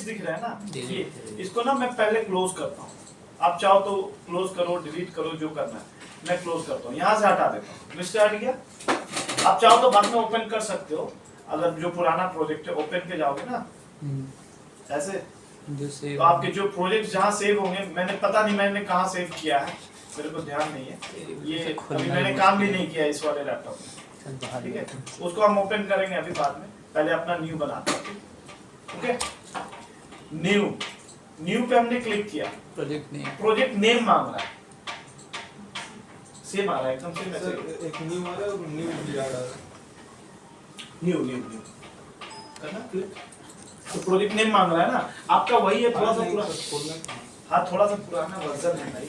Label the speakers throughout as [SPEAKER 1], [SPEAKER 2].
[SPEAKER 1] Projects दिख रहे हैं ना, ये इसको ना मैं पहले क्लोज करता हूँ। आप चाहो तो क्लोज करो, डिलीट करो, जो करना है। मैं क्लोज करता हूँ, यहाँ से हटा देता हूँ। लिस्ट हट गया। आप चाहो तो बाद में ओपन कर सकते हो। अगर जो पुराना प्रोजेक्ट है ओपन पे जाओगे ना ऐसे, तो आपके जो प्रोजेक्ट जहाँ सेव होंगे, मैंने पता नहीं मैंने कहाँ सेव किया है, मेरे को ध्यान नहीं है। ये अभी मैंने काम भी नहीं किया इस वाले लैपटॉप में, ठीक है। उसको हम ओपन करेंगे अभी बाद में, पहले अपना न्यू बनाते हैं। ओके, न्यू पे हमने क्लिक किया, प्रोजेक्ट नेम मांग रहा है, सेम आ रहा है एकदम सेम। ऐसे
[SPEAKER 2] एक न्यू आ रहा है और न्यू भी आ रहा है।
[SPEAKER 1] न्यू करना क्लिक, तो प्रोजेक्ट नेम मांग रहा है ना, आपका वही है, थोड़ा सा पुराना। हाँ, थोड़ा सा पुराना वर्जन है भाई,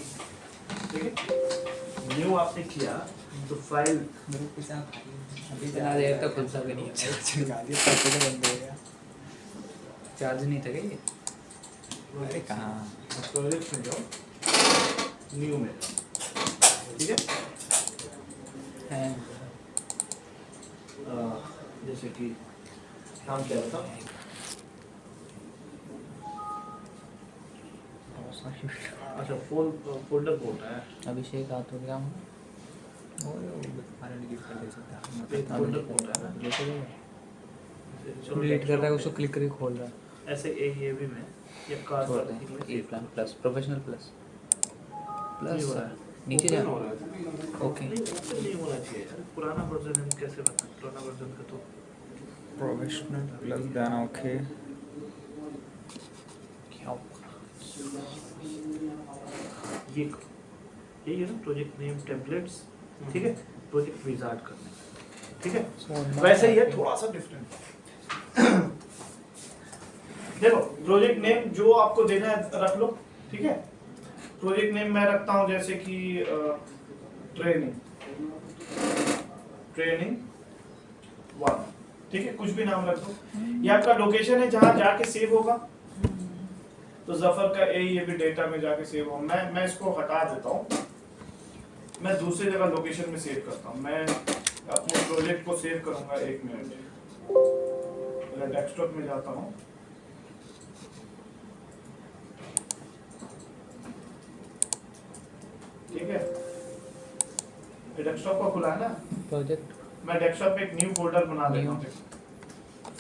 [SPEAKER 1] ठीक है। न्यू आपने किया तो फाइल
[SPEAKER 3] अभी इतना देर तक खुल सके नहीं है, चार्ज नहीं था क्या ये? अरे कहाँ
[SPEAKER 1] प्रोजेक्ट में जाओ, न्यू में, ठीक है। जैसे कि नाम क्या था, अच्छा फोल्डर बोल रहा है
[SPEAKER 3] अभिषेक हाथ हो गया
[SPEAKER 1] फोल्डर बोल रहा है ना, चलो
[SPEAKER 3] डिलीट कर रहा है, उसको क्लिक करके खोल रहा है।
[SPEAKER 1] ऐसे ये भी मैं ये कार
[SPEAKER 3] छोड़ दें। ई प्लान प्लस, प्रोफेशनल प्लस नीचे जा। ओके,
[SPEAKER 1] नहीं होना चाहिए यार, पुराना वर्जन है, कैसे बता, पुराना वर्जन का तो
[SPEAKER 4] प्रोफेशनल प्लस देना। ओके,
[SPEAKER 1] क्या ये है ना प्रोजेक्ट नेम टेम्पलेट्स, ठीक है। प्रोजेक्ट विजार्ड करने, ठीक है। वैसे ही है, थोड़ा सा डिफरेंट। देखो प्रोजेक्ट नेम जो आपको देना है रख लो, ठीक है। प्रोजेक्ट नेम मैं रखता हूं जैसे कि ट्रेनिंग 1, ठीक है, कुछ भी नाम रख दो। ये आपका लोकेशन है जहां जाके सेव होगा, तो जफर का ये भी डेटा में जाके सेव हो। मैं इसको हटा देता हूँ, मैं दूसरी जगह लोकेशन में सेव करता हूँ। मैं अपने प्रोजेक्ट को सेव करूंगा, 1 मिनट, मैं डेस्कटॉप में जाता हूँ, ठीक है। डेस्कटॉप को खुला है ना
[SPEAKER 3] प्रोजेक्ट,
[SPEAKER 1] मैं डेस्कटॉप पे एक न्यू फोल्डर बना देता हूँ,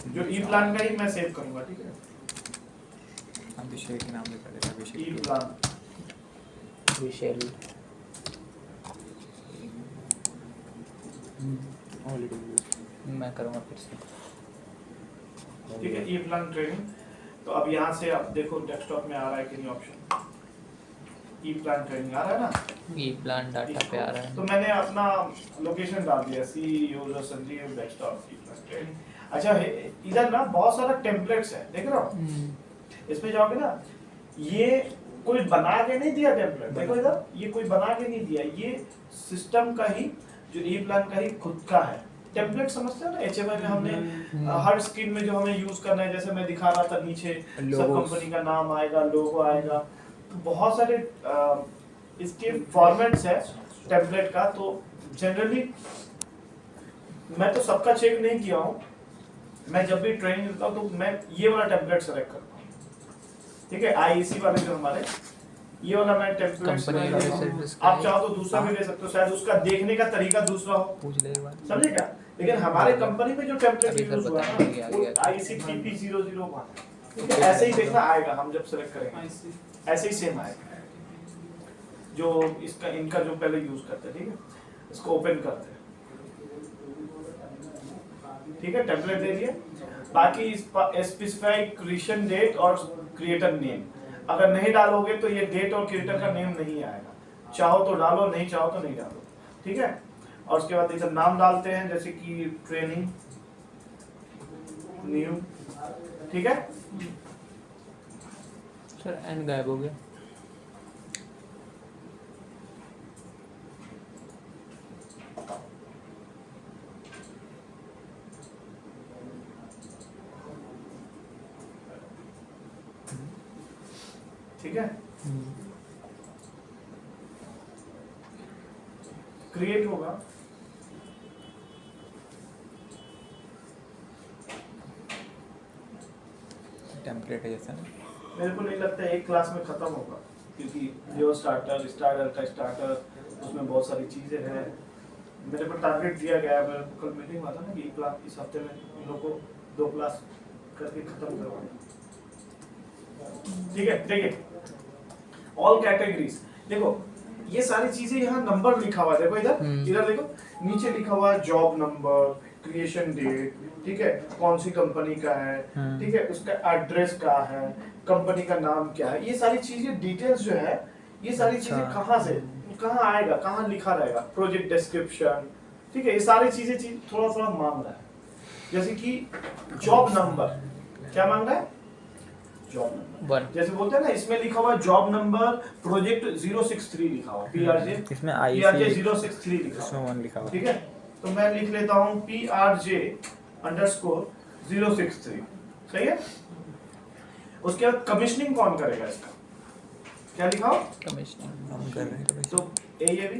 [SPEAKER 1] जो ई प्लान का ही मैं सेव करूंगा, ठीक है।
[SPEAKER 4] अभिषेक के नाम लिखा देगा, अभिषेक
[SPEAKER 1] ई प्लान
[SPEAKER 3] विशेल मैं करूँगा फिर से,
[SPEAKER 1] ठीक है। ई प्लान ट्रेनिंग, तो अब यहाँ से आप देखो डेस्कटॉप में आ रहा है कि नहीं ऑप्शन, ई प्लान ट्रेनिंग आ रहा है ना,
[SPEAKER 3] ई प्लान डाटा पे आ रहा है।
[SPEAKER 1] तो मैंने अपना लोकेशन डाल दिया, सी यूजर संजीव डेस्कटॉप ई प्लान ट्रेनिंग। अच्छा, इधर ना बहुत सारा टेम्पलेट्स है, देख रहे हो, इसमें जाओगे ना, ये कोई बना के नहीं दिया टेम्पलेट, देखो इधर, ये कोई बना के नहीं दिया, ये सिस्टम का ही, जो ई प्लान का ही खुद का है टेम्पलेट, समझते हो ना। HMI में हमने हर स्क्रीन में जो हमें यूज करना है, जैसे मैं दिखा रहा था, नीचे सब कंपनी का नाम आएगा, लोगो आएगा, तो बहुत सारे इसके फॉर्मेट्स है टेम्पलेट का। तो जनरली मैं तो सबका चेक नहीं किया हूँ, मैं जब भी ट्रेनिंग देता हूँ तो मैं ये वाला टेम्पलेट सेलेक्ट करता हूँ, ठीक है। IEC वाले जो हमारे, ये वाला मैं टेम्पलेट, आप चाहो तो दूसरा भी ले सकते हो, शायद उसका देखने का तरीका दूसरा हो,
[SPEAKER 3] पूछ ले एक बार,
[SPEAKER 1] समझे क्या। लेकिन हमारे कंपनी में जो टेम्पलेट यूज हुआ है ना, वो IEC TP001 है, ऐसे ही देखना आएगा, हम जब सेलेक्ट करेंगे ऐसे ही सेम आएगा, जो इसका इनका जो पहले यूज करते हैं, ठीक है। इसको ओपन करते हैं, ठीक है, टेम्पलेट दे दिया। बाकी स्पेसिफाई क्रिएशन डेट और क्रिएटर नेम, अगर नहीं डालोगे तो ये डेट और क्रिएटर का नेम नहीं आएगा, चाहो तो डालो, नहीं चाहो तो नहीं डालो, ठीक है। और उसके बाद इधर नाम डालते हैं, जैसे कि ट्रेनिंग न्यू, ठीक है।
[SPEAKER 3] सर एंड गायब हो गया,
[SPEAKER 1] ठीक है। क्रिएट होगा,
[SPEAKER 4] टेम्पलेट है जैसा ना।
[SPEAKER 1] मेरे को नहीं लगता एक क्लास में खत्म होगा, क्योंकि जियो स्टार्टर का स्टार्टर, उसमें बहुत सारी चीज़ें हैं। मेरे को टारगेट दिया गया है, मेरे को कल मीटिंग हुआ था ना कि एक क्लास इस हफ्ते में इन लोग को 2 क्लास करके खत्म करवाएं। ठीक है, देखिए ऑल कैटेगरीज, देखो ये सारी चीजें यहाँ नंबर लिखा हुआ है, देखो इधर देखो नीचे लिखा हुआ है जॉब नंबर, क्रिएशन डेट, ठीक है, कौन सी कंपनी का है, ठीक है, उसका एड्रेस क्या है, कंपनी का नाम क्या है, ये सारी चीजें डिटेल्स जो है, ये सारी चीजें कहाँ से कहाँ आएगा, कहाँ लिखा रहेगा, प्रोजेक्ट डिस्क्रिप्शन, ठीक है, ये सारी चीजें थोड़ा थोड़ा मांग रहा है। जैसे कि जॉब नंबर क्या मांग रहा है, जॉब नंबर, जैसे बोलते हैं ना इसमें लिखा हुआ जॉब नंबर प्रोजेक्ट 063 लिखा हुआ, PRJ
[SPEAKER 4] इसमें
[SPEAKER 1] PRJ 063 लिखा हुआ,
[SPEAKER 4] इसमें 1 लिखा हुआ,
[SPEAKER 1] ठीक है, तो मैं लिख लेता हूँ PRJ _063, सही है। उसके बाद कमिश्निंग कौन करेगा इसका, क्या लिखा हो,
[SPEAKER 4] कमिश्निंग हम कर रहे हैं।
[SPEAKER 1] तो ये भी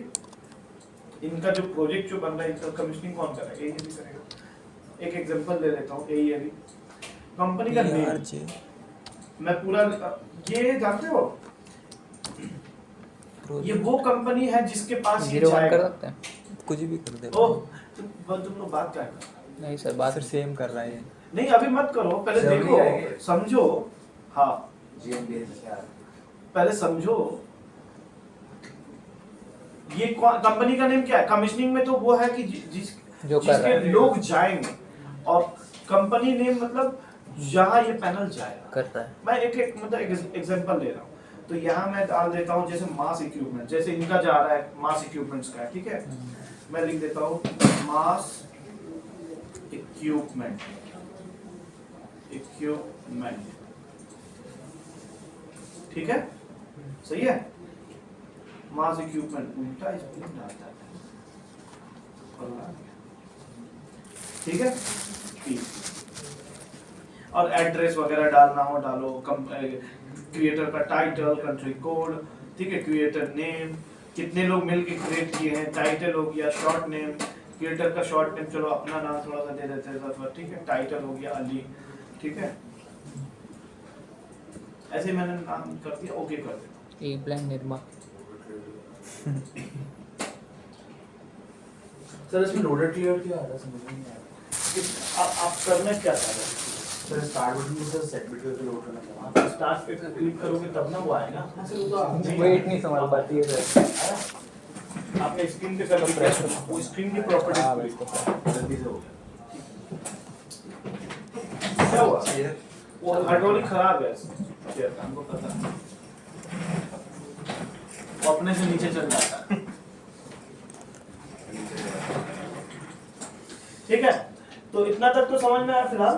[SPEAKER 1] इनका जो प्रोजेक्ट जो बन रहा है इसका कमिश्निंग कौन करेगा, ये भी करेगा। एक एग्जांपल ले लेता हूँ, ये भी कंपनी का नेम, मैं पूरा ये जानते हो, ये वो कंपनी है जिसके पास ये
[SPEAKER 3] कर सकते हैं,
[SPEAKER 4] कुछ भी कर दे।
[SPEAKER 1] ओह तुम लोग बात क्या कर रहे हो?
[SPEAKER 3] नहीं सर, बात
[SPEAKER 4] सर सेम कर रहा है।
[SPEAKER 1] नहीं अभी मत करो, पहले देखो समझो, हाँ पहले समझो ये कंपनी का नेम क्या है। कमिश्निंग में तो वो है कि जिसके लोग जाएंगे, और कंपनी नेम मतलब जहाँ ये पैनल जाएगा
[SPEAKER 3] कर रहा है।
[SPEAKER 1] मैं एक मतलब एग्जांपल ले रहा हूँ, तो यहाँ मैं डाल देता हूँ जैसे मास इक्विपमेंट, जैसे इनका जा रहा है मास इक्विपमेंट्स का, ठीक है, मैं लिख देता हूँ मास इक्विपमेंट, ठीक है, सही है। मास इक्विपमेंट उल्टा स्पेलिंग डालता है, ठीक है, और एड्रेस वगैरह डालना हो डालो, क्रिएटर का टाइटल, कंट्री कोड, ठीक है, क्रिएटर नेम, कितने लोग मिलके क्रिएट किए हैं, टाइटल हो गया, शॉर्ट नेम, क्रिएटर का शॉर्ट नेम, चलो अपना नाम थोड़ा सा दे देते हैं, ठीक है, टाइटल हो गया अली, ठीक है, ऐसे मैंने नाम कर दिया, ओके कर दिया।
[SPEAKER 3] एक ब्लैंक निर्मा
[SPEAKER 5] सर इसमें लोडेड क्लियर क्या आ रहा है, समझ में नहीं आ रहा।
[SPEAKER 1] आप करना क्या चाह रहे हैं?
[SPEAKER 5] सर स्टार्ट बटन को सर सेट बिट करके लोड करना चाह रहा हूं।
[SPEAKER 1] आप स्टार्ट पे क्लिक करोगे तब ना वो आएगा।
[SPEAKER 3] वेट नहीं समझ पाती है सर।
[SPEAKER 1] आपने स्क्रीन पे कर प्रेस वो स्क्रीन की प्रॉपर्टीज
[SPEAKER 5] जल्दी से हो
[SPEAKER 1] क्या हुआ? वो हाइड्रोलिक खराब है यार, हमको पता है। वो अपने से नीचे चल जाता है। ठीक है, तो इतना तक तो समझ में आया फिलहाल।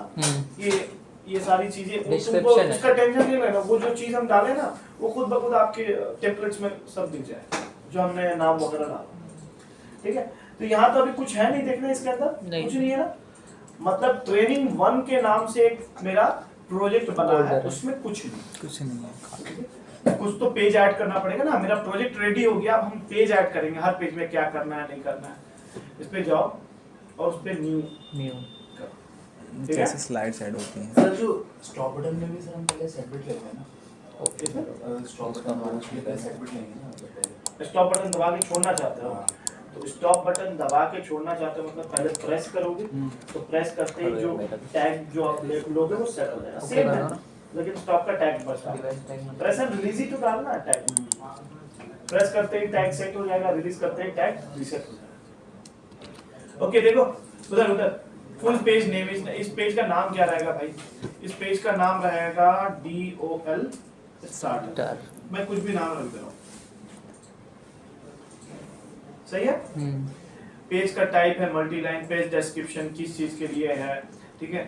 [SPEAKER 1] ये सारी चीजें तुमको इसका टेंशन नहीं लेना, वो जो चीज हम डाले ना वो खुद ब खुद आपके टेम्पलेट्स में सब दिख जाए जो हमने नाम वगैरह डाला। ठीक है, तो यहाँ तो अभी कुछ है नहीं देखना इसके अंदर, कुछ नहीं है ना, मतलब ट्रेनिंग 1 के नाम से एक मेरा प्रोजेक्ट बना है, उसमें कुछ नहीं है। कुछ तो पेज ऐड करना पड़ेगा ना। मेरा प्रोजेक्ट रेडी हो गया, अब हम पेज ऐड करेंगे, हर पेज में क्या करना है नहीं करना है। इस पे जाओ और उस पे न्यू
[SPEAKER 4] कैसे स्लाइड्स ऐड होती हैं।
[SPEAKER 5] सर जो स्टॉप बटन में भी सर हम पहले सेट बिट लेते हैं ना। ओके सर, स्टॉप बटन दबाने के लिए पहले सेट बिट लेंगे ना पहले।
[SPEAKER 1] स्टॉप बटन दबा के छोड़ना चाहते हो तो स्टॉप बटन दबा के छोड़ना चाहते हो मतलब पहले प्रेस करोगे तो प्रेस करते ही जो टैग जो आप लोगे वो सेट हो जाएगा। सेम है लेकिन स्टॉप का टैग बचता है। प्रेस एंड रिलीज ही तो डालना है टैग। प्रेस करते ही टैग सेट हो जाएगा, रिलीज करते ही टैग रीसेट हो जाएगा। ओके देखो उधर फुल पेज नेम, इस पेज का नाम क्या रहेगा भाई? इस पेज का नाम रहेगा DOL स्टार्टर। मैं कुछ भी नाम रख दे रहा हूँ, सही है। पेज का टाइप है मल्टी लाइन, पेज डिस्क्रिप्शन किस चीज के लिए है, ठीक है,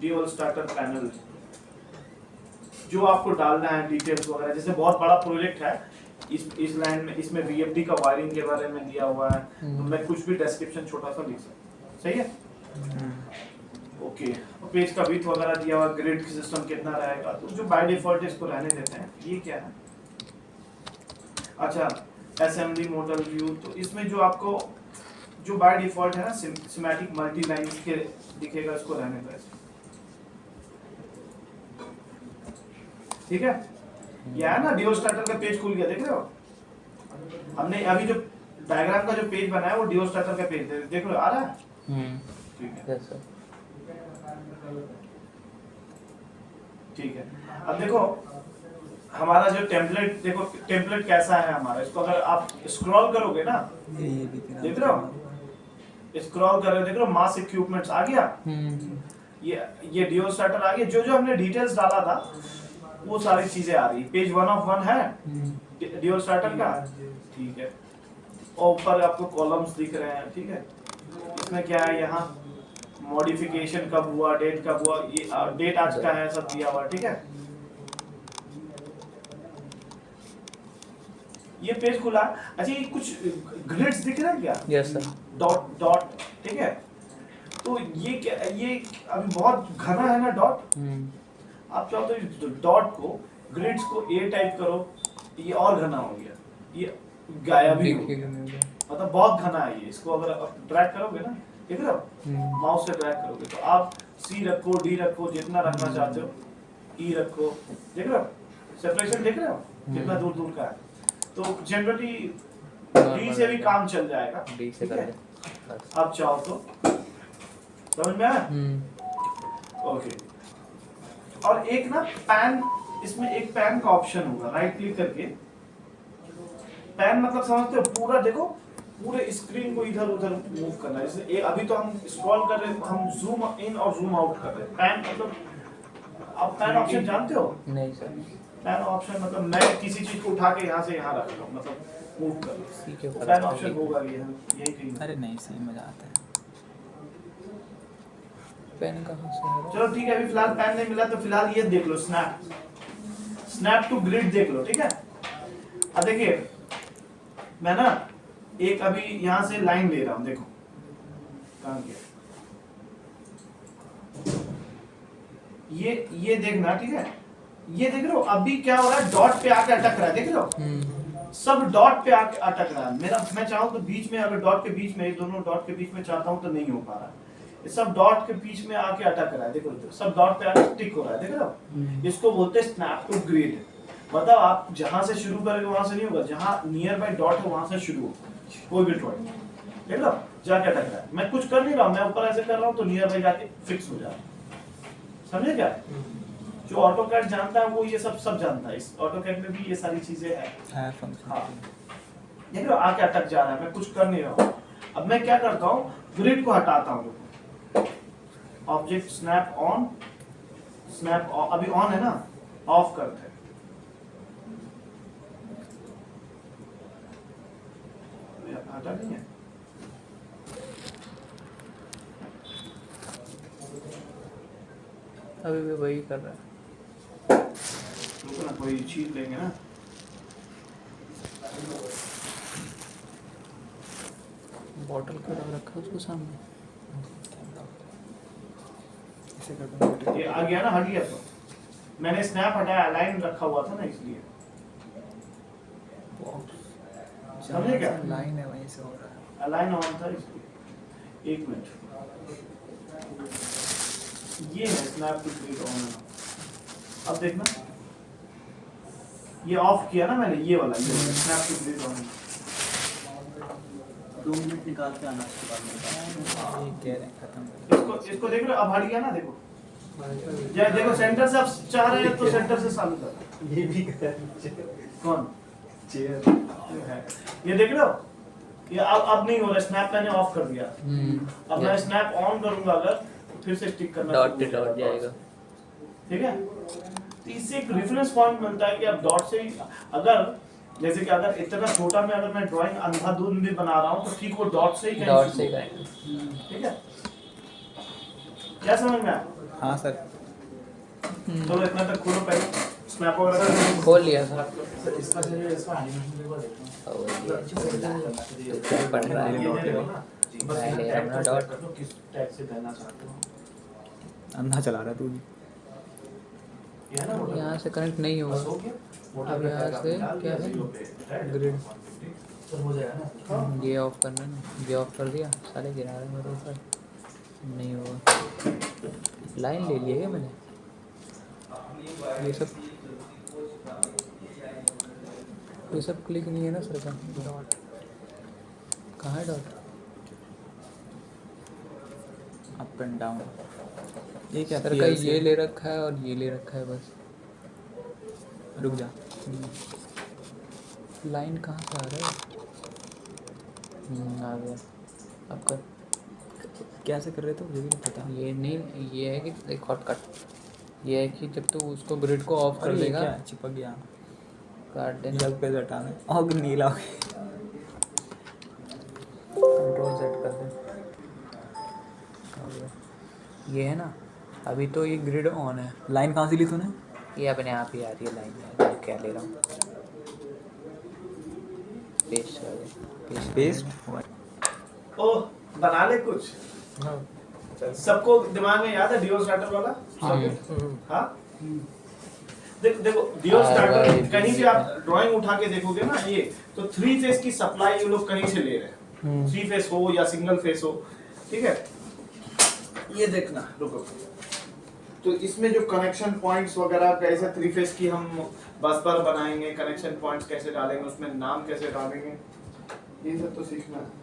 [SPEAKER 1] DOL स्टार्टर पैनल जो आपको डालना है डिटेल्स वगैरह। जैसे बहुत बड़ा प्रोजेक्ट है, इस लाइन में इसमें VFD का वायरिंग के बारे में दिया हुआ है तो मैं कुछ भी डिस्क्रिप्शन छोटा सा लिख सकता हूँ, सही है। ओके, पेज का विड्थ वगैरह दिया हुआ, ग्रिड सिस्टम कितना रहेगा, तो जो बाय डिफॉल्ट इसको रहने देते हैं। ये क्या है? अच्छा, असेंबली मॉडल व्यू, तो इसमें जो आपको जो बाय डिफॉल्ट है ना सिमेटिक मल्टी लाइन के दिखेगा, इसको रहने दो ऐसे। ठीक है, ये है ना डिओस्टार्टर का पेज खुल गया, देख रहे हो? हमने अभी जो डायग्राम का जो पेज बनाया वो डिओस्टार्टर का पेज देख रहे हो, आ रहा है? ठीक है,
[SPEAKER 3] यस सर।
[SPEAKER 1] ठीक है। अब देखो हमारा जो टेम्पलेट, देखो टेम्पलेट कैसा है हमारा, इसको अगर आप स्क्रॉल करोगे ना,
[SPEAKER 4] ये भी तेरा
[SPEAKER 1] देख रहे हो? स्क्रॉल कर रहे हो, देख रहे हो? मास इक्विपमेंट्स आ गया, ये डिओस्टार्टर आ गया, जो जो हमने डिटेल्स डाला था वो सारी चीजें आ रही। पेज 1 of 1 है डिओस्टार्टर का, ठीक है। और ऊपर आपको कॉलम्स दिख रहे हैं, ठीक है। इसमें क्या है, यहाँ मॉडिफिकेशन कब हुआ, डेट कब हुआ, ये डेट आज का है, सब दिया हुआ, ठीक है। ये पेज खुला। अच्छा, ये कुछ ग्रिड्स दिख रहे हैं क्या?
[SPEAKER 3] Yes sir.
[SPEAKER 1] डॉट डॉट, ठीक है। तो ये क्या, ये अभी बहुत घना है ना डॉट, आप चाहो तो डॉट को, ग्रिड्स को ए टाइप करो, ये और घना हो गया, ये गायब ही हो गया, मतलब बहुत घना है ये। इसको अगर आप ड्रैग करोगे ना, देख रहे हो, माउस से ड्रैग करोगे तो आप सी रखो, डी रखो, जितना रखना चाहते हो, ई रखो, देख रहे हो? सेपरेशन देख रहे हो कितना दूर दूर का है। तो जनरली डी से भी काम चल जाएगा,
[SPEAKER 3] डी से
[SPEAKER 1] ठीक है?
[SPEAKER 3] कर
[SPEAKER 1] आप चाहो तो, समझ में आया? ओके। और एक ना पैन, इसमें एक पैन का ऑप्शन होगा, राइट क्लिक करके पैन, मतलब समझते हो, पूरा देखो, पूरे स्क्रीन को इधर उधर मूव करना है। जैसे अभी तो हम स्क्रॉल कर रहे हैं, हम जूम इन और जूम आउट कर रहे हैं। पैन मतलब आप पैन ऑप्शन जानते हो?
[SPEAKER 3] नहीं सर।
[SPEAKER 1] पैन ऑप्शन मतलब मैं किसी चीज को उठा के यहाँ से यहाँ रख लूँ, मतलब मूव कर लूँ, पैन ऑप्शन होगा ये, यही कहीं।
[SPEAKER 4] अरे नहीं, सही मजा आता है।
[SPEAKER 3] पेन कहाँ से है?
[SPEAKER 1] चलो ठीक है, अभी फिलहाल पैन नहीं मिला तो फिलहाल ये देख लो, स्नैप टू ग्रिड देख लो, ठीक है। अब देखिए मैं ना एक अभी यहाँ से लाइन ले रहा हूँ, देखो कहाँ गया ये देखना, ठीक है। ये देख रहे हो अभी क्या हो रहा है, डॉट पे आके अटक रहा है, देख रहे हो? सब डॉट पे आके अटक रहा है। मेरा मैं चाहूँ तो बीच में, अगर डॉट के बीच में, दोनों डॉट के बीच में चाहता हूँ तो नहीं हो पा रहा, ये सब डॉट के बीच में आके अटक रहा है, देखो सब डॉट पे आके स्टिक हो रहा है, देख रहे हो? इसको बोलते हैं स्नैप टू ग्रिड। बताओ आप जहां से शुरू करोगे वहां से नहीं होगा, जहां नियर बाय डॉट है वहां से शुरू हो, कोई भी ड्राइंग, देख लो जाके अटक रहा है। मैं कुछ कर नहीं रहा, मैं ऊपर ऐसे कर रहा हूँ तो नियर बाय जाके फिक्स हो जा रहा है, समझे क्या? जो ऑटोकैड जानता है वो ये सब जानता है, इस ऑटोकैड में भी ये सारी चीजें है
[SPEAKER 4] फंक्शन।
[SPEAKER 1] हाँ, देख लो आके अटक जा रहा है, मैं कुछ कर नहीं रहा हूँ। अब मैं क्या करता हूँ, ग्रिड को हटाता हूँ, ऑब्जेक्ट स्नैप ऑन, स्नैप अभी ऑन है ना, ऑफ करते हैं। हटा नहीं है,
[SPEAKER 3] अभी भी वही कर रहा है।
[SPEAKER 1] रुको ना, कोई चीज लेंगे ना।
[SPEAKER 3] बॉटल का रखा उसको सामने।
[SPEAKER 4] ऐसे कर दूंगा।
[SPEAKER 1] ये आ गया ना, हट गया तो मैंने स्नैप हटाया, अलाइन रखा हुआ था ना इसलिए, समझे क्या?
[SPEAKER 4] लाइन है वहीं से हो रहा है।
[SPEAKER 1] अलाइन ऑन था इसलिए। एक मिनट, ये है स्नैप टू ग्रिड ऑन। अब देखना, ये ऑफ किया ना मैंने, ये वाला snap to grid on.
[SPEAKER 5] 2 minute निकाल के आना, उसके बाद में
[SPEAKER 4] ये कह रहे हैं खत्म।
[SPEAKER 1] इसको देख रहे हो, अब हट गया ना, देखो देखो सेंटर से आप चाह रहे हैं तो सेंटर से चालू कर,
[SPEAKER 5] ये भी
[SPEAKER 1] कौन
[SPEAKER 5] चेयर
[SPEAKER 1] ये देख रहे हो, ये अब नहीं हो रहा, स्नैप मैंने ऑफ कर दिया। अब मैं स्नैप ऑन करूंगा अगर, तो फिर से स्टिक करना
[SPEAKER 3] डॉट पे डॉट जाएगा,
[SPEAKER 1] ठीक है। तो इससे एक रेफरेंस पॉइंट मिलता है कि अब डॉट से ही, अगर जैसे कि अगर इतना छोटा में अगर मैं ड्राइंग अंधाधुंध भी बना रहा हूँ तो ठीक वो डॉट से ही
[SPEAKER 3] डॉट से ही,
[SPEAKER 1] ठीक है। क्या समझ में आया?
[SPEAKER 4] हाँ सर।
[SPEAKER 1] चलो इतना तक खोलो, पहले स्नैप वगैरह
[SPEAKER 3] खोल लिया सर।
[SPEAKER 5] सर इसका जो इसका एनिमेशन एक बार देखना।
[SPEAKER 3] और ये पढ़ रहा है
[SPEAKER 1] ये देखो ना, बस
[SPEAKER 3] मैं ले
[SPEAKER 1] टैग
[SPEAKER 3] रहा हूँ
[SPEAKER 1] को
[SPEAKER 3] डॉट।
[SPEAKER 1] check कर लो, किस टैग से देना चाहते हो।
[SPEAKER 4] अंधा चला रहा है तू।
[SPEAKER 1] ये है ना वो,
[SPEAKER 3] यहाँ से कनेक्ट नहीं
[SPEAKER 1] बस
[SPEAKER 3] होगा।
[SPEAKER 1] हो गया।
[SPEAKER 3] अब यहाँ से क्या है? ग्रिड।
[SPEAKER 5] सर हो जाएगा ना।
[SPEAKER 3] ये ऑफ करना है ना, ये ऑफ कर दिया, सारे गिरा रहे मेरे ऊपर, नहीं होगा। लाइन ले लिया क्या मैंने? ये सब ये सब क्लिक नहीं है ना सर का डॉट कहाँ है डॉट
[SPEAKER 4] अप एंड डाउन ये क्या
[SPEAKER 3] सर का ये ले रखा है और ये ले रखा है बस
[SPEAKER 4] रुक जा
[SPEAKER 3] लाइन कहाँ से आ रहा है आ गया अब कर
[SPEAKER 4] कैसे कर रहे थे मुझे भी नहीं पता
[SPEAKER 3] ये नहीं ये है कि एक शॉर्टकट ये है कि जब तू उसको ग्रिड को ऑफ कर
[SPEAKER 4] अरे ये
[SPEAKER 3] देगा
[SPEAKER 4] क्या चिपक गया
[SPEAKER 3] काट देना
[SPEAKER 4] जब पे हटाना और नीला हो गया
[SPEAKER 3] कंट्रोल सेट कर दे हो गया। ये है ना अभी तो ये ग्रिड ऑन है
[SPEAKER 4] लाइन कहाँ से ली तूने
[SPEAKER 3] ये अपने आप ही आ रही है लाइन क्या ले रहा हूँ पेस्ट कर दे
[SPEAKER 4] पेस्ट
[SPEAKER 1] ओ बना ले कुछ सबको दिमाग में याद है डिओ स्टार्टर वाला हाँ देखो डिओ स्टार्टर कहीं भी आप ड्राइंग उठा के देखोगे ना ये तो 3 फेस की सप्लाई ये लोग कहीं से ले रहे हैं 3 फेस हो या सिंगल फेस हो ठीक है ये देखना रुको तो इसमें जो कनेक्शन पॉइंट्स वगैरह कैसे 3 फेस की हम बस पर बनाएंगे कनेक्शन पॉइंट्स कैसे डालेंगे उसमें नाम कैसे डालेंगे ये सब तो सीखना है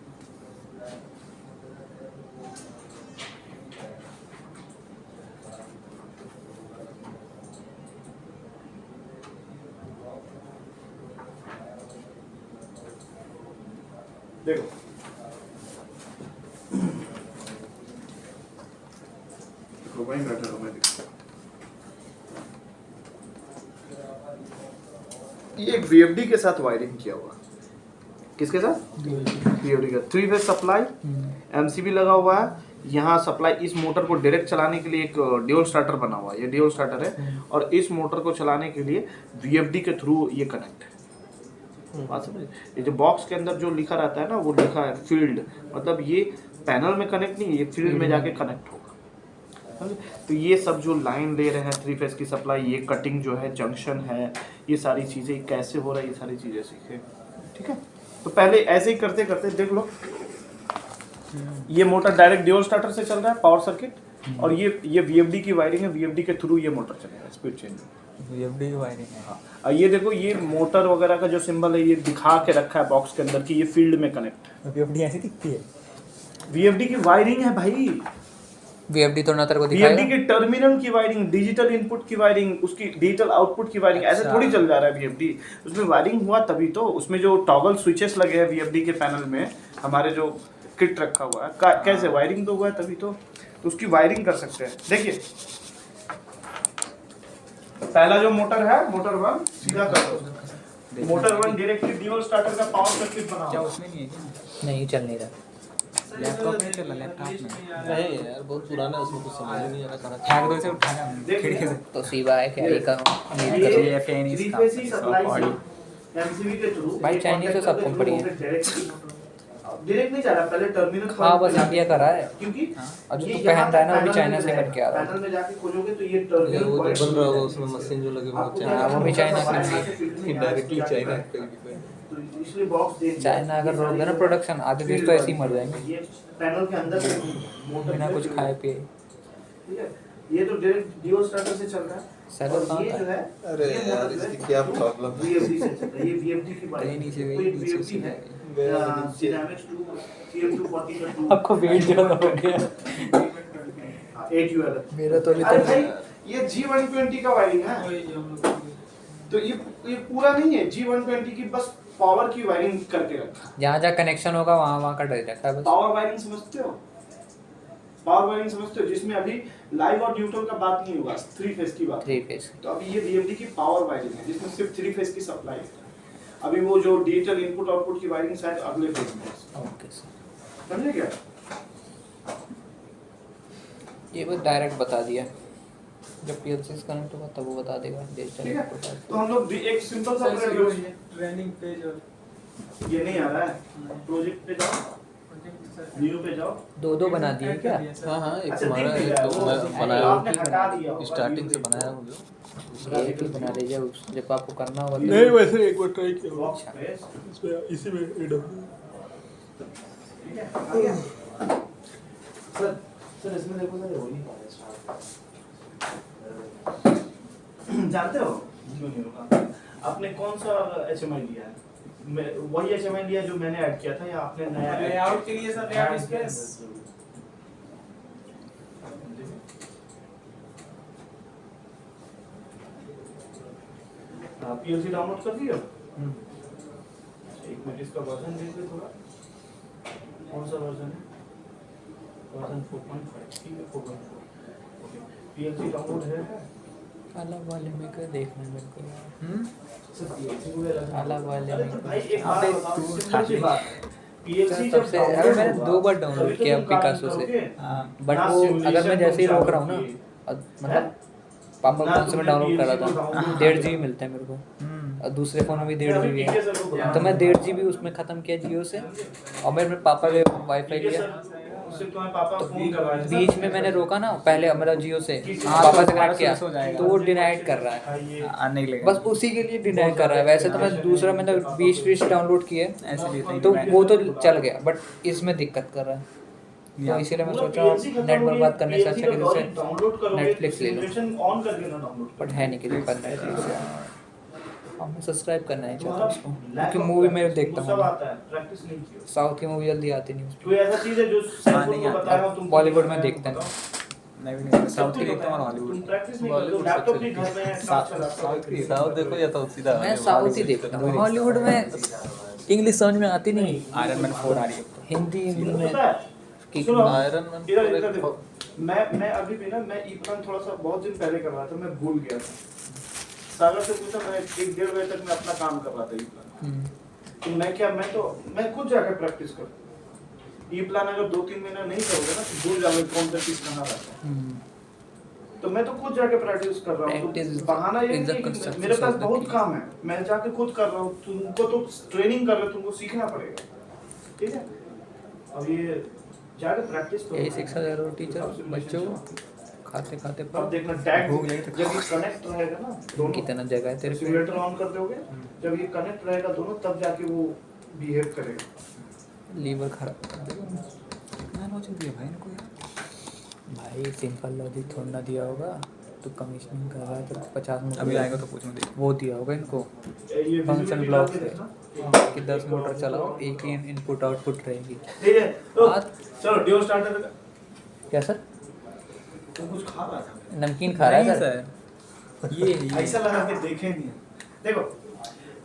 [SPEAKER 1] देखो ये एक VFD के साथ वायरिंग किया हुआ किसके साथ VFD का 3 फेस सप्लाई MCB लगा हुआ है यहाँ सप्लाई इस मोटर को डायरेक्ट चलाने के लिए एक ड्यूल स्टार्टर बना हुआ है ये ड्यूल स्टार्टर है और इस मोटर को चलाने के लिए VFD के थ्रू ये कनेक्ट है बात समझ ये जो बॉक्स के अंदर जो लिखा रहता है ना वो लिखा है फील्ड मतलब ये पैनल में कनेक्ट नहीं है ये फील्ड में जाके कनेक्ट होगा तो ये सब जो लाइन ले रहे हैं 3 फेस की सप्लाई ये कटिंग जो है जंक्शन है ये सारी चीज़ें कैसे हो रहा है ये सारी चीज़ें सीखे ठीक है तो पहले ऐसे ही करते करते देख लो ये मोटर डायरेक्ट ड्यूल स्टार्टर से चल रहा है पावर सर्किट और ये VFD की वायरिंग है VFD के थ्रू ये मोटर चलेगा स्पीड चेंज
[SPEAKER 4] VFD की वायरिंग है
[SPEAKER 1] हाँ और ये देखो ये मोटर वगैरह का जो सिंबल है ये दिखा के रखा है बॉक्स के अंदर कि ये फील्ड में कनेक्ट है
[SPEAKER 4] VFD ऐसी दिखती है
[SPEAKER 1] VFD की वायरिंग है भाई
[SPEAKER 3] VFD तो ना तेरे को दिखाएगा
[SPEAKER 1] VFD के टर्मिनल की वायरिंग डिजिटल इनपुट की वायरिंग उसकी डिजिटल आउटपुट की वायरिंग ऐसे थोड़ी चल जा रहा है VFD उसमें वायरिंग हुआ तभी तो उसमें जो टॉगल स्विचेस लगे हैं VFD के पैनल में हमारे जो किट रखा हुआ है कैसे वायरिंग तो हुआ है तभी तो उसकी वायरिंग कर सकते हैं देखिए पहला जो मोटर है मोटर 1 सीधा कर दो मोटर 1 डायरेक्टली ड्यूल स्टार्टर का पावर सर्किट बना
[SPEAKER 4] क्या
[SPEAKER 1] हुआ
[SPEAKER 4] उसमें नहीं है क्या
[SPEAKER 3] नहीं चल नहीं रहा
[SPEAKER 4] लैपटॉप में चला लैपटॉप में
[SPEAKER 2] नहीं यार बहुत पुराना है उसमें कुछ समझ ही नहीं आ रहा कहाँ
[SPEAKER 4] फेंक दो इसे उठा जा खिड़की से
[SPEAKER 3] तो सीवा है क्या ही करूँ उम्मीद
[SPEAKER 1] ये
[SPEAKER 3] करूँ
[SPEAKER 4] ये फैन
[SPEAKER 1] थ्री
[SPEAKER 4] इसका
[SPEAKER 1] फेस ही सप्लाई
[SPEAKER 4] बॉडी
[SPEAKER 1] MCB के थ्रू
[SPEAKER 3] भाई चाइनीज तो सब कंपनी है
[SPEAKER 1] डायरेक्ट नहीं जा रहा पहले टर्मिनल
[SPEAKER 3] हाँ बस इंडिया का रहा है
[SPEAKER 1] क्योंकि
[SPEAKER 3] और जो
[SPEAKER 1] ये
[SPEAKER 3] तू
[SPEAKER 1] यहाँ
[SPEAKER 3] पहनता है ना वो भी
[SPEAKER 1] पैनल
[SPEAKER 3] चाइना
[SPEAKER 1] में
[SPEAKER 3] से
[SPEAKER 1] है।
[SPEAKER 3] बन के आ रहा है
[SPEAKER 1] पैनल में जाके खोलोगे तो ये
[SPEAKER 2] ये
[SPEAKER 1] टर्मिनल
[SPEAKER 2] वो
[SPEAKER 1] पॉइंट
[SPEAKER 2] तो बन रहा होगा उसमें मशीन जो लगे हुए हैं
[SPEAKER 3] हाँ, वो भी चाइना
[SPEAKER 2] की डायरेक्टली चाइना पे
[SPEAKER 1] तो इसलिए बॉक्स दे दिया।
[SPEAKER 3] चाइना अगर रोक देना प्रोडक्शन आधे देश तो ऐसे ही मर जाएंगे
[SPEAKER 1] ये पैनल के अंदर से मोटर
[SPEAKER 3] बिना कुछ खाए पिए
[SPEAKER 1] ठीक है ये तो डायरेक्ट ड्यूल स्टार्टर से चल रहा है
[SPEAKER 3] सैकल
[SPEAKER 1] और
[SPEAKER 3] कहाँ
[SPEAKER 1] ये
[SPEAKER 3] था?
[SPEAKER 1] जो है
[SPEAKER 2] अरे
[SPEAKER 1] ये
[SPEAKER 2] यार
[SPEAKER 1] मोटर
[SPEAKER 2] इसकी
[SPEAKER 1] है,
[SPEAKER 2] क्या प्रॉब्लम है
[SPEAKER 1] VFD से चल रहा है ये VFD की बात
[SPEAKER 4] कहीं नीचे गई,
[SPEAKER 1] कोई
[SPEAKER 4] नीचे
[SPEAKER 1] VFD है
[SPEAKER 2] गया।
[SPEAKER 1] सिरेमिक्स 2 CM240 का 2
[SPEAKER 3] आपको वेट ज़्यादा हो गया
[SPEAKER 1] 8 UL
[SPEAKER 3] मेरा तो अभी
[SPEAKER 1] अरे
[SPEAKER 3] तक
[SPEAKER 1] भाई ये G120 का वायरिंग है तो ये पूरा नहीं है G120 की बस पावर की वायरिंग करके रखा
[SPEAKER 3] जहाँ जहाँ कनेक्शन होगा वहाँ वहाँ का डर रखा है बस
[SPEAKER 1] पावर वायरिंग समझते हो पावर वायरिंग समझते हो जिसमें अभी लाइव और न्यूट्रल का बात नहीं हुआ 3 फेस की बात
[SPEAKER 3] 3 फेस
[SPEAKER 1] तो अभी ये VFD की पावर वायरिंग है जिसमें सिर्फ 3 फेस की सप्लाई है अभी वो जो डिजिटल इनपुट आउटपुट की वायरिंग शायद अगले फेज में है
[SPEAKER 3] ओके सर
[SPEAKER 1] समझे क्या
[SPEAKER 3] ये बस डायरेक्ट बता दिया जब PLC से कनेक्ट होगा तब वो बता देगा डिजिटल
[SPEAKER 1] ठीक है
[SPEAKER 3] इनपुट
[SPEAKER 1] तो हम लोग एक सिंपल सा
[SPEAKER 2] ट्रेनिंग पेज और
[SPEAKER 1] ये नहीं आ रहा है प्रोजेक्ट पे जाओ न्यू पे जाओ
[SPEAKER 3] दो बना दिए क्या
[SPEAKER 2] हाँ हाँ एक
[SPEAKER 1] अच्छा,
[SPEAKER 2] हमारा
[SPEAKER 1] दिख
[SPEAKER 2] एक
[SPEAKER 1] रहा है,
[SPEAKER 2] तो
[SPEAKER 1] वो
[SPEAKER 2] मैं बनाया
[SPEAKER 1] आपने हटा दिया होगा,
[SPEAKER 2] स्टार्टिंग से
[SPEAKER 1] view पे।
[SPEAKER 2] बनाया हूँ जो
[SPEAKER 3] एक ही बना दीजिए जब आपको करना होगा तो-
[SPEAKER 2] नहीं वैसे एक बार ट्राई किया
[SPEAKER 1] बॉक्स पे
[SPEAKER 2] इसमें इसी में AW
[SPEAKER 1] ठीक है आ गया सर इसमें देखो सर हो नहीं पा रहा स्टार्ट जानते हो क्यों नहीं रुका? आपने कौन सा HMI लिया है? वही HMI लिया जो मैंने ऐड किया था या आपने नया
[SPEAKER 5] लेआउट के लिए sir layout space
[SPEAKER 1] PLC download कर दिया? एक मिनट इसका वर्जन देख ले थोड़ा। कौन सा वर्जन है? वर्जन 4.5 ठीक है 4.4 ओके। PLC डाउनलोड है?
[SPEAKER 3] अलग वाले में क्या देखना है मेरे को यार।
[SPEAKER 1] सर PLC को अलग
[SPEAKER 3] अलग वाले
[SPEAKER 1] अरे
[SPEAKER 3] में
[SPEAKER 1] तो भाई एक
[SPEAKER 4] अबे
[SPEAKER 1] बात बताओ,
[SPEAKER 4] तू
[SPEAKER 1] सिंपल सी बात है। PLC जब
[SPEAKER 3] सबसे अरे
[SPEAKER 1] डाउनलोड
[SPEAKER 3] मैंने
[SPEAKER 1] होगा,
[SPEAKER 3] 2 बार डाउनलोड
[SPEAKER 1] तभी तो
[SPEAKER 3] किया
[SPEAKER 1] तुम काम
[SPEAKER 3] पिकासो से,
[SPEAKER 1] करोगे।
[SPEAKER 4] हाँ
[SPEAKER 3] बट
[SPEAKER 1] ना
[SPEAKER 3] वो अगर मैं
[SPEAKER 1] simulation
[SPEAKER 3] जैसे ही
[SPEAKER 1] तुम
[SPEAKER 3] रोक रहा हूँ ना,
[SPEAKER 1] चाहोगे।
[SPEAKER 3] मतलब पापा
[SPEAKER 1] ना
[SPEAKER 3] फोन से मैं
[SPEAKER 1] तुमने
[SPEAKER 3] डाउनलोड कर रहा
[SPEAKER 1] PLC को
[SPEAKER 3] था,
[SPEAKER 1] download
[SPEAKER 3] 1.5
[SPEAKER 1] किया।
[SPEAKER 3] GB मिलता है मेरे को और दूसरे फोन में भी 1.5
[SPEAKER 1] अभी
[SPEAKER 3] GB
[SPEAKER 1] पीके
[SPEAKER 3] है।
[SPEAKER 1] सर को बुलाओ।
[SPEAKER 3] तो मैं 1.5 GB उसमें ख़त्म किया जियो से और मैं मेरे पापा के वाईफाई
[SPEAKER 1] पीके
[SPEAKER 3] लिया।
[SPEAKER 1] सर, उससे तुम्हारे पापा फोन करवाए थे।
[SPEAKER 3] बीच में मैंने रोका ना, पहले मतलब जियो से
[SPEAKER 4] हाँ,
[SPEAKER 3] पापा
[SPEAKER 4] तो
[SPEAKER 3] से कनेक्ट किया
[SPEAKER 4] हो जाएगा।
[SPEAKER 3] तो वो डिनाइड कर रहा है,
[SPEAKER 4] आने के लिए
[SPEAKER 3] बस उसी के लिए डिनाई कर रहा है। वैसे तो मैं दूसरा मैंने 20 डाउनलोड किए
[SPEAKER 4] ऐसे भी
[SPEAKER 3] तो वो तो चल गया, बट इसमें दिक्कत कर रहा है। तो इसीलिए मैं सोचा नेट बर्बाद करने से अच्छा कि जैसे Netflix ले लो।
[SPEAKER 1] ऑन करके ना डाउनलोड
[SPEAKER 3] बट है नहीं किसी पर और मैं सब्सक्राइब करना नहीं चाहता उसको, क्योंकि मूवी मैं देखता
[SPEAKER 1] सब
[SPEAKER 3] हूँ
[SPEAKER 1] आता है, प्रैक्टिस नहीं की हो।
[SPEAKER 3] साउथ की मूवी जल्दी आती नहीं
[SPEAKER 1] कोई ऐसा चीज है जो
[SPEAKER 4] हाँ, नहीं
[SPEAKER 1] को
[SPEAKER 4] आता।
[SPEAKER 1] बताया हो तुम
[SPEAKER 3] बॉलीवुड में देखते हैं।
[SPEAKER 4] नहीं भी नहीं साउथ की देखता हूँ और
[SPEAKER 1] तुम
[SPEAKER 4] हॉलीवुड
[SPEAKER 1] प्रैक्टिस नहीं करते हो,
[SPEAKER 2] Bollywood
[SPEAKER 1] लैपटॉप
[SPEAKER 2] सबसे
[SPEAKER 1] भी घर में है, काम चला
[SPEAKER 4] साउथ की
[SPEAKER 2] साउथ देखो या तो सीधा
[SPEAKER 3] मैं साउथ ही देखता हूँ, हॉलीवुड में इंग्लिश समझ में आती नहीं,
[SPEAKER 4] आयरन मैन 4 आ रही है अब तो।
[SPEAKER 3] हिंदी में
[SPEAKER 1] पता है?
[SPEAKER 3] कि
[SPEAKER 1] सुनो,
[SPEAKER 2] आयरन मैन
[SPEAKER 1] इधर देखो, मैं अभी भी ना मैं ई प्लान थोड़ा सा बहुत दिन पहले करवाया था, मैं भूल गया था। सागर से पूछा, मैं 1-1.5 बजे तक मैं अपना काम कर रहा था ई प्लान। तो मैं खुद जाकर प्रैक्टिस कर। ई प्लान अगर 2-3 महीना नहीं करोगे ना तो भूल जाओगे कौन सा चीज कहाँ रहता है। तो मैं तो खुद जाके प्रैक्टिस कर रहा हूँ।
[SPEAKER 3] Practice
[SPEAKER 1] तो बहाना ये
[SPEAKER 3] is the
[SPEAKER 1] नहीं कि
[SPEAKER 3] construction
[SPEAKER 1] मेरे पास
[SPEAKER 3] of the
[SPEAKER 1] बहुत
[SPEAKER 3] key.
[SPEAKER 1] काम है, मैं जाके खुद कर रहा हूँ। तुमको तो ट्रेनिंग कर रहे हो, तुमको सीखना पड़ेगा, ठीक है? अब ये जाके प्रैक्टिस करो।
[SPEAKER 3] यही शिक्षा दे रहे हो टीचर बच्चों को, खाते खाते
[SPEAKER 1] अब
[SPEAKER 3] पर
[SPEAKER 1] देखना टैग
[SPEAKER 4] भूख लगी तो
[SPEAKER 1] जब ये कनेक्ट रहेगा ना दोनों,
[SPEAKER 3] कितना जगह है तेरे पे।
[SPEAKER 1] सिमुलेटर ऑन कर दोगे, जब ये कनेक्ट रहेगा दोनों तब जाके वो बिहेव करेगा।
[SPEAKER 3] लीवर खराब कर देगा।
[SPEAKER 4] कितना लॉजिक दिया भाई इनको यार।
[SPEAKER 3] भाई सिंपल लॉजिक थोड़ा ना दिया होगा, तो कमीशनिंग कर रहा है तो 50 मोटर
[SPEAKER 4] अभी आएगा तो पूछूंगा देख।
[SPEAKER 3] वो दिया होगा इनको
[SPEAKER 1] ये
[SPEAKER 3] फंक्शन
[SPEAKER 1] visibility
[SPEAKER 3] ब्लॉक
[SPEAKER 1] डाल के
[SPEAKER 3] से
[SPEAKER 1] देखना।
[SPEAKER 3] कि 10 मोटर चलाओ, एक ही इनपुट आउटपुट रहेगी।
[SPEAKER 1] ठीक है, तो
[SPEAKER 3] आज
[SPEAKER 1] चलो डिओ स्टार्टर का
[SPEAKER 3] क्या सर
[SPEAKER 1] तुम कुछ खा रहा था,
[SPEAKER 3] नमकीन खा रहा है
[SPEAKER 4] नहीं
[SPEAKER 3] सर?
[SPEAKER 4] ये
[SPEAKER 1] ऐसा लगा कि देखे नहीं है। देखो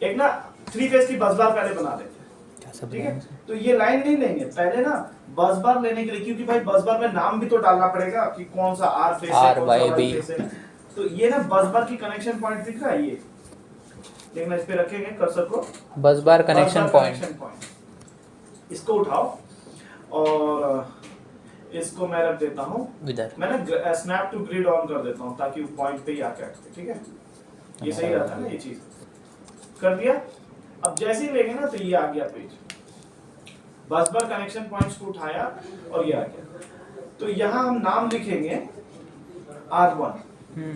[SPEAKER 1] एक ना 3 फेज की बस बार पहले बना लेते हैं,
[SPEAKER 3] क्या सब
[SPEAKER 1] ठीक है? तो ये लाइन नहीं लेंगे पहले ना बस बार लेने के लिए, क्योंकि भाई बस बार में नाम भी तो डालना पड़ेगा कि कौन सा आर फेस है, कौन सा
[SPEAKER 3] RYB।
[SPEAKER 1] वाई फेस है। तो ये ना बस बार की कनेक्शन पॉइंट दिख रहा है, ये देखना, इस पे रखेंगे कर्सर को,
[SPEAKER 3] बस बार कनेक्शन पॉइंट।
[SPEAKER 1] कनेक्शन पॉइंट इसको उठाओ और इसको मैं रख देता हूँ,
[SPEAKER 3] इधर
[SPEAKER 1] मैं ना स्नैप टू ग्रिड ऑन कर देता हूँ ताकि वो पॉइंट पे ही आके अटके, ठीक है? ये सही रहता है ना, ये चीज कर दिया। अब जैसे ही लेंगे ना तो ये आ गया पेज, बस बार कनेक्शन पॉइंट्स को उठाया और ये आ गया। तो यहाँ हम नाम लिखेंगे R1,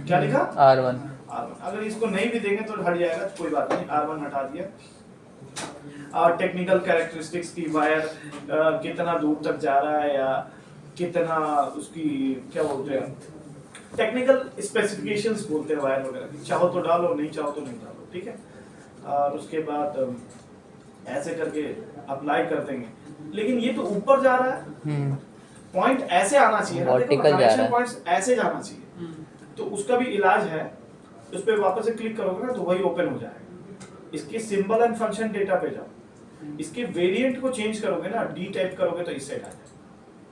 [SPEAKER 1] क्या लिखा?
[SPEAKER 3] R1।
[SPEAKER 1] R1। अगर इसको नहीं भी देंगे तो हट जाएगा, तो कोई बात नहीं, R1 हटा दिया। टेक्निकल कैरेक्टरिस्टिक्स की वायर कितना दूर तक जा रहा है या कितना उसकी क्या बोलते हैं, टेक्निकल स्पेसिफिकेशंस बोलते हैं वायर वगैरह की, चाहो तो डालो, नहीं चाहो तो नहीं डालो, ठीक है? और उसके बाद ऐसे करके अप्लाई कर देंगे। लेकिन ये तो ऊपर जा रहा है, पॉइंट ऐसे आना चाहिए ना,
[SPEAKER 3] Vertical जा रहा है।
[SPEAKER 1] पॉइंट्स ऐसे जाना चाहिए। तो उसका भी इलाज है, उस पर वापस से क्लिक करोगे ना तो वही ओपन हो जाएगा। इसके सिंबल एंड फंक्शन डेटा पे जाओ, इसके वेरिएंट को चेंज करोगे ना, डी टाइप करोगे तो इससे आ जाएगा,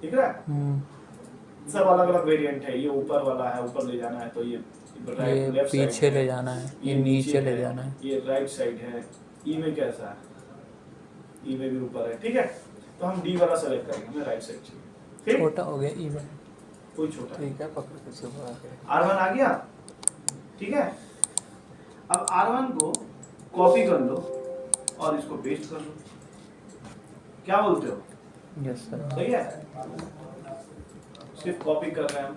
[SPEAKER 1] ठीक है? सब अलग अलग वेरिएंट है, ये ऊपर वाला है, ऊपर ले जाना है तो ये
[SPEAKER 3] ये पीछे ले जाना है, ये नीचे ले जाना है,
[SPEAKER 1] ये राइट साइड है। ई में कैसा है? ई में भी ऊपर है, ठीक है? तो हम डी वाला सेलेक्ट करेंगे, हमें राइट साइड चाहिए, ठीक?
[SPEAKER 3] छोटा हो गया इवन।
[SPEAKER 1] कोई छोटा
[SPEAKER 2] ठीक है पकड़ के से बड़ा के
[SPEAKER 1] R1 आ गया, ठीक है? अब R1 को कॉपी कर लो और इसको पेस्ट कर लो, क्या बोलते हो?
[SPEAKER 3] Yes sir.
[SPEAKER 1] सही है? सिर्फ कॉपी कर रहे हैं हम,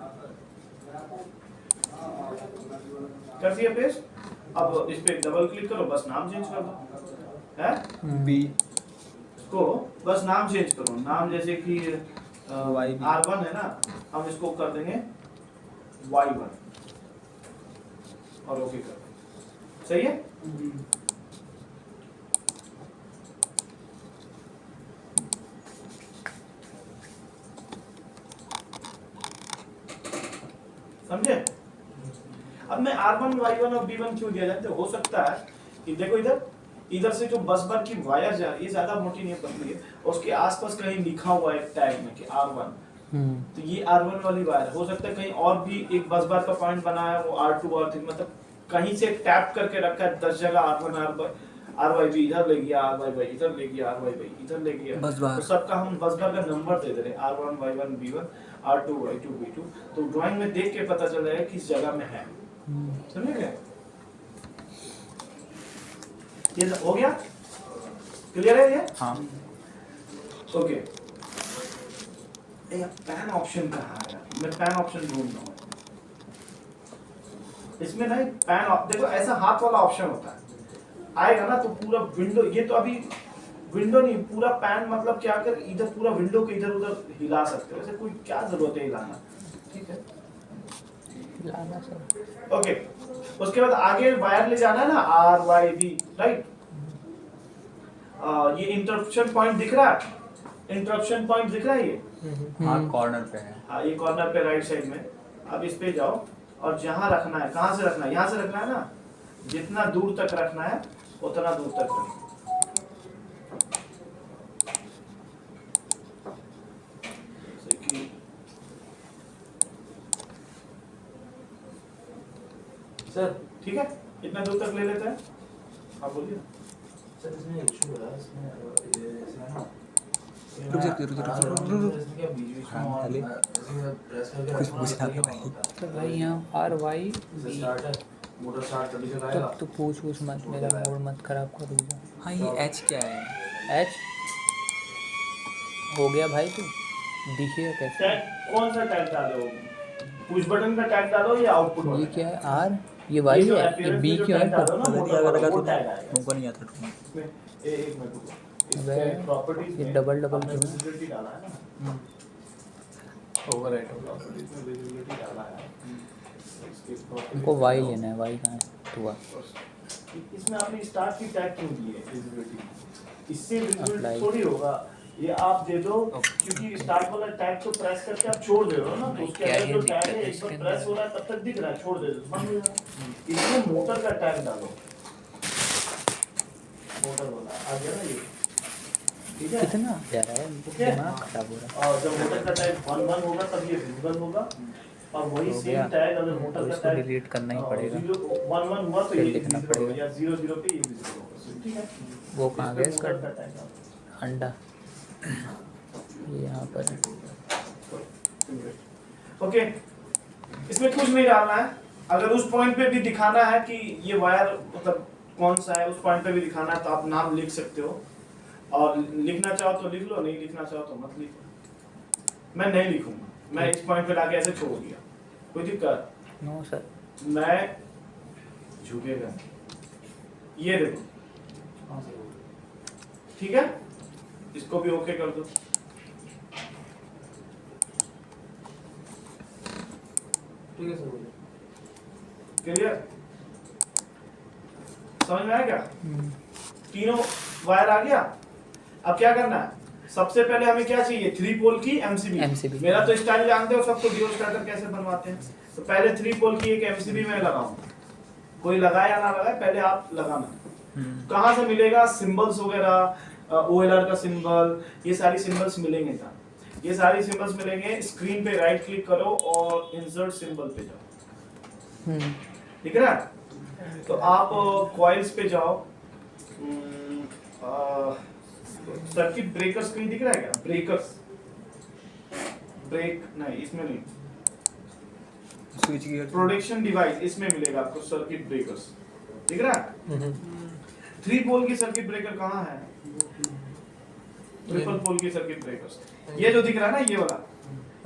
[SPEAKER 1] कर दिया पेस्ट। अब इस पे डबल क्लिक करो, बस नाम चेंज कर दो, है?
[SPEAKER 4] बी
[SPEAKER 1] इसको बस नाम चेंज करो, नाम जैसे कि
[SPEAKER 4] YB।
[SPEAKER 1] R1 है ना, हम इसको कर देंगे Y1 और ओके कर देंगे। सही है? समझे? अब मैं R1, Y1 और B1 क्यों दिया जाता है? हो सकता है कि देखो इधर से जो बस बार की वायर जा रही है, ज्यादा मोटी नहीं पतली है, उसके आसपास कहीं लिखा हुआ है टैग में कि R1, तो ये R1 वाली वायर हो सकता है कहीं और भी एक बस बार का पॉइंट बना है, वो R2 और 3, मतलब कहीं से टैप करके रखा है 10 जगह R1 RYB इधर ले गया, RYY इधर ले गया, RYY इधर ले गया,
[SPEAKER 4] बस बार।
[SPEAKER 1] तो सबका हम बस बार का नंबर दे दे रहे हैं R1 Y1 B1 R2 Y2 B2, तो ड्राइंग में देख के पता चल रहा है किस जगह में है। समझ गए? ये हो गया? क्लियर है ये?
[SPEAKER 4] हाँ।
[SPEAKER 1] ओके। पैन ऑप्शन कहाँ है? मैं पैन ऑप्शन ढूंढ रहा हूँ। इसमें ना पैन, देखो ऐसा हाथ वाला ऑप्शन होता है, आएगा ना तो पूरा विंडो, ये तो अभी विंडो नहीं, पूरा पैन मतलब क्या कर, इधर पूरा विंडो के इधर उधर हिला सकते हो, ऐसे कोई क्या जरूरत है हिलाना, ठीक है?
[SPEAKER 3] लाना सर।
[SPEAKER 1] ओके, उसके बाद आगे वायर ले जाना है ना RYB, राइट? ये इंटरप्शन पॉइंट दिख रहा है? इंटरप्शन पॉइंट दिख रहा है ये?
[SPEAKER 4] हाँ कॉर्नर पे है।
[SPEAKER 1] हाँ, ये कॉर्नर पे राइट साइड में। अब इस पे जाओ और जहां रखना है, कहां से रखना है? यहाँ से रखना है ना, जितना दूर तक रखना है उतना दूर तक रखना।
[SPEAKER 5] सर
[SPEAKER 1] ठीक है, इतना दूर तक ले लेते हैं। आप बोलिए।
[SPEAKER 5] सर इसमें इशू है, इसमें ये इसमें ना
[SPEAKER 4] रुक जा, रुक जा, रुक।
[SPEAKER 5] इसमें क्या बीच
[SPEAKER 4] हाँ,
[SPEAKER 5] में
[SPEAKER 4] पहले
[SPEAKER 5] इसमें प्रेस करके
[SPEAKER 4] कुछ
[SPEAKER 5] रखना
[SPEAKER 4] पूछना
[SPEAKER 5] होता है,
[SPEAKER 4] था भाई।
[SPEAKER 5] होता है।
[SPEAKER 3] तो भाई यहाँ RYB,
[SPEAKER 5] स्टार्ट है, मोटर स्टार्ट तभी तक आएगा।
[SPEAKER 3] तो पूछ मत, मेरा मूड मत खराब कर दूँगा।
[SPEAKER 4] हाँ ये एच क्या है?
[SPEAKER 3] H हो गया भाई, तू दिखेगा कैसे?
[SPEAKER 1] टैग कौन सा टैग डालो? पुश बटन का टैग डालो या आउटपुट वाला?
[SPEAKER 3] ये क्या है? R, ये Y
[SPEAKER 1] जो
[SPEAKER 3] है, ये
[SPEAKER 1] appearance
[SPEAKER 3] B
[SPEAKER 1] में जो
[SPEAKER 3] क्यों
[SPEAKER 1] tag
[SPEAKER 3] है?
[SPEAKER 1] डालो ना, मोटर
[SPEAKER 4] लगा
[SPEAKER 1] वाला,
[SPEAKER 4] तो
[SPEAKER 1] वो tag आएगा।
[SPEAKER 4] तुमको नहीं आता तुम।
[SPEAKER 1] इसमें एक मिनट रुको।
[SPEAKER 3] वह
[SPEAKER 1] इसमें प्रॉपर्टीज
[SPEAKER 3] ये
[SPEAKER 1] में
[SPEAKER 3] डबल
[SPEAKER 1] आपने
[SPEAKER 3] जो है।
[SPEAKER 1] visibility डाला है ना,
[SPEAKER 2] ओवरराइट
[SPEAKER 1] प्रॉपर्टीज में visibility डाला है। इसके properties
[SPEAKER 3] हमको
[SPEAKER 1] में
[SPEAKER 3] Y
[SPEAKER 1] जाओ।
[SPEAKER 3] लेना है, Y कहाँ है? तू आ।
[SPEAKER 1] इसमें आपने स्टार्ट की टैग क्यों दी है visibility? इससे
[SPEAKER 3] Apply।
[SPEAKER 1] visibility थोड़ी होगा, ये आप दे दो, क्योंकि स्टार्ट वाला टैग तो प्रेस करके आप छोड़ दे रहे हो ना, तो उसके
[SPEAKER 3] क्या
[SPEAKER 1] अंदर जो
[SPEAKER 3] है
[SPEAKER 1] टैग है
[SPEAKER 3] दिक्कत
[SPEAKER 1] एक बार
[SPEAKER 3] इसके
[SPEAKER 1] प्रेस
[SPEAKER 3] अंदर?
[SPEAKER 1] हो रहा है तब तक दिख रहा है, छोड़ दे दो, बंद हो जाएगा। इसमें मोटर का टैग डालो, मोटर वाला आ गया ना ये, ठीक है?
[SPEAKER 3] कितना जा रहा है?
[SPEAKER 1] ठीक है?
[SPEAKER 3] दिमाग खराब हो रहा है।
[SPEAKER 1] और जब मोटर का टैग 1 1 होगा तब ये विजिबल होगा, और वही
[SPEAKER 3] हो
[SPEAKER 1] सेम
[SPEAKER 3] गया।
[SPEAKER 1] टैग अगर मोटर
[SPEAKER 3] तो
[SPEAKER 1] का
[SPEAKER 3] इसको
[SPEAKER 1] टैग
[SPEAKER 3] डिलीट करना ही पड़ेगा।
[SPEAKER 1] 1 1 हुआ तो
[SPEAKER 3] फिर
[SPEAKER 1] ये
[SPEAKER 3] लिखना
[SPEAKER 1] विजिबल होगा,
[SPEAKER 3] पड़ेगा।
[SPEAKER 1] या 0 0 पे ये विजिबल होगा, ठीक है?
[SPEAKER 3] वो कहाँ
[SPEAKER 1] इस पे
[SPEAKER 3] गया इसका
[SPEAKER 1] मोटर का टैग डालो।
[SPEAKER 3] अंडा? ये यहाँ पर है।
[SPEAKER 1] ओके, इसमें कुछ नहीं डालना है। अगर उस पॉइंट पे भी दिखाना है कि ये वायर मतलब कौन सा है, उस पॉइंट पे भी दिखाना है तो आप नाम लिख सकते हो, और लिखना चाहो तो लिख लो, नहीं लिखना चाहो तो मत लिखो। मैं नहीं लिखूंगा, मैं इस पॉइंट पे लाके ऐसे छोड़ दिया, कोई दिक्कत?
[SPEAKER 3] No sir.
[SPEAKER 1] मैं झुकेगा, ये देखो,
[SPEAKER 5] हाँ सर।
[SPEAKER 1] ठीक है? इसको भी ओके कर दो।
[SPEAKER 5] ठीक है सर, बोलिए।
[SPEAKER 1] क्लियर? समझ में आया क्या? तीनों वायर आ गया। अब क्या करना है? सबसे पहले हमें क्या चाहिए? 3 पोल की एमसीबी। मेरा तो स्टाइल जानते हो सबको, डिओ स्टार्टर कैसे बनवाते हैं। तो पहले 3 पोल की एक एमसीबी में लगाऊंगा, कोई लगाए या ना लगाए, पहले आप लगाना। कहाँ से मिलेगा? सिंबल्स वगैरह, OLR का सिंबल, ये सारी सिंबल्स मिलेंगे था। ये सारी सिंबल्स मिलेंगे, स्क्रीन पे राइट क्लिक करो और इंसर्ट सिंबल पे जाओ, दिख रहा है? तो आप कॉइल्स पे जाओ, सर्किट ब्रेकर्स कहीं दिख रहा है क्या? ब्रेकर्स, ब्रेक नहीं, इसमें नहीं,
[SPEAKER 4] स्विच गियर।
[SPEAKER 1] प्रोडक्शन डिवाइस, इसमें मिलेगा आपको सर्किट ब्रेकर्स, दिख रहा है? 3 पोल की सर्किट ब्रेकर कहाँ है? ट्रिपल पोल की सर्किट ब्रेकर्स, ये जो दिख रहा है ना,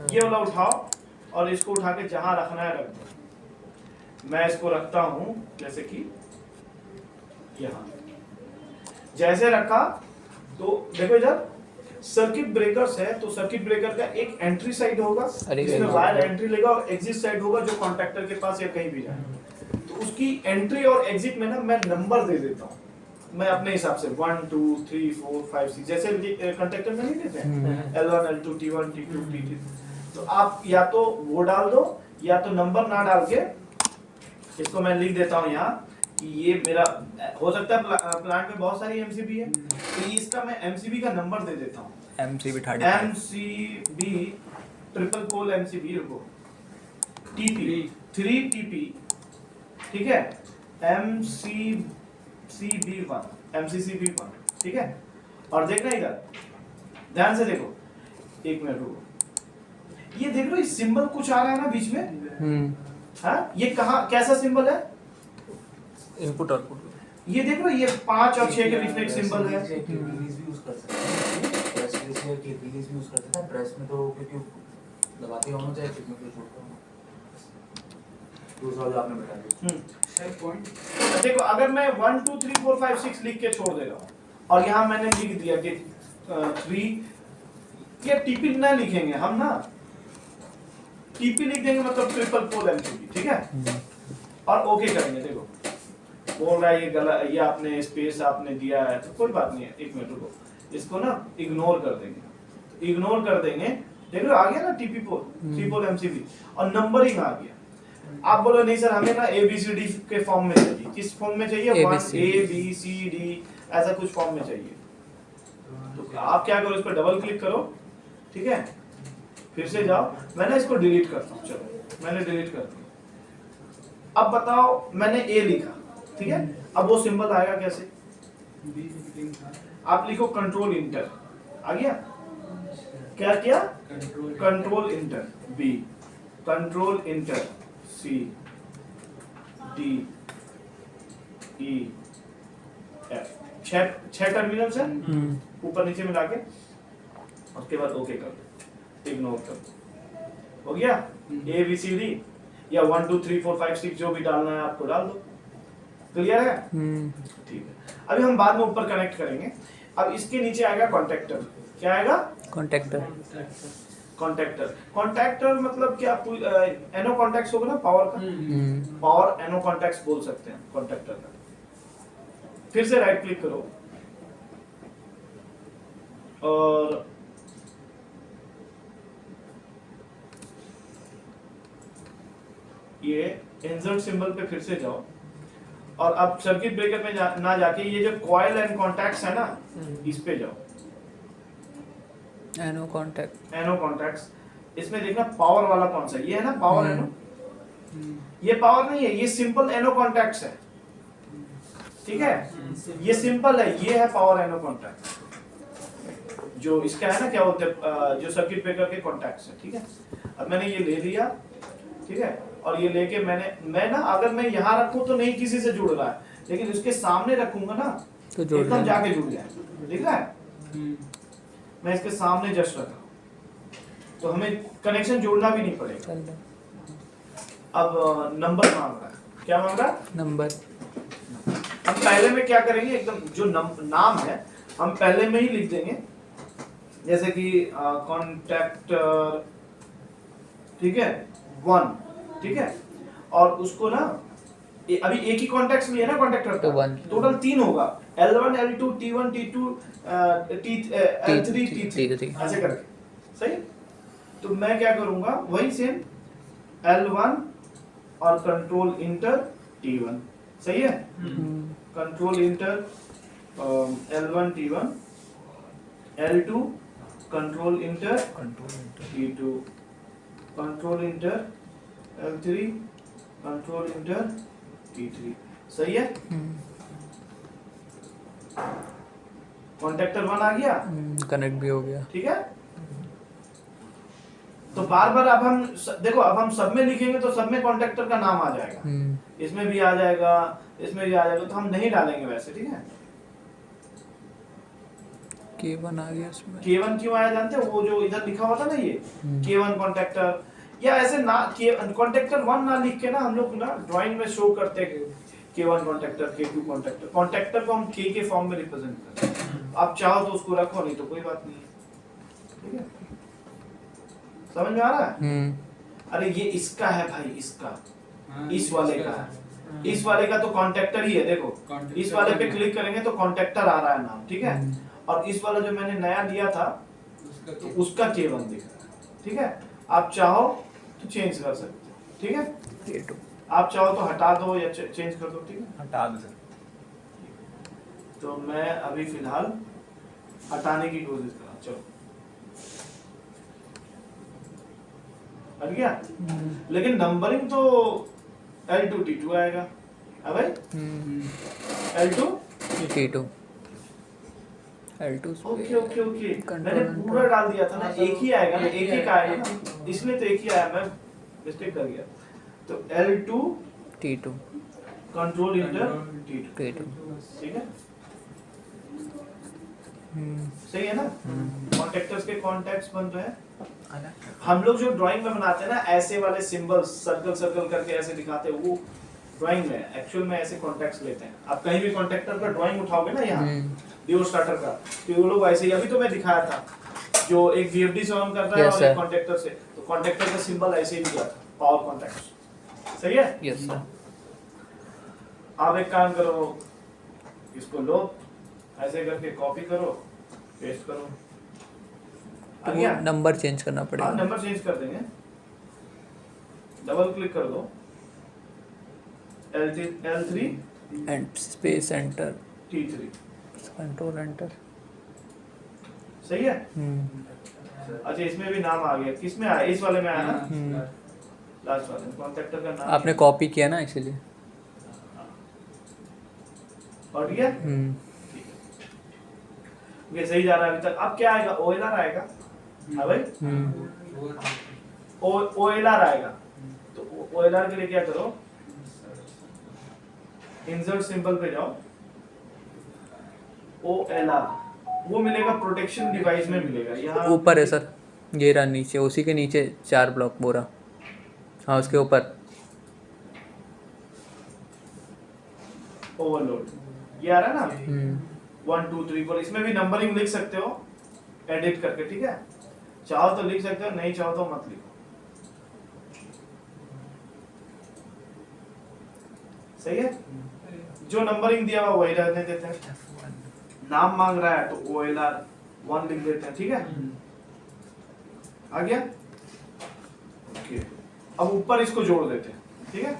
[SPEAKER 1] ये वाला उठाओ और इसको उठा के जहां रखना है रख दो। मैं इसको रखता हूं जैसे कि यहां, जैसे रखा तो देखो इधर सर्किट ब्रेकर्स है, तो सर्किट ब्रेकर का एक एंट्री साइड होगा जिसमें वायर एंट्री लेगा, और एग्जिट साइड होगा जो कॉन्टैक्टर के पास या कहीं भी जाए। तो उसकी एंट्री और एग्जिट में ना मैं नंबर दे देता हूँ, मैं अपने हिसाब से 1 2 3 4 5 6 जैसे कंटेक्टर में नहीं देते हैं L1 L2 T1 T2 T3, तो आप या तो वो डाल दो या तो नंबर ना डाल के इसको मैं लिख देता हूँ यहाँ कि ये मेरा हो सकता है प्लांट में बहुत सारी एमसीबी है, तो इसका मैं एमसीबी का नंबर दे देता हूँ,
[SPEAKER 4] MCB 30
[SPEAKER 1] MCB triple pole MCB को टीपी 3 टीपी, ठीक है, MCCB1 ठीक है। और देखना इधर ध्यान से देखो, एक मिनट रुको, ये देख लो ये सिंबल कुछ आ रहा है ना बीच में, हाँ ये कहाँ कैसा सिंबल है,
[SPEAKER 2] इनपुट आउटपुट,
[SPEAKER 1] ये देख लो ये 5 और 6 के बीच में एक सिंबल है।
[SPEAKER 5] रिलीज भी यूज कर सकते हैं, प्रेस रिलीज में की रिलीज भी यूज कर सकते हैं, प्रेस में तो क्योंकि दबाते होना चाहिए, कितने को छोड़ता हूं दूसरा जो आपने बता दिया
[SPEAKER 3] पॉइंट।
[SPEAKER 1] देखो अगर मैं 1 2 3 4 5 6 लिख के छोड़ दे रहा हूँ और यहाँ मैंने लिख दिया कि 3, क्या टीपी ना लिखेंगे हम ना, टीपी लिख देंगे मतलब ट्रिपल पोल एमसीबी, ठीक है, और ओके करेंगे। देखो बोल रहा है ये गलत, ये आपने स्पेस आपने दिया है, तो कोई बात नहीं है, एक मिनट रुको, इसको ना इग्नोर कर देंगे, इग्नोर कर देंगे। देख लो आ गया ना टीपी पोल 3 पोल एमसीबी और नंबरिंग आ गया। आप बोलो नहीं सर हमें ना ABCD के फॉर्म में चाहिए, किस फॉर्म में चाहिए, 1 ABCD ऐसा कुछ फॉर्म में चाहिए, तो आप क्या करो, इस पर डबल क्लिक करो, ठीक है, फिर से जाओ, मैंने इसको डिलीट करता हूँ, चलो मैंने डिलीट कर दिया। अब बताओ मैंने A लिखा, ठीक है, अब वो सिंबल आएगा कैसे, आप लिखो कंट्रोल इंटर, आ गया, क्या किया, control inter B, control inter C D E F, 6 terminals हैं ऊपर नीचे मिला के, उसके बाद ओके कर दो, इग्नोर कर दो, हो गया ABCD या 1 2 3 4 5 6 जो भी डालना है आपको डाल दो, क्लियर है, ठीक है। अभी हम बाद में ऊपर कनेक्ट करेंगे, अब इसके नीचे आएगा कॉन्टेक्टर, क्या आएगा,
[SPEAKER 4] कॉन्टेक्टर,
[SPEAKER 1] कॉन्टैक्टर मतलब क्या, एनो कॉन्टैक्ट्स होगा ना पावर का, पावर एनो कॉन्टैक्ट्स बोल सकते हैं कॉन्टैक्टर का। फिर से राइट क्लिक करो और ये इंसर्ट सिंबल पे फिर से जाओ और अब सर्किट ब्रेकर में ना जाके ये जो कॉइल एंड कॉन्टैक्ट्स है ना, इस पे जाओ,
[SPEAKER 4] एनो कॉन्टैक्ट्स, इसमें देखना पावर वाला कौन सा, ये है ना पावर एनो,
[SPEAKER 1] ये पावर नहीं है, ये सिंपल एनो कॉन्टैक्ट्स है, ठीक है, ये सिंपल है, ये है पावर एनो कॉन्टैक्ट, जो इसका है ना क्या बोलते हैं, जो सर्किट ब्रेकर के कॉन्टैक्ट्स है, ठीक है। अब मैंने ये ले लिया, ठीक है, और ये लेके मैं ना अगर मैं यहाँ रखूं तो नहीं किसी से जुड़ रहा है, लेकिन उसके सामने रखूंगा ना तो एकदम जाके जुड़ जाए, दिख रहा है, मैं इसके सामने जस्ट रखा तो हमें कनेक्शन जोड़ना भी नहीं पड़ेगा। अब नंबर मांग रहा है, क्या मांग रहा है, नंबर। हम पहले में क्या करेंगे, एकदम जो नाम है हम पहले में ही लिख देंगे, जैसे कि कॉन्टैक्टर, ठीक है 1, ठीक है, और उसको ना अभी एक ही कॉन्टैक्ट्स में है ना कॉन्टैक्टर का, टोटल 3 होगा, L1 L2 T1 T2 L3 T3 ऐसे करके, सही। तो मैं क्या करूंगा, वही सेम L1 और कंट्रोल इंटर T1, सही है, control inter L1 T1, L2 control inter T2, control inter L3 control inter T3, सही है। कॉन्टैक्टर 1 आ गया,
[SPEAKER 4] कनेक्ट भी हो गया, ठीक है।
[SPEAKER 1] तो बार बार अब हम देखो, अब हम सब में लिखेंगे तो सब में कॉन्टैक्टर का नाम आ जाएगा, इसमें भी आ जाएगा, इसमें भी आ जाएगा, तो हम नहीं डालेंगे वैसे, ठीक है।
[SPEAKER 4] K1 आ गया इसमें,
[SPEAKER 1] K1 क्यों आया जानते हो, वो जो इधर लिखा हुआ था ना ये K1 कॉन्टैक्टर, या ऐसे ना कॉन्टैक्टर 1 ना लिख के ना हम लोग ना ड्राइंग में शो करते हैं K1 contactor, K2 contactor, contactor को हम K के फॉर्म में रिप्रेजेंट करते हैं, आप चाहो तो उसको रखो, नहीं तो कोई बात नहीं, ठीक है, समझ में आ रहा है। अरे ये इसका है भाई, इसका इस वाले का है, इस वाले का तो कॉन्टेक्टर ही है, देखो इस वाले पे क्लिक करेंगे तो कॉन्टेक्टर आ रहा है नाम, ठीक है। और इस वाला जो मैंने नया लिया था तो उसका K1 दिख रहा है, ठीक है। आप चाहो तो चेंज कर सकते हो, ठीक है।
[SPEAKER 3] K2
[SPEAKER 1] आप चाहो तो हटा दो या चेंज कर दो, ठीक है।
[SPEAKER 2] हटा दो सर।
[SPEAKER 1] तो मैं अभी फिलहाल हटाने की कोशिश कर रहा हूँ, चलो हट गया। लेकिन नंबरिंग तो L2 T2 आएगा, है भाई। L2
[SPEAKER 3] T2 L2
[SPEAKER 1] okay okay okay, मैंने
[SPEAKER 3] Control
[SPEAKER 1] पूरा डाल दिया था ना, एक ही आएगा ना, एक ही का आएगा ना, इसलिए तो एक ही आया, मैं मिस्टेक कर गया। तो L2
[SPEAKER 3] T2
[SPEAKER 1] control inter T2,
[SPEAKER 3] T2
[SPEAKER 1] ठीक है। सही है ना। कॉन्टेक्टर्स के कॉन्टैक्ट्स बन रहे हैं। हम लोग जो ड्राइंग में बनाते हैं ना, ऐसे वाले सिंबल्स सर्कल सर्कल करके ऐसे दिखाते हैं, वो ड्राइंग में एक्चुअल में ऐसे कॉन्टैक्ट्स लेते हैं। आप कहीं भी कॉन्टेक्टर का ड्राइंग उठाओगे ना यहाँ डिओ स्टार्टर का, तो वो लोग ऐसे ही, अभी तो मैं दिखाया था जो एक VFD से ऑन करता है और एक कॉन्टेक्टर से, तो कॉन्टेक्टर का सिंबल ऐसे ही दिया था, पावर कॉन्टैक्ट्स। सही है।
[SPEAKER 3] Yes sir.
[SPEAKER 1] आप एक काम करो, इसको लो ऐसे करके कॉपी करो, पेस्ट करो, आ गया।
[SPEAKER 3] नंबर चेंज करना पड़ेगा।
[SPEAKER 1] नंबर चेंज कर देंगे, डबल क्लिक कर दो, L3
[SPEAKER 3] and space enter
[SPEAKER 1] T3,
[SPEAKER 3] control enter.
[SPEAKER 1] सही है। अच्छा इसमें भी नाम आ गया, किसमें आया, इस वाले में आया ना, लास्ट वाले कॉन्टेक्टर का नाम
[SPEAKER 3] आपने कॉपी किया ना इसीलिए।
[SPEAKER 1] और गया। ये सही जा रहा है अभी तक। अब क्या आएगा, OLR आएगा। हाँ भाई, OLR आएगा। तो OLR के लिए क्या करो, इंसर्ट सिंबल पे जाओ, OLR वो मिलेगा, प्रोटेक्शन डिवाइस में मिलेगा, यहाँ
[SPEAKER 3] ऊपर है सर, ये रहा नीचे, उसी के नीचे 4 ब्लॉक बोरा। हाँ उसके ऊपर
[SPEAKER 1] ओवरलोड ये आ रहा है ना, 1 2 3 4। इसमें भी नंबरिंग लिख सकते हो एडिट करके, ठीक है। चाहो तो लिख सकते हो, नहीं चाहो तो मत लिखो। सही है। जो नंबरिंग दिया हुआ वही रहने देते हैं। नाम मांग रहा है तो OLR 1 लिख देते हैं, ठीक है। आ गया। ओके, अब ऊपर इसको जोड़ देते हैं, ठीक है।